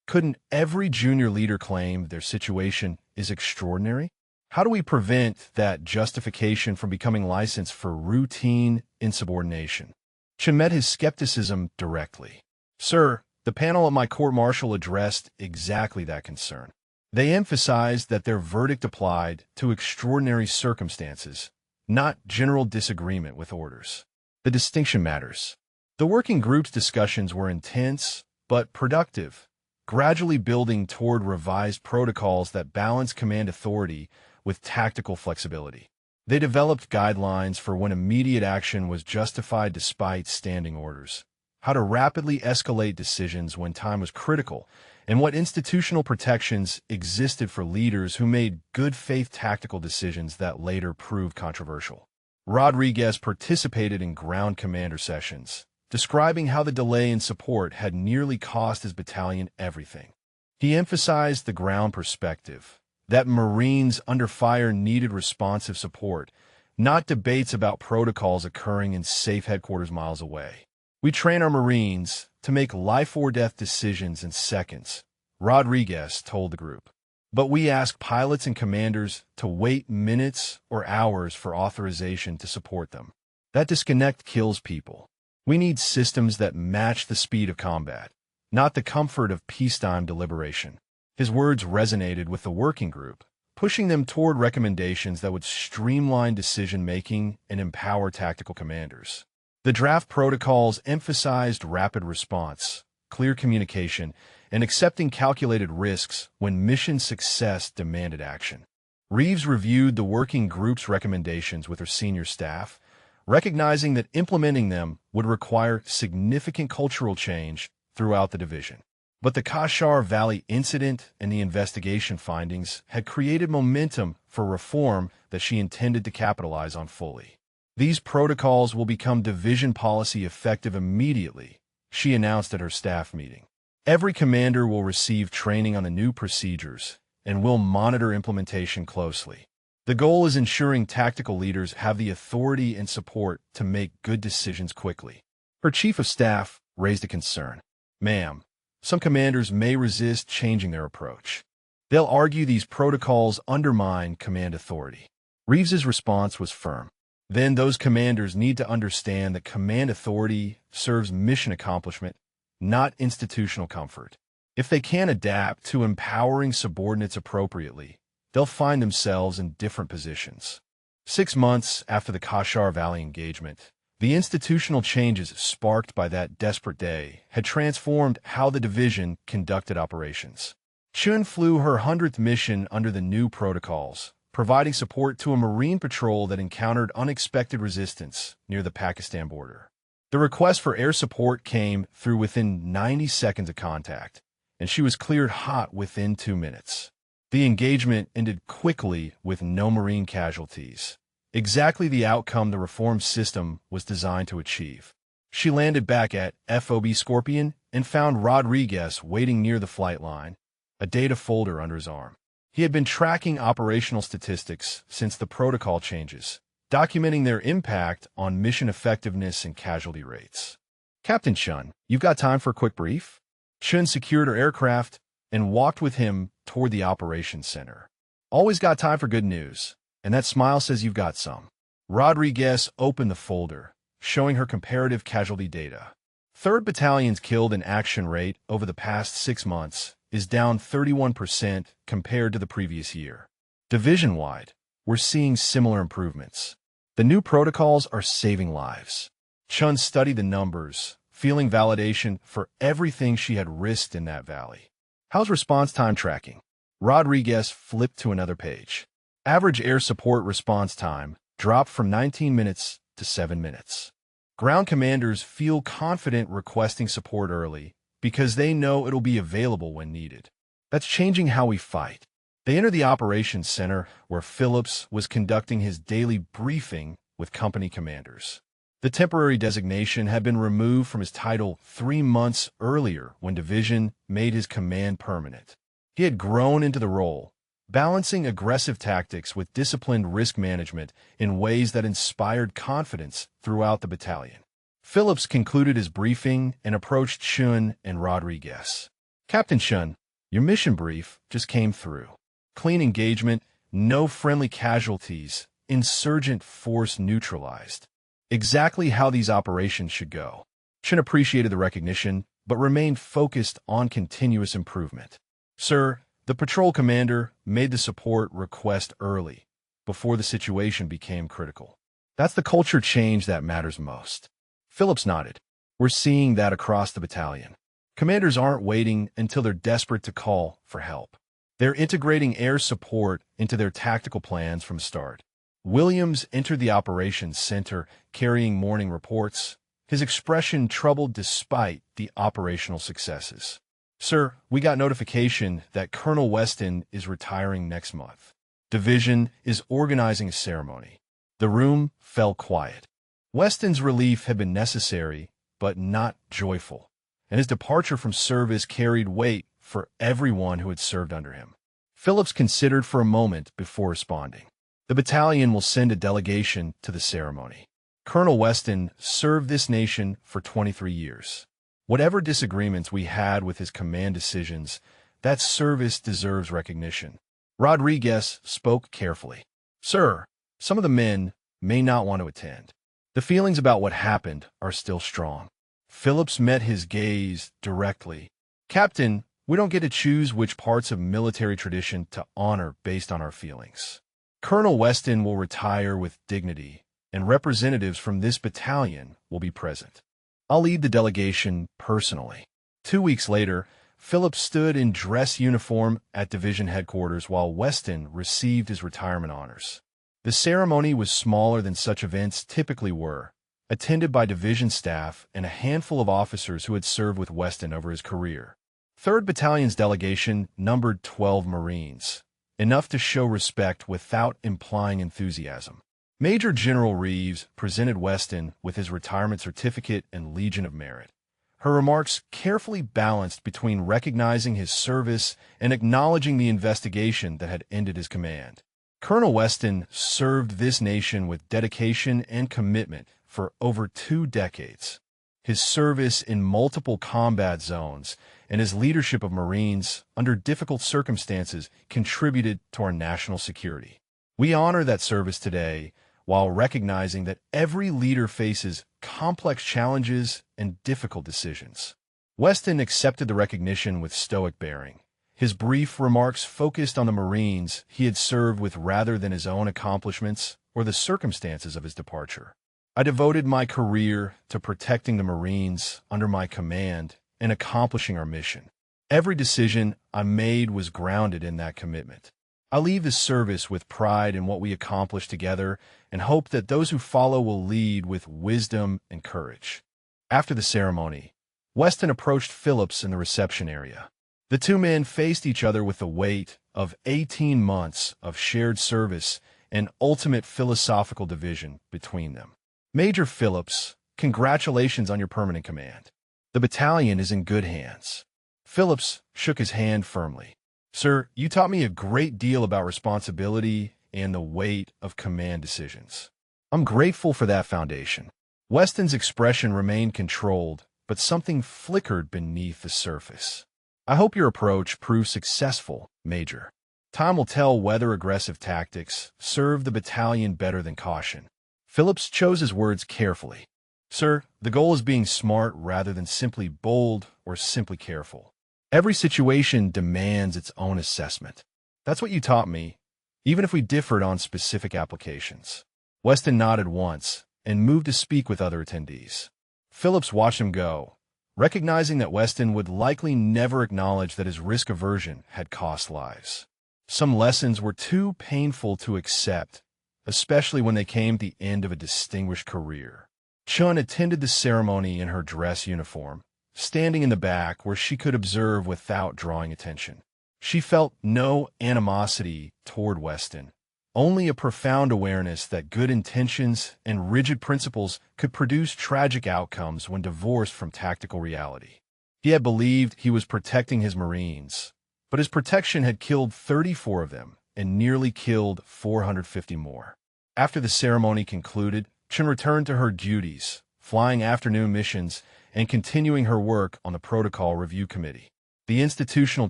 couldn't every junior leader claim their situation is extraordinary? How do we prevent that justification from becoming license for routine insubordination?" Chun met his skepticism directly. "Sir, the panel at my court-martial addressed exactly that concern. They emphasized that their verdict applied to extraordinary circumstances, not general disagreement with orders. The distinction matters." The working group's discussions were intense but productive, gradually building toward revised protocols that balance command authority with tactical flexibility. They developed guidelines for when immediate action was justified despite standing orders, how to rapidly escalate decisions when time was critical, and what institutional protections existed for leaders who made good-faith tactical decisions that later proved controversial. Rodriguez participated in ground commander sessions, describing how the delay in support had nearly cost his battalion everything. He emphasized the ground perspective, that Marines under fire needed responsive support, not debates about protocols occurring in safe headquarters miles away. We train our Marines to make life-or-death decisions in seconds, Rodriguez told the group. But we ask pilots and commanders to wait minutes or hours for authorization to support them. That disconnect kills people. We need systems that match the speed of combat, not the comfort of peacetime deliberation. His words resonated with the working group, pushing them toward recommendations that would streamline decision-making and empower tactical commanders. The draft protocols emphasized rapid response, clear communication, and accepting calculated risks when mission success demanded action. Reeves reviewed the working group's recommendations with her senior staff, recognizing that implementing them would require significant cultural change throughout the division. But the Kashar Valley incident and the investigation findings had created momentum for reform that she intended to capitalize on fully. These protocols will become division policy effective immediately, she announced at her staff meeting. Every commander will receive training on the new procedures and will monitor implementation closely. The goal is ensuring tactical leaders have the authority and support to make good decisions quickly. Her chief of staff raised a concern. Ma'am, some commanders may resist changing their approach. They'll argue these protocols undermine command authority. Reeves's response was firm. Then those commanders need to understand that command authority serves mission accomplishment, not institutional comfort. If they can't adapt to empowering subordinates appropriately, they'll find themselves in different positions. 6 months after the Kashar Valley engagement, the institutional changes sparked by that desperate day had transformed how the division conducted operations. Chun flew her 100th mission under the new protocols, providing support to a Marine patrol that encountered unexpected resistance near the Pakistan border. The request for air support came through within 90 seconds of contact, and she was cleared hot within 2 minutes. The engagement ended quickly with no Marine casualties, exactly the outcome the reform system was designed to achieve. She landed back at FOB Scorpion and found Rodriguez waiting near the flight line, a data folder under his arm. He had been tracking operational statistics since the protocol changes, documenting their impact on mission effectiveness and casualty rates. Captain Chun, you've got time for a quick brief? Chun secured her aircraft and walked with him toward the operations center. Always got time for good news, and that smile says you've got some. Rodriguez opened the folder, showing her comparative casualty data. 3rd Battalion's killed in action rate over the past 6 months is down 31% compared to the previous year. Division-wide, we're seeing similar improvements. The new protocols are saving lives. Chun studied the numbers, feeling validation for everything she had risked in that valley. How's response time tracking? Rodriguez flipped to another page. Average air support response time dropped from 19 minutes to 7 minutes. Ground commanders feel confident requesting support early because they know it'll be available when needed. That's changing how we fight. They enter the operations center where Phillips was conducting his daily briefing with company commanders. The temporary designation had been removed from his title 3 months earlier when division made his command permanent. He had grown into the role, balancing aggressive tactics with disciplined risk management in ways that inspired confidence throughout the battalion. Phillips concluded his briefing and approached Chun and Rodriguez. Captain Chun, your mission brief just came through. Clean engagement, no friendly casualties, insurgent force neutralized. Exactly how these operations should go. Chun appreciated the recognition, but remained focused on continuous improvement. Sir, the patrol commander made the support request early, before the situation became critical. That's the culture change that matters most. Phillips nodded. We're seeing that across the battalion. Commanders aren't waiting until they're desperate to call for help. They're integrating air support into their tactical plans from the start. Williams entered the operations center carrying morning reports, his expression troubled despite the operational successes. "Sir, we got notification that Colonel Weston is retiring next month. Division is organizing a ceremony." The room fell quiet. Weston's relief had been necessary, but not joyful, and his departure from service carried weight for everyone who had served under him. Phillips considered for a moment before responding. "The battalion will send a delegation to the ceremony. Colonel Weston served this nation for 23 years. Whatever disagreements we had with his command decisions, that service deserves recognition." Rodriguez spoke carefully. "Sir, some of the men may not want to attend. The feelings about what happened are still strong." Phillips met his gaze directly. "Captain, we don't get to choose which parts of military tradition to honor based on our feelings. Colonel Weston will retire with dignity, and representatives from this battalion will be present. I'll lead the delegation personally." 2 weeks later, Phillips stood in dress uniform at division headquarters while Weston received his retirement honors. The ceremony was smaller than such events typically were, attended by division staff and a handful of officers who had served with Weston over his career. 3rd Battalion's delegation numbered 12 Marines, enough to show respect without implying enthusiasm. Major General Reeves presented Weston with his retirement certificate and Legion of Merit. Her remarks carefully balanced between recognizing his service and acknowledging the investigation that had ended his command. Colonel Weston served this nation with dedication and commitment for over 2 decades. His service in multiple combat zones and his leadership of Marines under difficult circumstances contributed to our national security. We honor that service today while recognizing that every leader faces complex challenges and difficult decisions. Weston accepted the recognition with stoic bearing. His brief remarks focused on the Marines he had served with rather than his own accomplishments or the circumstances of his departure. "I devoted my career to protecting the Marines under my command and accomplishing our mission. Every decision I made was grounded in that commitment. I leave this service with pride in what we accomplished together and hope that those who follow will lead with wisdom and courage." After the ceremony, Weston approached Phillips in the reception area. The two men faced each other with the weight of 18 months of shared service and ultimate philosophical division between them. "Major Phillips, congratulations on your permanent command. The battalion is in good hands." Phillips shook his hand firmly. "Sir, you taught me a great deal about responsibility and the weight of command decisions. I'm grateful for that foundation." Weston's expression remained controlled, but something flickered beneath the surface. "I hope your approach proves successful, Major. Time will tell whether aggressive tactics serve the battalion better than caution." Phillips chose his words carefully. "Sir, the goal is being smart rather than simply bold or simply careful. Every situation demands its own assessment. That's what you taught me, even if we differed on specific applications." Weston nodded once and moved to speak with other attendees. Phillips watched him go, recognizing that Weston would likely never acknowledge that his risk aversion had cost lives. Some lessons were too painful to accept, especially when they came to the end of a distinguished career. Chun attended the ceremony in her dress uniform, standing in the back where she could observe without drawing attention. She felt no animosity toward Weston, only a profound awareness that good intentions and rigid principles could produce tragic outcomes when divorced from tactical reality. He had believed he was protecting his Marines, but his protection had killed 34 of them and nearly killed 450 more. After the ceremony concluded, Chun returned to her duties, flying afternoon missions and continuing her work on the Protocol Review Committee. The institutional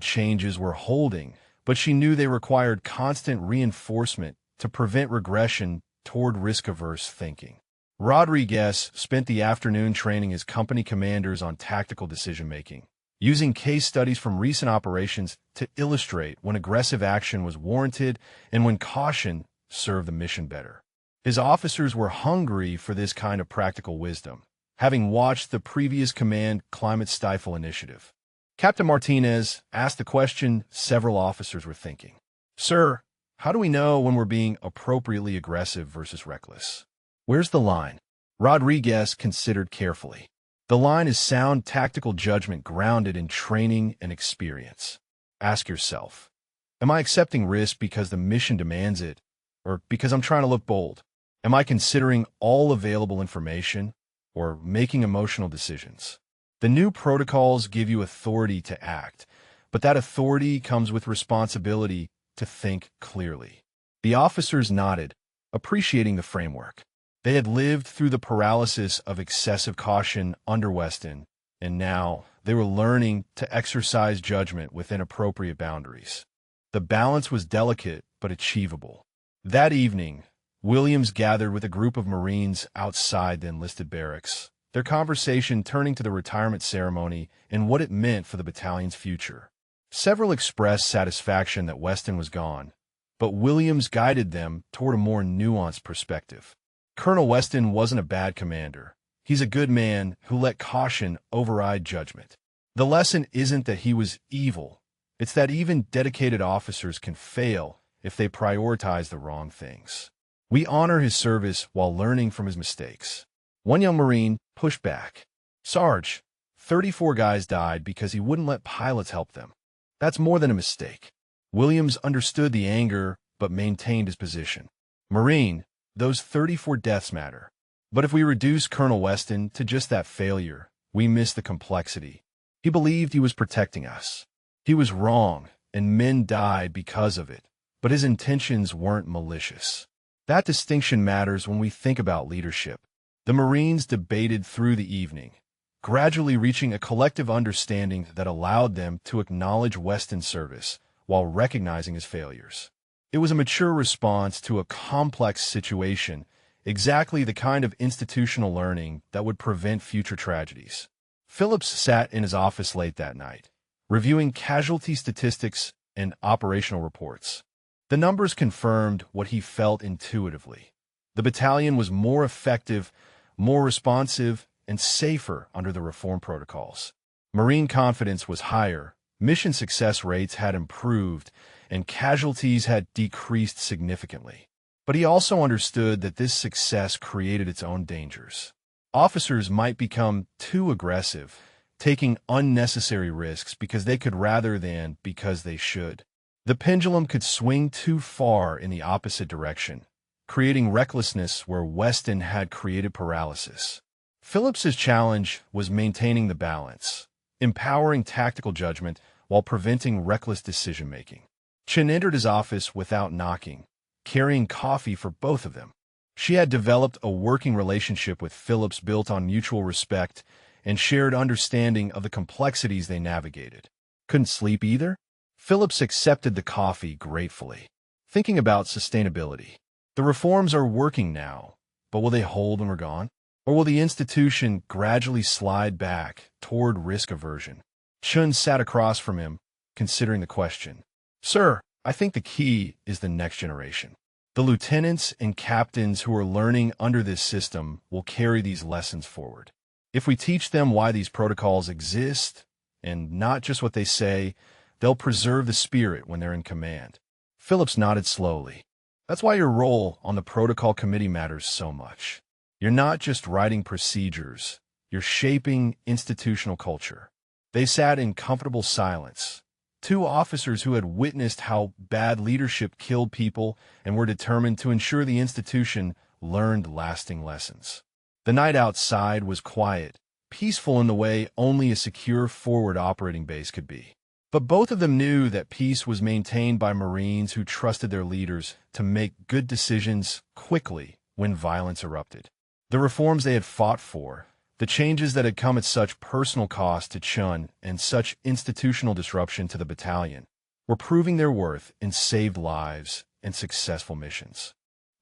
changes were holding, but she knew they required constant reinforcement to prevent regression toward risk-averse thinking. Rodriguez spent the afternoon training his company commanders on tactical decision-making, using case studies from recent operations to illustrate when aggressive action was warranted and when caution served the mission better. His officers were hungry for this kind of practical wisdom, having watched the previous command climate stifle initiative. Captain Martinez asked the question several officers were thinking. "Sir, How do we know when we're being appropriately aggressive versus reckless? Where's the line? Rodriguez considered carefully. The line is sound tactical judgment grounded in training and experience. Ask yourself, am I accepting risk because the mission demands it, or because I'm trying to look bold? Am I considering all available information, or making emotional decisions? The new protocols give you authority to act, but that authority comes with responsibility to think clearly. The officers nodded, appreciating the framework. They had lived through the paralysis of excessive caution under Weston, and now they were learning to exercise judgment within appropriate boundaries. The balance was delicate but achievable. That evening, Williams gathered with a group of Marines outside the enlisted barracks, their conversation turning to the retirement ceremony and what it meant for the battalion's future. Several expressed satisfaction that Weston was gone, but Williams guided them toward a more nuanced perspective. Colonel Weston wasn't a bad commander. He's a good man who let caution override judgment. The lesson isn't that he was evil. It's that even dedicated officers can fail if they prioritize the wrong things. We honor his service while learning from his mistakes. One young Marine pushed back. Sarge, 34 guys died because he wouldn't let pilots help them. That's more than a mistake. Williams understood the anger, but maintained his position. Marine, those 34 deaths matter. But if we reduce Colonel Weston to just that failure, we miss the complexity. He believed he was protecting us. He was wrong, and men died because of it, but his intentions weren't malicious. That distinction matters when we think about leadership. The Marines debated through the evening, gradually reaching a collective understanding that allowed them to acknowledge Weston's service while recognizing his failures. It was a mature response to a complex situation, exactly the kind of institutional learning that would prevent future tragedies. Phillips sat in his office late that night, reviewing casualty statistics and operational reports. The numbers confirmed what he felt intuitively. The battalion was more effective, more responsive, and safer under the reform protocols. Marine confidence was higher, mission success rates had improved, and casualties had decreased significantly. But he also understood that this success created its own dangers. Officers might become too aggressive, taking unnecessary risks because they could rather than because they should. The pendulum could swing too far in the opposite direction, creating recklessness where Weston had created paralysis. Phillips's challenge was maintaining the balance, empowering tactical judgment while preventing reckless decision-making. Chen entered his office without knocking, carrying coffee for both of them. She had developed a working relationship with Phillips built on mutual respect and shared understanding of the complexities they navigated. Couldn't sleep either? Phillips accepted the coffee gratefully, thinking about sustainability. The reforms are working now, but will they hold when we're gone? Or will the institution gradually slide back toward risk aversion? Chun sat across from him, considering the question. Sir, I think the key is the next generation. The lieutenants and captains who are learning under this system will carry these lessons forward. If we teach them why these protocols exist, and not just what they say, they'll preserve the spirit when they're in command. Phillips nodded slowly. That's why your role on the protocol committee matters so much. You're not just writing procedures, you're shaping institutional culture. They sat in comfortable silence. Two officers who had witnessed how bad leadership killed people and were determined to ensure the institution learned lasting lessons. The night outside was quiet, peaceful in the way only a secure forward operating base could be. But both of them knew that peace was maintained by Marines who trusted their leaders to make good decisions quickly when violence erupted. The reforms they had fought for, the changes that had come at such personal cost to Chun and such institutional disruption to the battalion, were proving their worth in saved lives and successful missions.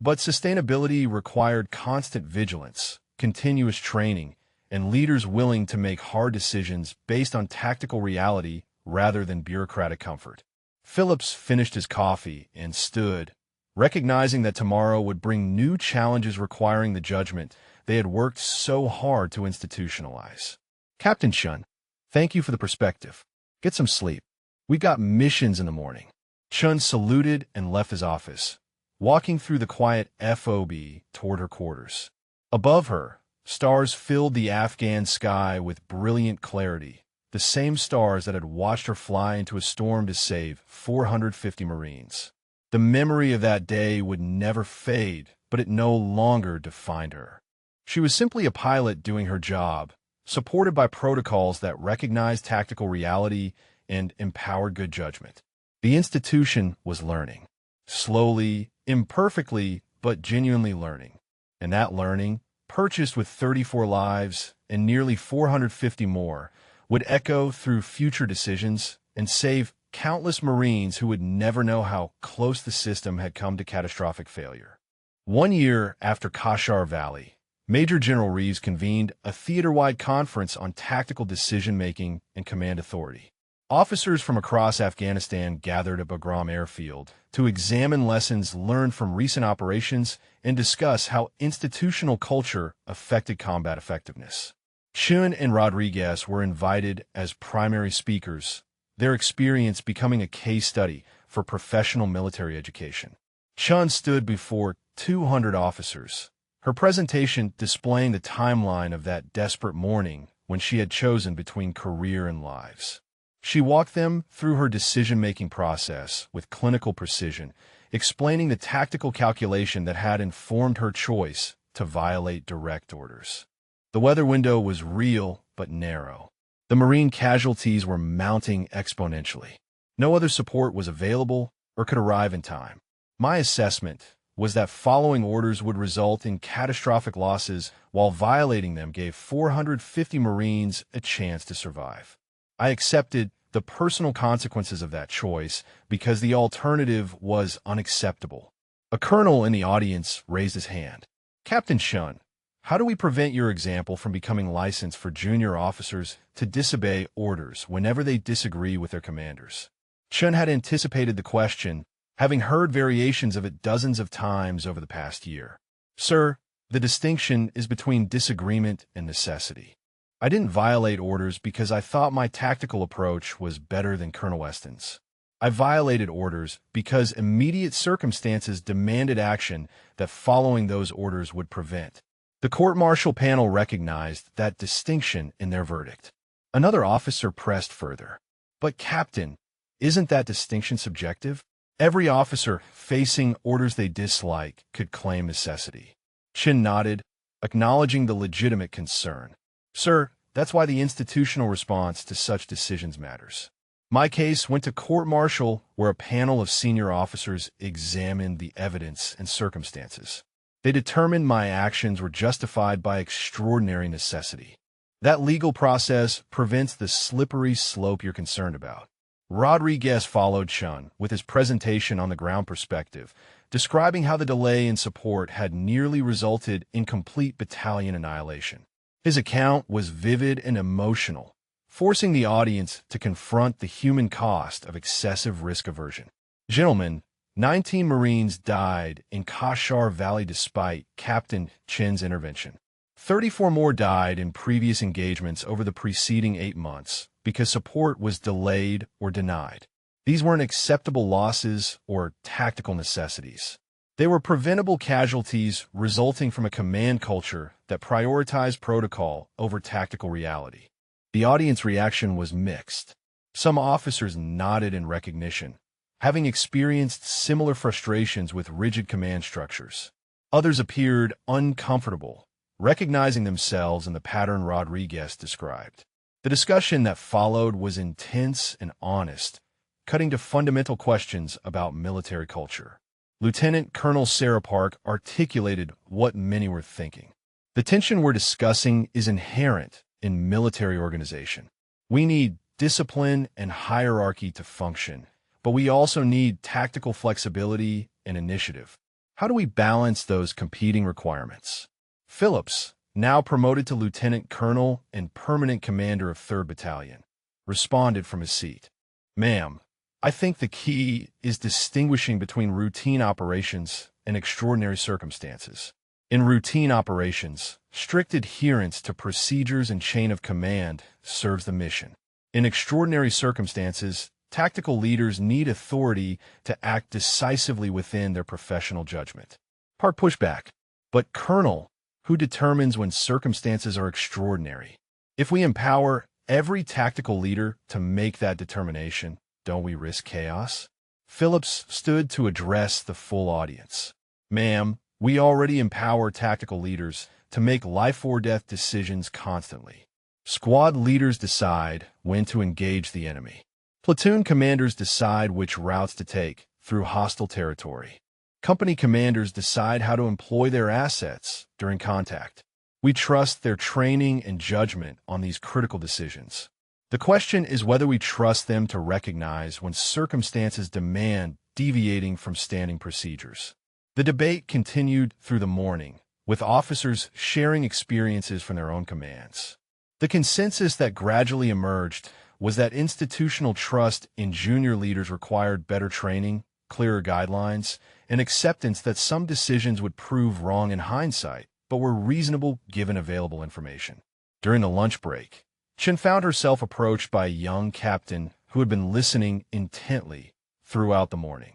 But sustainability required constant vigilance, continuous training, and leaders willing to make hard decisions based on tactical reality rather than bureaucratic comfort. Phillips finished his coffee and stood, recognizing that tomorrow would bring new challenges requiring the judgment they had worked so hard to institutionalize. Captain Chun, thank you for the perspective. Get some sleep. We've got missions in the morning. Chun saluted and left his office, walking through the quiet FOB toward her quarters. Above her, stars filled the Afghan sky with brilliant clarity, the same stars that had watched her fly into a storm to save 450 Marines. The memory of that day would never fade, but it no longer defined her. She was simply a pilot doing her job, supported by protocols that recognized tactical reality and empowered good judgment. The institution was learning. Slowly, imperfectly, but genuinely learning. And that learning, purchased with 34 lives and nearly 450 more, would echo through future decisions and save countless Marines who would never know how close the system had come to catastrophic failure. 1 year after Kashgar Valley, Major General Reeves convened a theater-wide conference on tactical decision-making and command authority. Officers from across Afghanistan gathered at Bagram Airfield to examine lessons learned from recent operations and discuss how institutional culture affected combat effectiveness. Chun and Rodriguez were invited as primary speakers, their experience becoming a case study for professional military education. Chun stood before 200 officers, her presentation displaying the timeline of that desperate morning when she had chosen between career and lives. She walked them through her decision-making process with clinical precision, explaining the tactical calculation that had informed her choice to violate direct orders. The weather window was real but narrow. The Marine casualties were mounting exponentially. No other support was available or could arrive in time. My assessment was that following orders would result in catastrophic losses, while violating them gave 450 Marines a chance to survive. I accepted the personal consequences of that choice because the alternative was unacceptable. A colonel in the audience raised his hand. "Captain Chun, how do we prevent your example from becoming licensed for junior officers to disobey orders whenever they disagree with their commanders?" Chun had anticipated the question, having heard variations of it dozens of times over the past year. "Sir, the distinction is between disagreement and necessity. I didn't violate orders because I thought my tactical approach was better than Colonel Weston's. I violated orders because immediate circumstances demanded action that following those orders would prevent." The court-martial panel recognized that distinction in their verdict. Another officer pressed further. "But, Captain, isn't that distinction subjective? Every officer facing orders they dislike could claim necessity." Chin nodded, acknowledging the legitimate concern. "Sir, that's why the institutional response to such decisions matters. My case went to court-martial, where a panel of senior officers examined the evidence and circumstances. They determined my actions were justified by extraordinary necessity. That legal process prevents the slippery slope you're concerned about." Rodriguez followed Chun with his presentation on the ground perspective, describing how the delay in support had nearly resulted in complete battalion annihilation. His account was vivid and emotional, forcing the audience to confront the human cost of excessive risk aversion. "Gentlemen, 19 Marines died in Kashgar Valley despite Captain Chin's intervention. 34 more died in previous engagements over the preceding 8 months because support was delayed or denied. These weren't acceptable losses or tactical necessities. They were preventable casualties resulting from a command culture that prioritized protocol over tactical reality." The audience reaction was mixed. Some officers nodded in recognition, having experienced similar frustrations with rigid command structures. Others appeared uncomfortable, recognizing themselves in the pattern Rodriguez described. The discussion that followed was intense and honest, cutting to fundamental questions about military culture. Lieutenant Colonel Sarah Park articulated what many were thinking. "The tension we're discussing is inherent in military organization. We need discipline and hierarchy to function, but we also need tactical flexibility and initiative. How do we balance those competing requirements?" Phillips, now promoted to lieutenant colonel and permanent commander of 3rd Battalion, responded from his seat. "Ma'am, I think the key is distinguishing between routine operations and extraordinary circumstances. In routine operations, strict adherence to procedures and chain of command serves the mission. In extraordinary circumstances, Tactical leaders need authority to act decisively within their professional judgment. Part pushback. But Colonel, who determines when circumstances are extraordinary? If we empower every tactical leader to make that determination, don't we risk chaos? Phillips stood to address the full audience. Ma'am, we already empower tactical leaders to make life-or-death decisions constantly. Squad leaders decide when to engage the enemy. Platoon commanders decide which routes to take through hostile territory. Company commanders decide how to employ their assets during contact. We trust their training and judgment on these critical decisions. The question is whether we trust them to recognize when circumstances demand deviating from standing procedures. The debate continued through the morning, with officers sharing experiences from their own commands. The consensus that gradually emerged was that institutional trust in junior leaders required better training, clearer guidelines, and acceptance that some decisions would prove wrong in hindsight, but were reasonable given available information. During the lunch break, Chen found herself approached by a young captain who had been listening intently throughout the morning.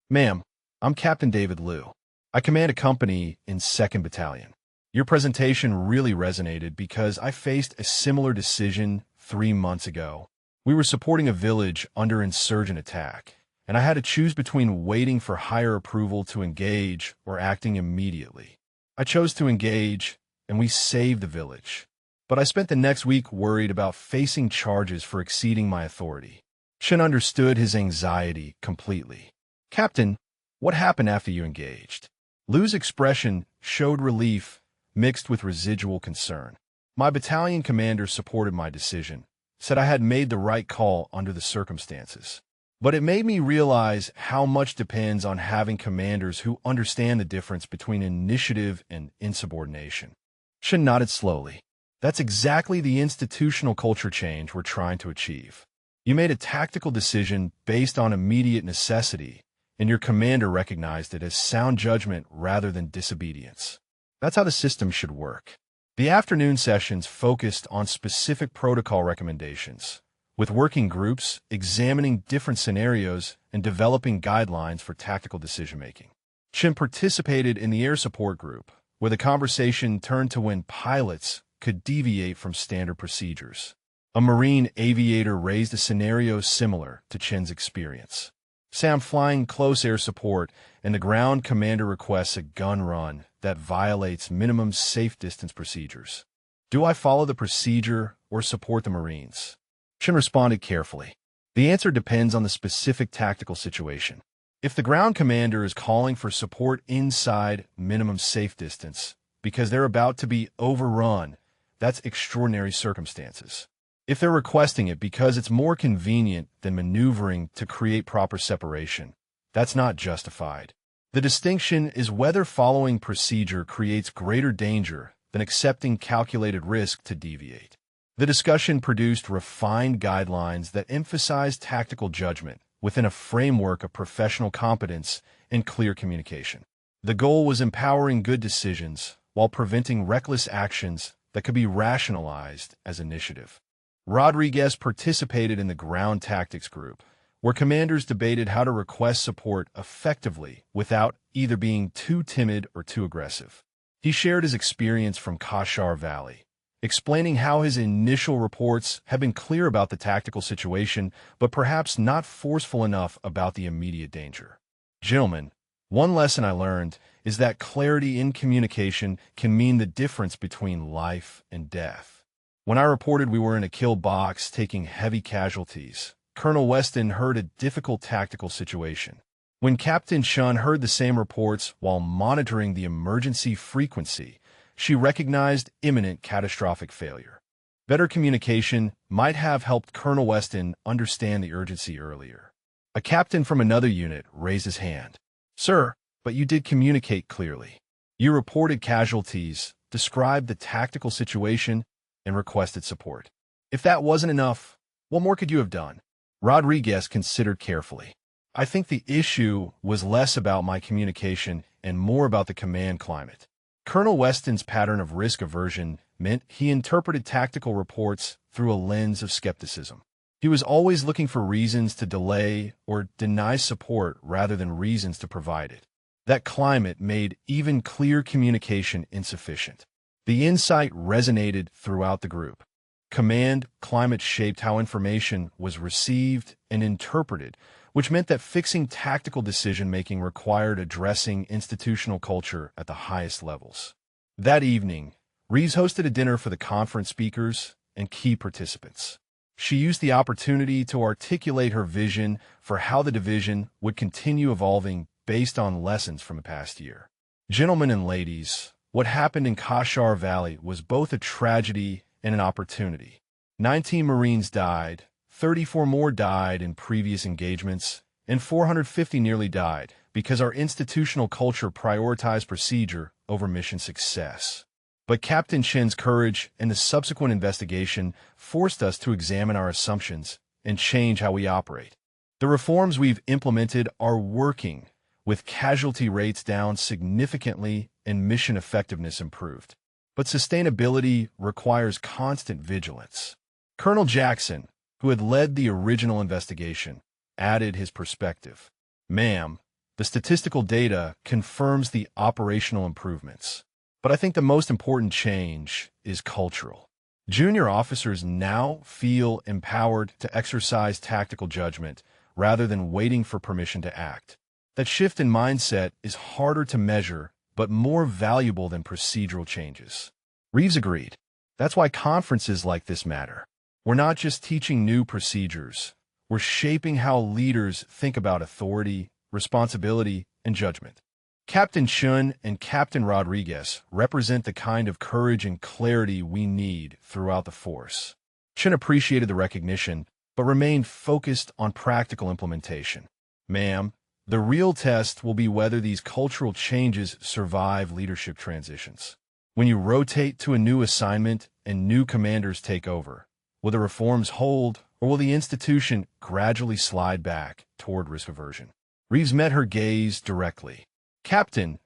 Ma'am, I'm Captain David Liu. I command a company in 2nd Battalion. Your presentation really resonated because I faced a similar decision 3 months ago. We were supporting a village under insurgent attack, and I had to choose between waiting for higher approval to engage or acting immediately. I chose to engage, and we saved the village. But I spent the next week worried about facing charges for exceeding my authority. Chen understood his anxiety completely. Captain, what happened after you engaged? Liu's expression showed relief mixed with residual concern. My battalion commander supported my decision, said I had made the right call under the circumstances. But it made me realize how much depends on having commanders who understand the difference between initiative and insubordination. Chen nodded slowly. That's exactly the institutional culture change we're trying to achieve. You made a tactical decision based on immediate necessity, and your commander recognized it as sound judgment rather than disobedience. That's how the system should work. The afternoon sessions focused on specific protocol recommendations, with working groups examining different scenarios and developing guidelines for tactical decision-making. Chen participated in the air support group, where the conversation turned to when pilots could deviate from standard procedures. A Marine aviator raised a scenario similar to Chen's experience. Say I'm flying close air support, and the ground commander requests a gun run that violates minimum safe distance procedures. Do I follow the procedure or support the Marines? Chen responded carefully. The answer depends on the specific tactical situation. If the ground commander is calling for support inside minimum safe distance because they're about to be overrun, that's extraordinary circumstances. If they're requesting it because it's more convenient than maneuvering to create proper separation, that's not justified. The distinction is whether following procedure creates greater danger than accepting calculated risk to deviate. The discussion produced refined guidelines that emphasize tactical judgment within a framework of professional competence and clear communication. The goal was empowering good decisions while preventing reckless actions that could be rationalized as initiative. Rodriguez participated in the ground tactics group, where commanders debated how to request support effectively without either being too timid or too aggressive. He shared his experience from Kashar Valley, explaining how his initial reports had been clear about the tactical situation, but perhaps not forceful enough about the immediate danger. Gentlemen, one lesson I learned is that clarity in communication can mean the difference between life and death. When I reported we were in a kill box taking heavy casualties, Colonel Weston heard a difficult tactical situation. When Captain Shun heard the same reports while monitoring the emergency frequency, she recognized imminent catastrophic failure. Better communication might have helped Colonel Weston understand the urgency earlier. A captain from another unit raised his hand. Sir, but you did communicate clearly. You reported casualties, described the tactical situation, and requested support. If that wasn't enough, what more could you have done? Rodriguez considered carefully. I think the issue was less about my communication and more about the command climate. Colonel Weston's pattern of risk aversion meant he interpreted tactical reports through a lens of skepticism. He was always looking for reasons to delay or deny support rather than reasons to provide it. That climate made even clear communication insufficient. The insight resonated throughout the group. Command climate shaped how information was received and interpreted, which meant that fixing tactical decision-making required addressing institutional culture at the highest levels. That evening, Reeves hosted a dinner for the conference speakers and key participants. She used the opportunity to articulate her vision for how the division would continue evolving based on lessons from the past year. Gentlemen and ladies, what happened in Kashgar Valley was both a tragedy and an opportunity. 19 Marines died, 34 more died in previous engagements, and 450 nearly died because our institutional culture prioritized procedure over mission success. But Captain Chen's courage and the subsequent investigation forced us to examine our assumptions and change how we operate. The reforms we've implemented are working, with casualty rates down significantly and mission effectiveness improved. But sustainability requires constant vigilance. Colonel Jackson, who had led the original investigation, added his perspective. Ma'am, the statistical data confirms the operational improvements. But I think the most important change is cultural. Junior officers now feel empowered to exercise tactical judgment rather than waiting for permission to act. That shift in mindset is harder to measure, but more valuable than procedural changes. Reeves agreed. That's why conferences like this matter. We're not just teaching new procedures. We're shaping how leaders think about authority, responsibility, and judgment. Captain Chun and Captain Rodriguez represent the kind of courage and clarity we need throughout the force. Chun appreciated the recognition, but remained focused on practical implementation. Ma'am, the real test will be whether these cultural changes survive leadership transitions. When you rotate to a new assignment and new commanders take over, will the reforms hold, or will the institution gradually slide back toward risk aversion? Reeves met her gaze directly. Captain,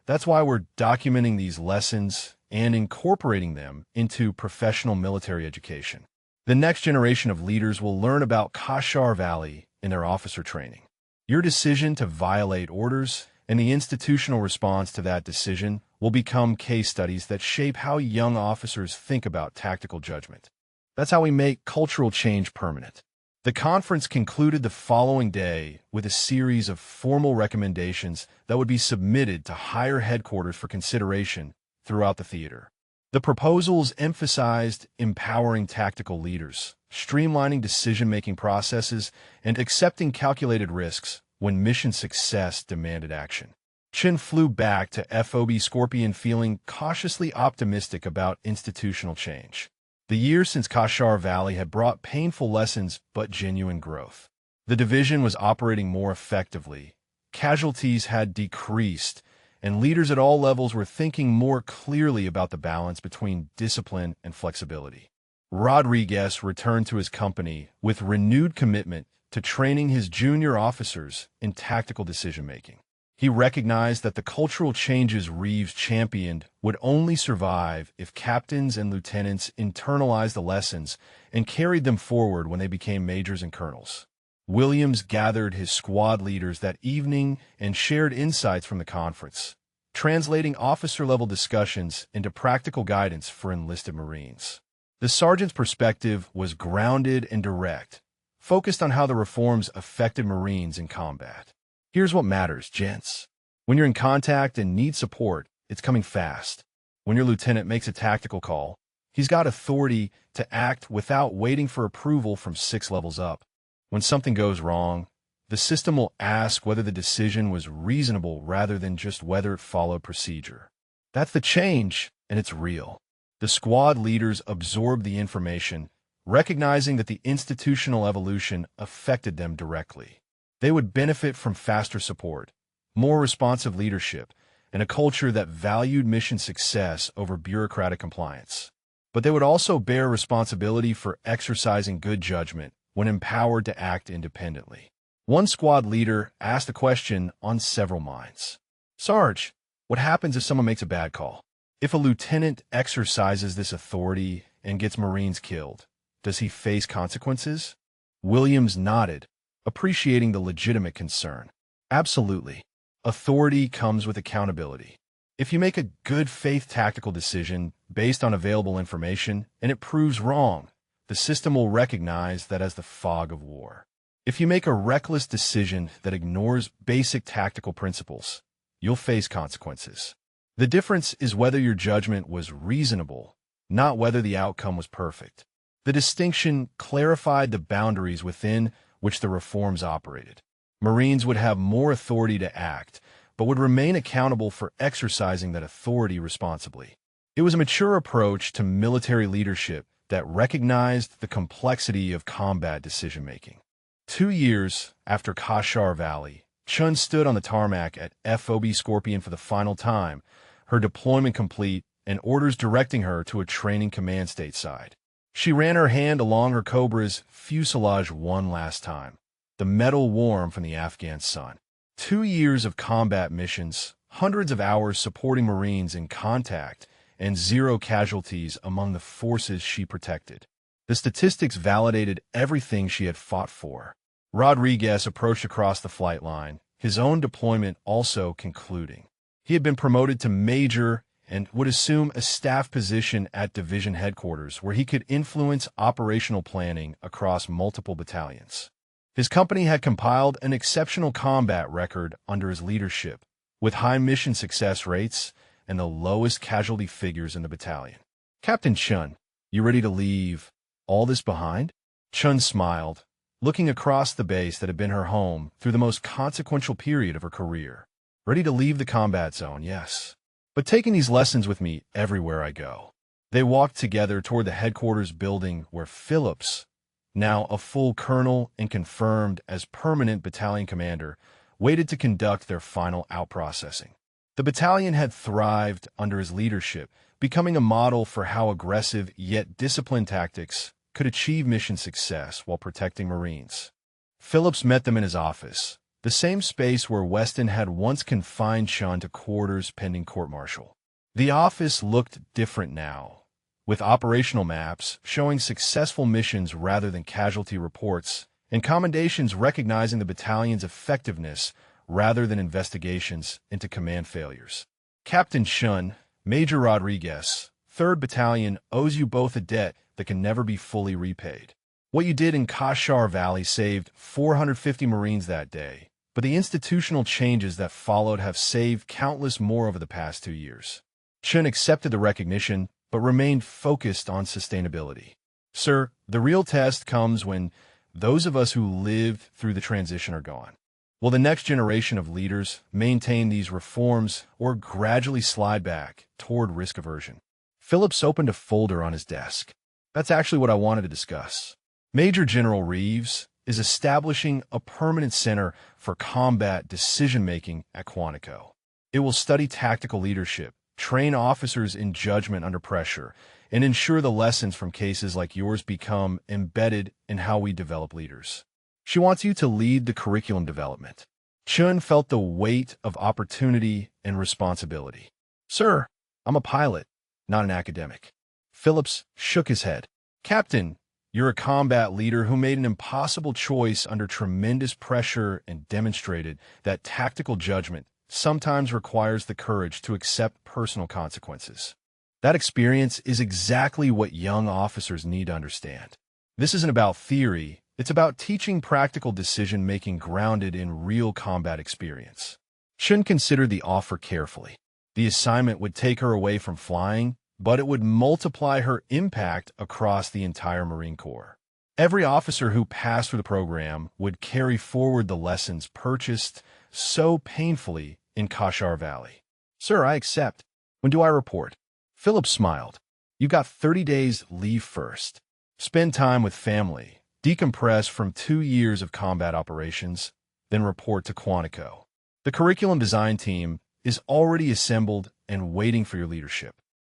that's why we're documenting these lessons and incorporating them into professional military education. The next generation of leaders will learn about Kashgar Valley in their officer training. Your decision to violate orders and the institutional response to that decision will become case studies that shape how young officers think about tactical judgment. That's how we make cultural change permanent. The conference concluded the following day with a series of formal recommendations that would be submitted to higher headquarters for consideration throughout the theater. The proposals emphasized empowering tactical leaders, streamlining decision-making processes, and accepting calculated risks when mission success demanded action. Chin flew back to FOB Scorpion feeling cautiously optimistic about institutional change. The years since Kashgar Valley had brought painful lessons but genuine growth. The division was operating more effectively, casualties had decreased, and leaders at all levels were thinking more clearly about the balance between discipline and flexibility. Rodriguez returned to his company with renewed commitment to training his junior officers in tactical decision-making. He recognized that the cultural changes Reeves championed would only survive if captains and lieutenants internalized the lessons and carried them forward when they became majors and colonels. Williams gathered his squad leaders that evening and shared insights from the conference, translating officer-level discussions into practical guidance for enlisted Marines. The sergeant's perspective was grounded and direct, focused on how the reforms affected Marines in combat. Here's what matters, gents. When you're in contact and need support, it's coming fast. When your lieutenant makes a tactical call, he's got authority to act without waiting for approval from 6 levels up. When something goes wrong, the system will ask whether the decision was reasonable rather than just whether it followed procedure. That's the change, and it's real. The squad leaders absorbed the information, recognizing that the institutional evolution affected them directly. They would benefit from faster support, more responsive leadership, and a culture that valued mission success over bureaucratic compliance. But they would also bear responsibility for exercising good judgment when empowered to act independently. One squad leader asked a question on several minds. Sarge, what happens if someone makes a bad call? If a lieutenant exercises this authority and gets Marines killed, does he face consequences? Williams nodded, appreciating the legitimate concern. Absolutely. Authority comes with accountability. If you make a good faith tactical decision based on available information and it proves wrong, the system will recognize that as the fog of war. If you make a reckless decision that ignores basic tactical principles, you'll face consequences. The difference is whether your judgment was reasonable, not whether the outcome was perfect. The distinction clarified the boundaries within which the reforms operated. Marines would have more authority to act, but would remain accountable for exercising that authority responsibly. It was a mature approach to military leadership that recognized the complexity of combat decision-making. 2 years after Kashar Valley, Chun stood on the tarmac at FOB Scorpion for the final time, her deployment complete and orders directing her to a training command stateside. She ran her hand along her Cobra's fuselage one last time, the metal warm from the Afghan sun. 2 years of combat missions, hundreds of hours supporting Marines in contact, and 0 casualties among the forces she protected. The statistics validated everything she had fought for. Rodriguez approached across the flight line, his own deployment also concluding. He had been promoted to major and would assume a staff position at division headquarters where he could influence operational planning across multiple battalions. His company had compiled an exceptional combat record under his leadership, with high mission success rates and the lowest casualty figures in the battalion. "Captain Chun, you ready to leave all this behind?" Chun smiled, looking across the base that had been her home through the most consequential period of her career. "Ready to leave the combat zone, yes. But taking these lessons with me everywhere I go." They walked together toward the headquarters building where Phillips, now a full colonel and confirmed as permanent battalion commander, waited to conduct their final outprocessing. The battalion had thrived under his leadership, becoming a model for how aggressive yet disciplined tactics could achieve mission success while protecting Marines. Phillips met them in his office, the same space where Weston had once confined Chun to quarters pending court-martial. The office looked different now, with operational maps showing successful missions rather than casualty reports, and commendations recognizing the battalion's effectiveness rather than investigations into command failures. "Captain Chun, Major Rodriguez, 3rd Battalion owes you both a debt that can never be fully repaid. What you did in Kashar Valley saved 450 Marines that day, but the institutional changes that followed have saved countless more over the past 2 years." Chun accepted the recognition, but remained focused on sustainability. "Sir, the real test comes when those of us who lived through the transition are gone. Will the next generation of leaders maintain these reforms or gradually slide back toward risk aversion?" Phillips opened a folder on his desk. "That's actually what I wanted to discuss. Major General Reeves is establishing a permanent center for combat decision-making at Quantico. It will study tactical leadership, train officers in judgment under pressure, and ensure the lessons from cases like yours become embedded in how we develop leaders. She wants you to lead the curriculum development." Chun felt the weight of opportunity and responsibility. "Sir, I'm a pilot, not an academic." Phillips shook his head. "Captain, you're a combat leader who made an impossible choice under tremendous pressure and demonstrated that tactical judgment sometimes requires the courage to accept personal consequences. That experience is exactly what young officers need to understand. This isn't about theory. It's about teaching practical decision-making grounded in real combat experience." Chun considered the offer carefully. The assignment would take her away from flying, but it would multiply her impact across the entire Marine Corps. Every officer who passed through the program would carry forward the lessons purchased so painfully in Kashar Valley. "Sir, I accept. When do I report?" Phillips smiled. "You got 30 days leave first. Spend time with family. Decompress from 2 years of combat operations, then report to Quantico. The curriculum design team is already assembled and waiting for your leadership."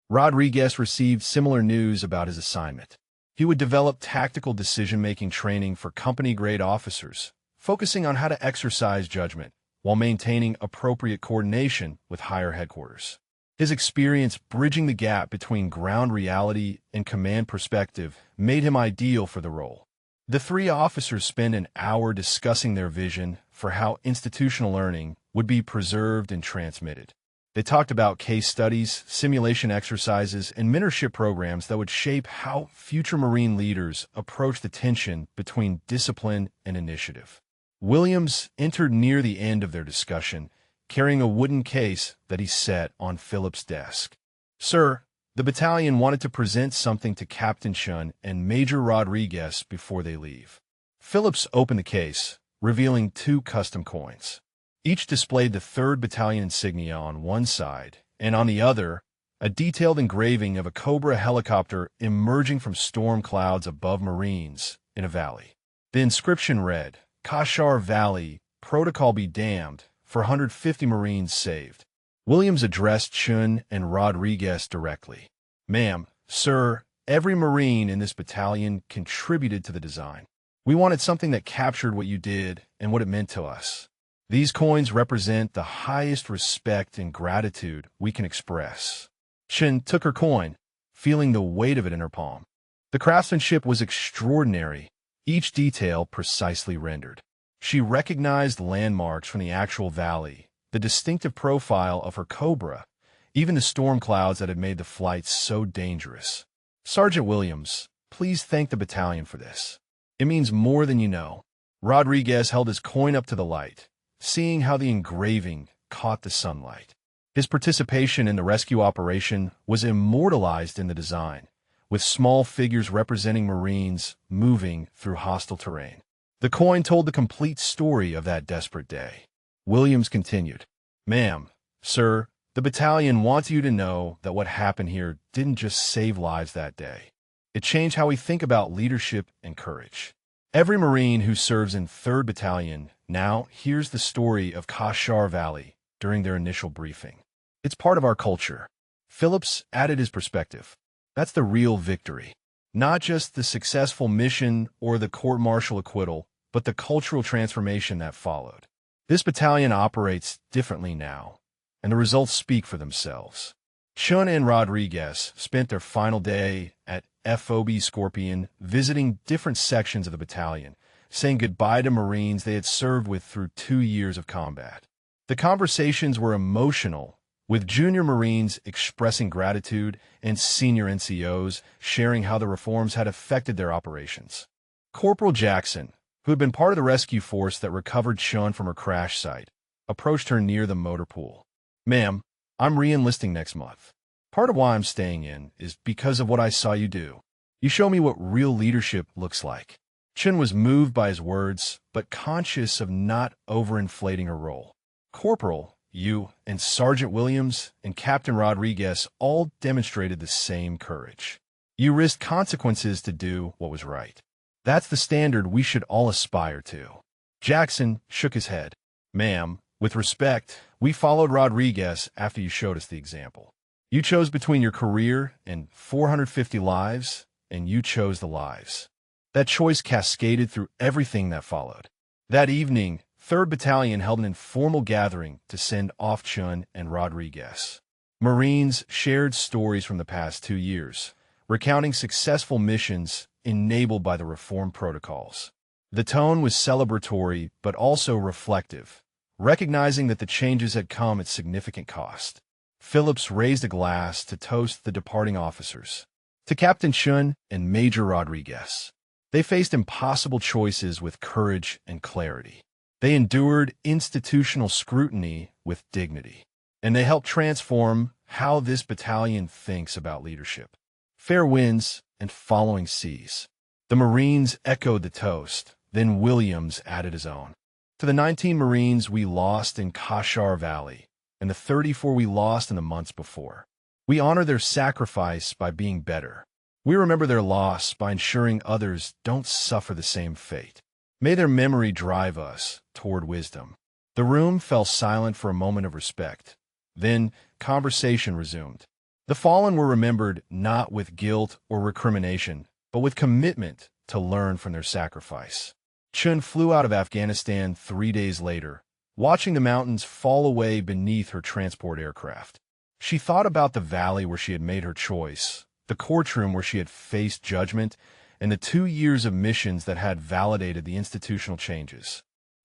Rodriguez received similar news about his assignment. He would develop tactical decision-making training for company-grade officers, focusing on how to exercise judgment while maintaining appropriate coordination with higher headquarters. His experience bridging the gap between ground reality and command perspective made him ideal for the role. The three officers spent an hour discussing their vision for how institutional learning would be preserved and transmitted. They talked about case studies, simulation exercises, and mentorship programs that would shape how future Marine leaders approach the tension between discipline and initiative. Williams entered near the end of their discussion, carrying a wooden case that he set on Philip's desk. "Sir, the battalion wanted to present something to Captain Chun and Major Rodriguez before they leave." Phillips opened the case, revealing 2 custom coins. Each displayed the 3rd Battalion insignia on one side, and on the other, a detailed engraving of a Cobra helicopter emerging from storm clouds above Marines in a valley. The inscription read, "Kashar Valley, protocol be damned, for 150 Marines saved." Williams addressed Chun and Rodriguez directly. "Ma'am, sir, every Marine in this battalion contributed to the design. We wanted something that captured what you did and what it meant to us. These coins represent the highest respect and gratitude we can express." Chun took her coin, feeling the weight of it in her palm. The craftsmanship was extraordinary, each detail precisely rendered. She recognized landmarks from the actual valley, the distinctive profile of her Cobra, even the storm clouds that had made the flight so dangerous. "Sergeant Williams, please thank the battalion for this. It means more than you know." Rodriguez held his coin up to the light, seeing how the engraving caught the sunlight. His participation in the rescue operation was immortalized in the design, with small figures representing Marines moving through hostile terrain. The coin told the complete story of that desperate day. Williams continued, "Ma'am, sir, the battalion wants you to know that what happened here didn't just save lives that day. It changed how we think about leadership and courage. Every Marine who serves in 3rd Battalion now hears the story of Kashar Valley during their initial briefing. It's part of our culture." Phillips added his perspective. "That's the real victory. Not just the successful mission or the court-martial acquittal, but the cultural transformation that followed. This battalion operates differently now, and the results speak for themselves." Chun and Rodriguez spent their final day at FOB Scorpion visiting different sections of the battalion, saying goodbye to Marines they had served with through 2 years of combat. The conversations were emotional, with junior Marines expressing gratitude and senior NCOs sharing how the reforms had affected their operations. Corporal Jackson, who had been part of the rescue force that recovered Chun from her crash site, approached her near the motor pool. "Ma'am, I'm re-enlisting next month. Part of why I'm staying in is because of what I saw you do. You show me what real leadership looks like." Chun was moved by his words, but conscious of not overinflating her role. "Corporal, you and Sergeant Williams and Captain Rodriguez all demonstrated the same courage. You risked consequences to do what was right. That's the standard we should all aspire to." Jackson shook his head. "Ma'am, with respect, we followed Rodriguez after you showed us the example. You chose between your career and 450 lives, and you chose the lives. That choice cascaded through everything that followed." That evening, 3rd Battalion held an informal gathering to send off Chun and Rodriguez. Marines shared stories from the past 2 years, recounting successful missions enabled by the reform protocols. The tone was celebratory but also reflective, recognizing that the changes had come at significant cost. Phillips raised a glass to toast the departing officers. To Captain Chun and Major Rodriguez. They faced impossible choices with courage and clarity. They endured institutional scrutiny with dignity. And they helped transform how this battalion thinks about leadership. Fair winds and following seas. The Marines echoed the toast, then Williams added his own. "To the 19 Marines we lost in Kashar Valley, and the 34 we lost in the months before. We honor their sacrifice by being better. We remember their loss by ensuring others don't suffer the same fate. May their memory drive us toward wisdom." The room fell silent for a moment of respect. Then conversation resumed. The fallen were remembered not with guilt or recrimination, but with commitment to learn from their sacrifice. Chun flew out of Afghanistan 3 days later, watching the mountains fall away beneath her transport aircraft. She thought about the valley where she had made her choice, the courtroom where she had faced judgment, and the 2 years of missions that had validated the institutional changes.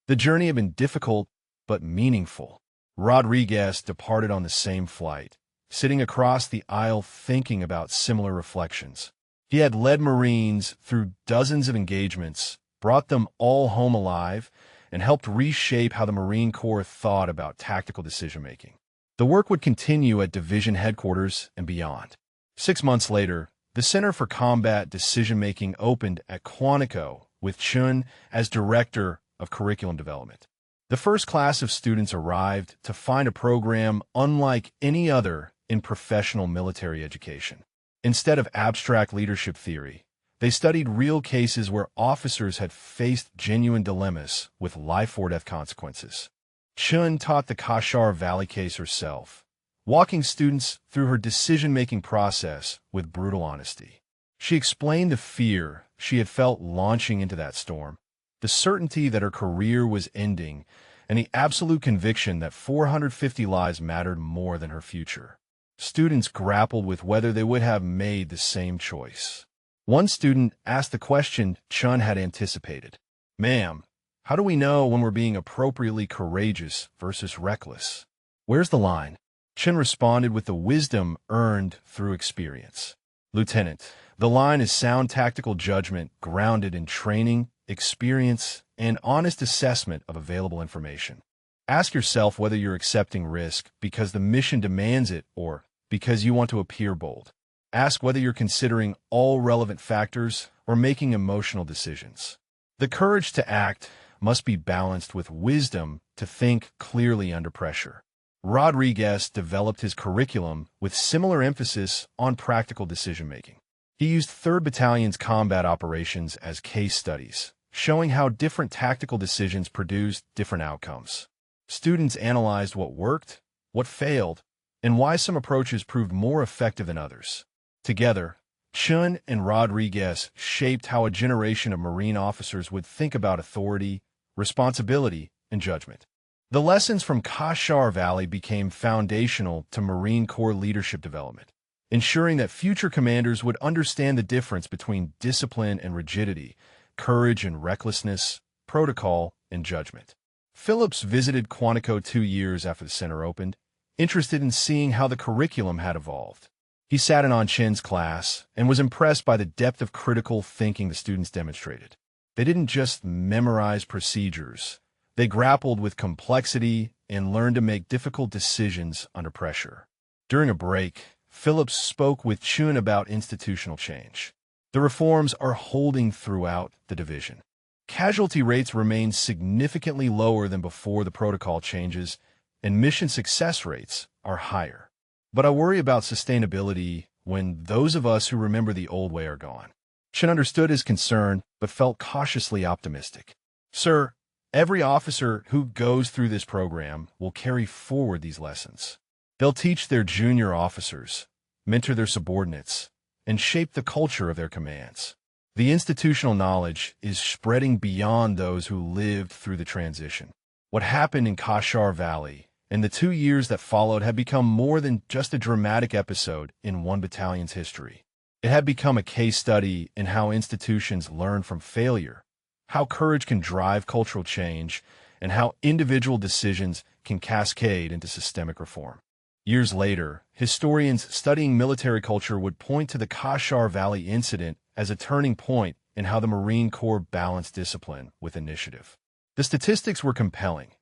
The journey had been difficult, but meaningful. Rodriguez departed on the same flight, sitting across the aisle thinking about similar reflections. He had led Marines through dozens of engagements, brought them all home alive, and helped reshape how the Marine Corps thought about tactical decision-making. The work would continue at division headquarters and beyond. 6 months later, the Center for Combat Decision-Making opened at Quantico, with Chun as Director of Curriculum Development. The first class of students arrived to find a program unlike any other in professional military education. Instead of abstract leadership theory, they studied real cases where officers had faced genuine dilemmas with life-or-death consequences. Chun taught the Kashar Valley case herself, walking students through her decision-making process with brutal honesty. She explained the fear she had felt launching into that storm, the certainty that her career was ending, and the absolute conviction that 450 lives mattered more than her future. Students grappled with whether they would have made the same choice. One student asked the question Chun had anticipated. "Ma'am, how do we know when we're being appropriately courageous versus reckless? Where's the line?" Chun responded with the wisdom earned through experience. "Lieutenant, the line is sound tactical judgment grounded in training, experience, and honest assessment of available information. Ask yourself whether you're accepting risk because the mission demands it or because you want to appear bold. Ask whether you're considering all relevant factors or making emotional decisions. The courage to act must be balanced with wisdom to think clearly under pressure." Rodriguez developed his curriculum with similar emphasis on practical decision-making. He used 3rd Battalion's combat operations as case studies, showing how different tactical decisions produced different outcomes. Students analyzed what worked, what failed, and why some approaches proved more effective than others. Together, Chun and Rodriguez shaped how a generation of Marine officers would think about authority, responsibility, and judgment. The lessons from Kashar Valley became foundational to Marine Corps leadership development, ensuring that future commanders would understand the difference between discipline and rigidity, courage and recklessness, protocol and judgment. Phillips visited Quantico 2 years after the center opened, interested in seeing how the curriculum had evolved. He sat in on Chen's class and was impressed by the depth of critical thinking the students demonstrated. They didn't just memorize procedures. They grappled with complexity and learned to make difficult decisions under pressure. During a break, Phillips spoke with Chun about institutional change. The reforms are holding throughout the division. Casualty rates remain significantly lower than before the protocol changes, and mission success rates are higher. But I worry about sustainability when those of us who remember the old way are gone. Chun understood his concern, but felt cautiously optimistic. "Sir, every officer who goes through this program will carry forward these lessons. They'll teach their junior officers, mentor their subordinates, and shape the culture of their commands. The institutional knowledge is spreading beyond those who lived through the transition." What happened in Kashar Valley and the 2 years that followed had become more than just a dramatic episode in one battalion's history. It had become a case study in how institutions learn from failure, how courage can drive cultural change, and how individual decisions can cascade into systemic reform. Years later, historians studying military culture would point to the Kashar Valley incident as a turning point in how the Marine Corps balanced discipline with initiative. The statistics were compelling.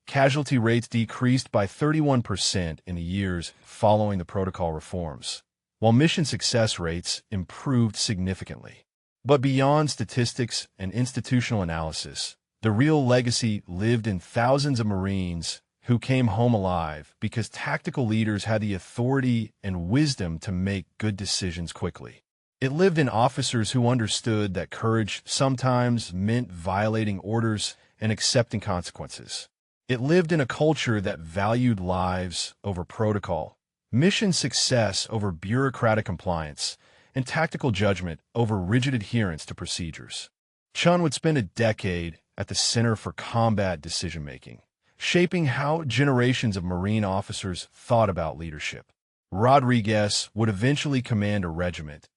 Casualty rates decreased by 31% in the years following the protocol reforms, while mission success rates improved significantly. But beyond statistics and institutional analysis, the real legacy lived in thousands of Marines who came home alive because tactical leaders had the authority and wisdom to make good decisions quickly. It lived in officers who understood that courage sometimes meant violating orders and accepting consequences. It lived in a culture that valued lives over protocol, mission success over bureaucratic compliance, and tactical judgment over rigid adherence to procedures. Chun would spend a decade at the Center for Combat Decision-Making, shaping how generations of Marine officers thought about leadership. Rodriguez would eventually command a regiment,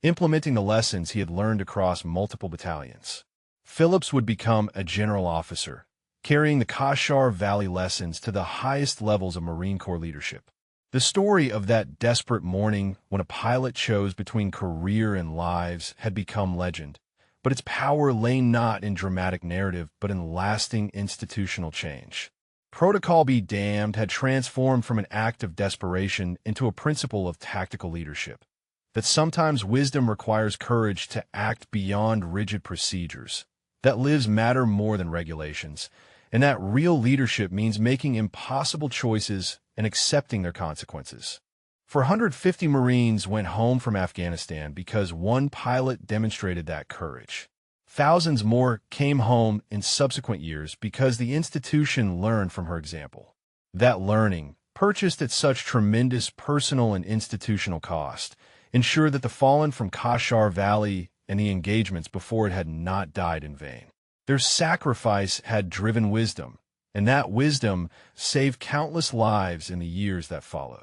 implementing the lessons he had learned across multiple battalions. Phillips would become a general officer, carrying the Kashgar Valley lessons to the highest levels of Marine Corps leadership. The story of that desperate morning when a pilot chose between career and lives had become legend, but its power lay not in dramatic narrative but in lasting institutional change. Protocol be damned had transformed from an act of desperation into a principle of tactical leadership. That sometimes wisdom requires courage to act beyond rigid procedures, that lives matter more than regulations, and that real leadership means making impossible choices and accepting their consequences. 450 Marines went home from Afghanistan because one pilot demonstrated that courage. Thousands more came home in subsequent years because the institution learned from her example. That learning, purchased at such tremendous personal and institutional cost, ensured that the fallen from Kashgar Valley and the engagements before it had not died in vain. Their sacrifice had driven wisdom, and that wisdom saved countless lives in the years that followed.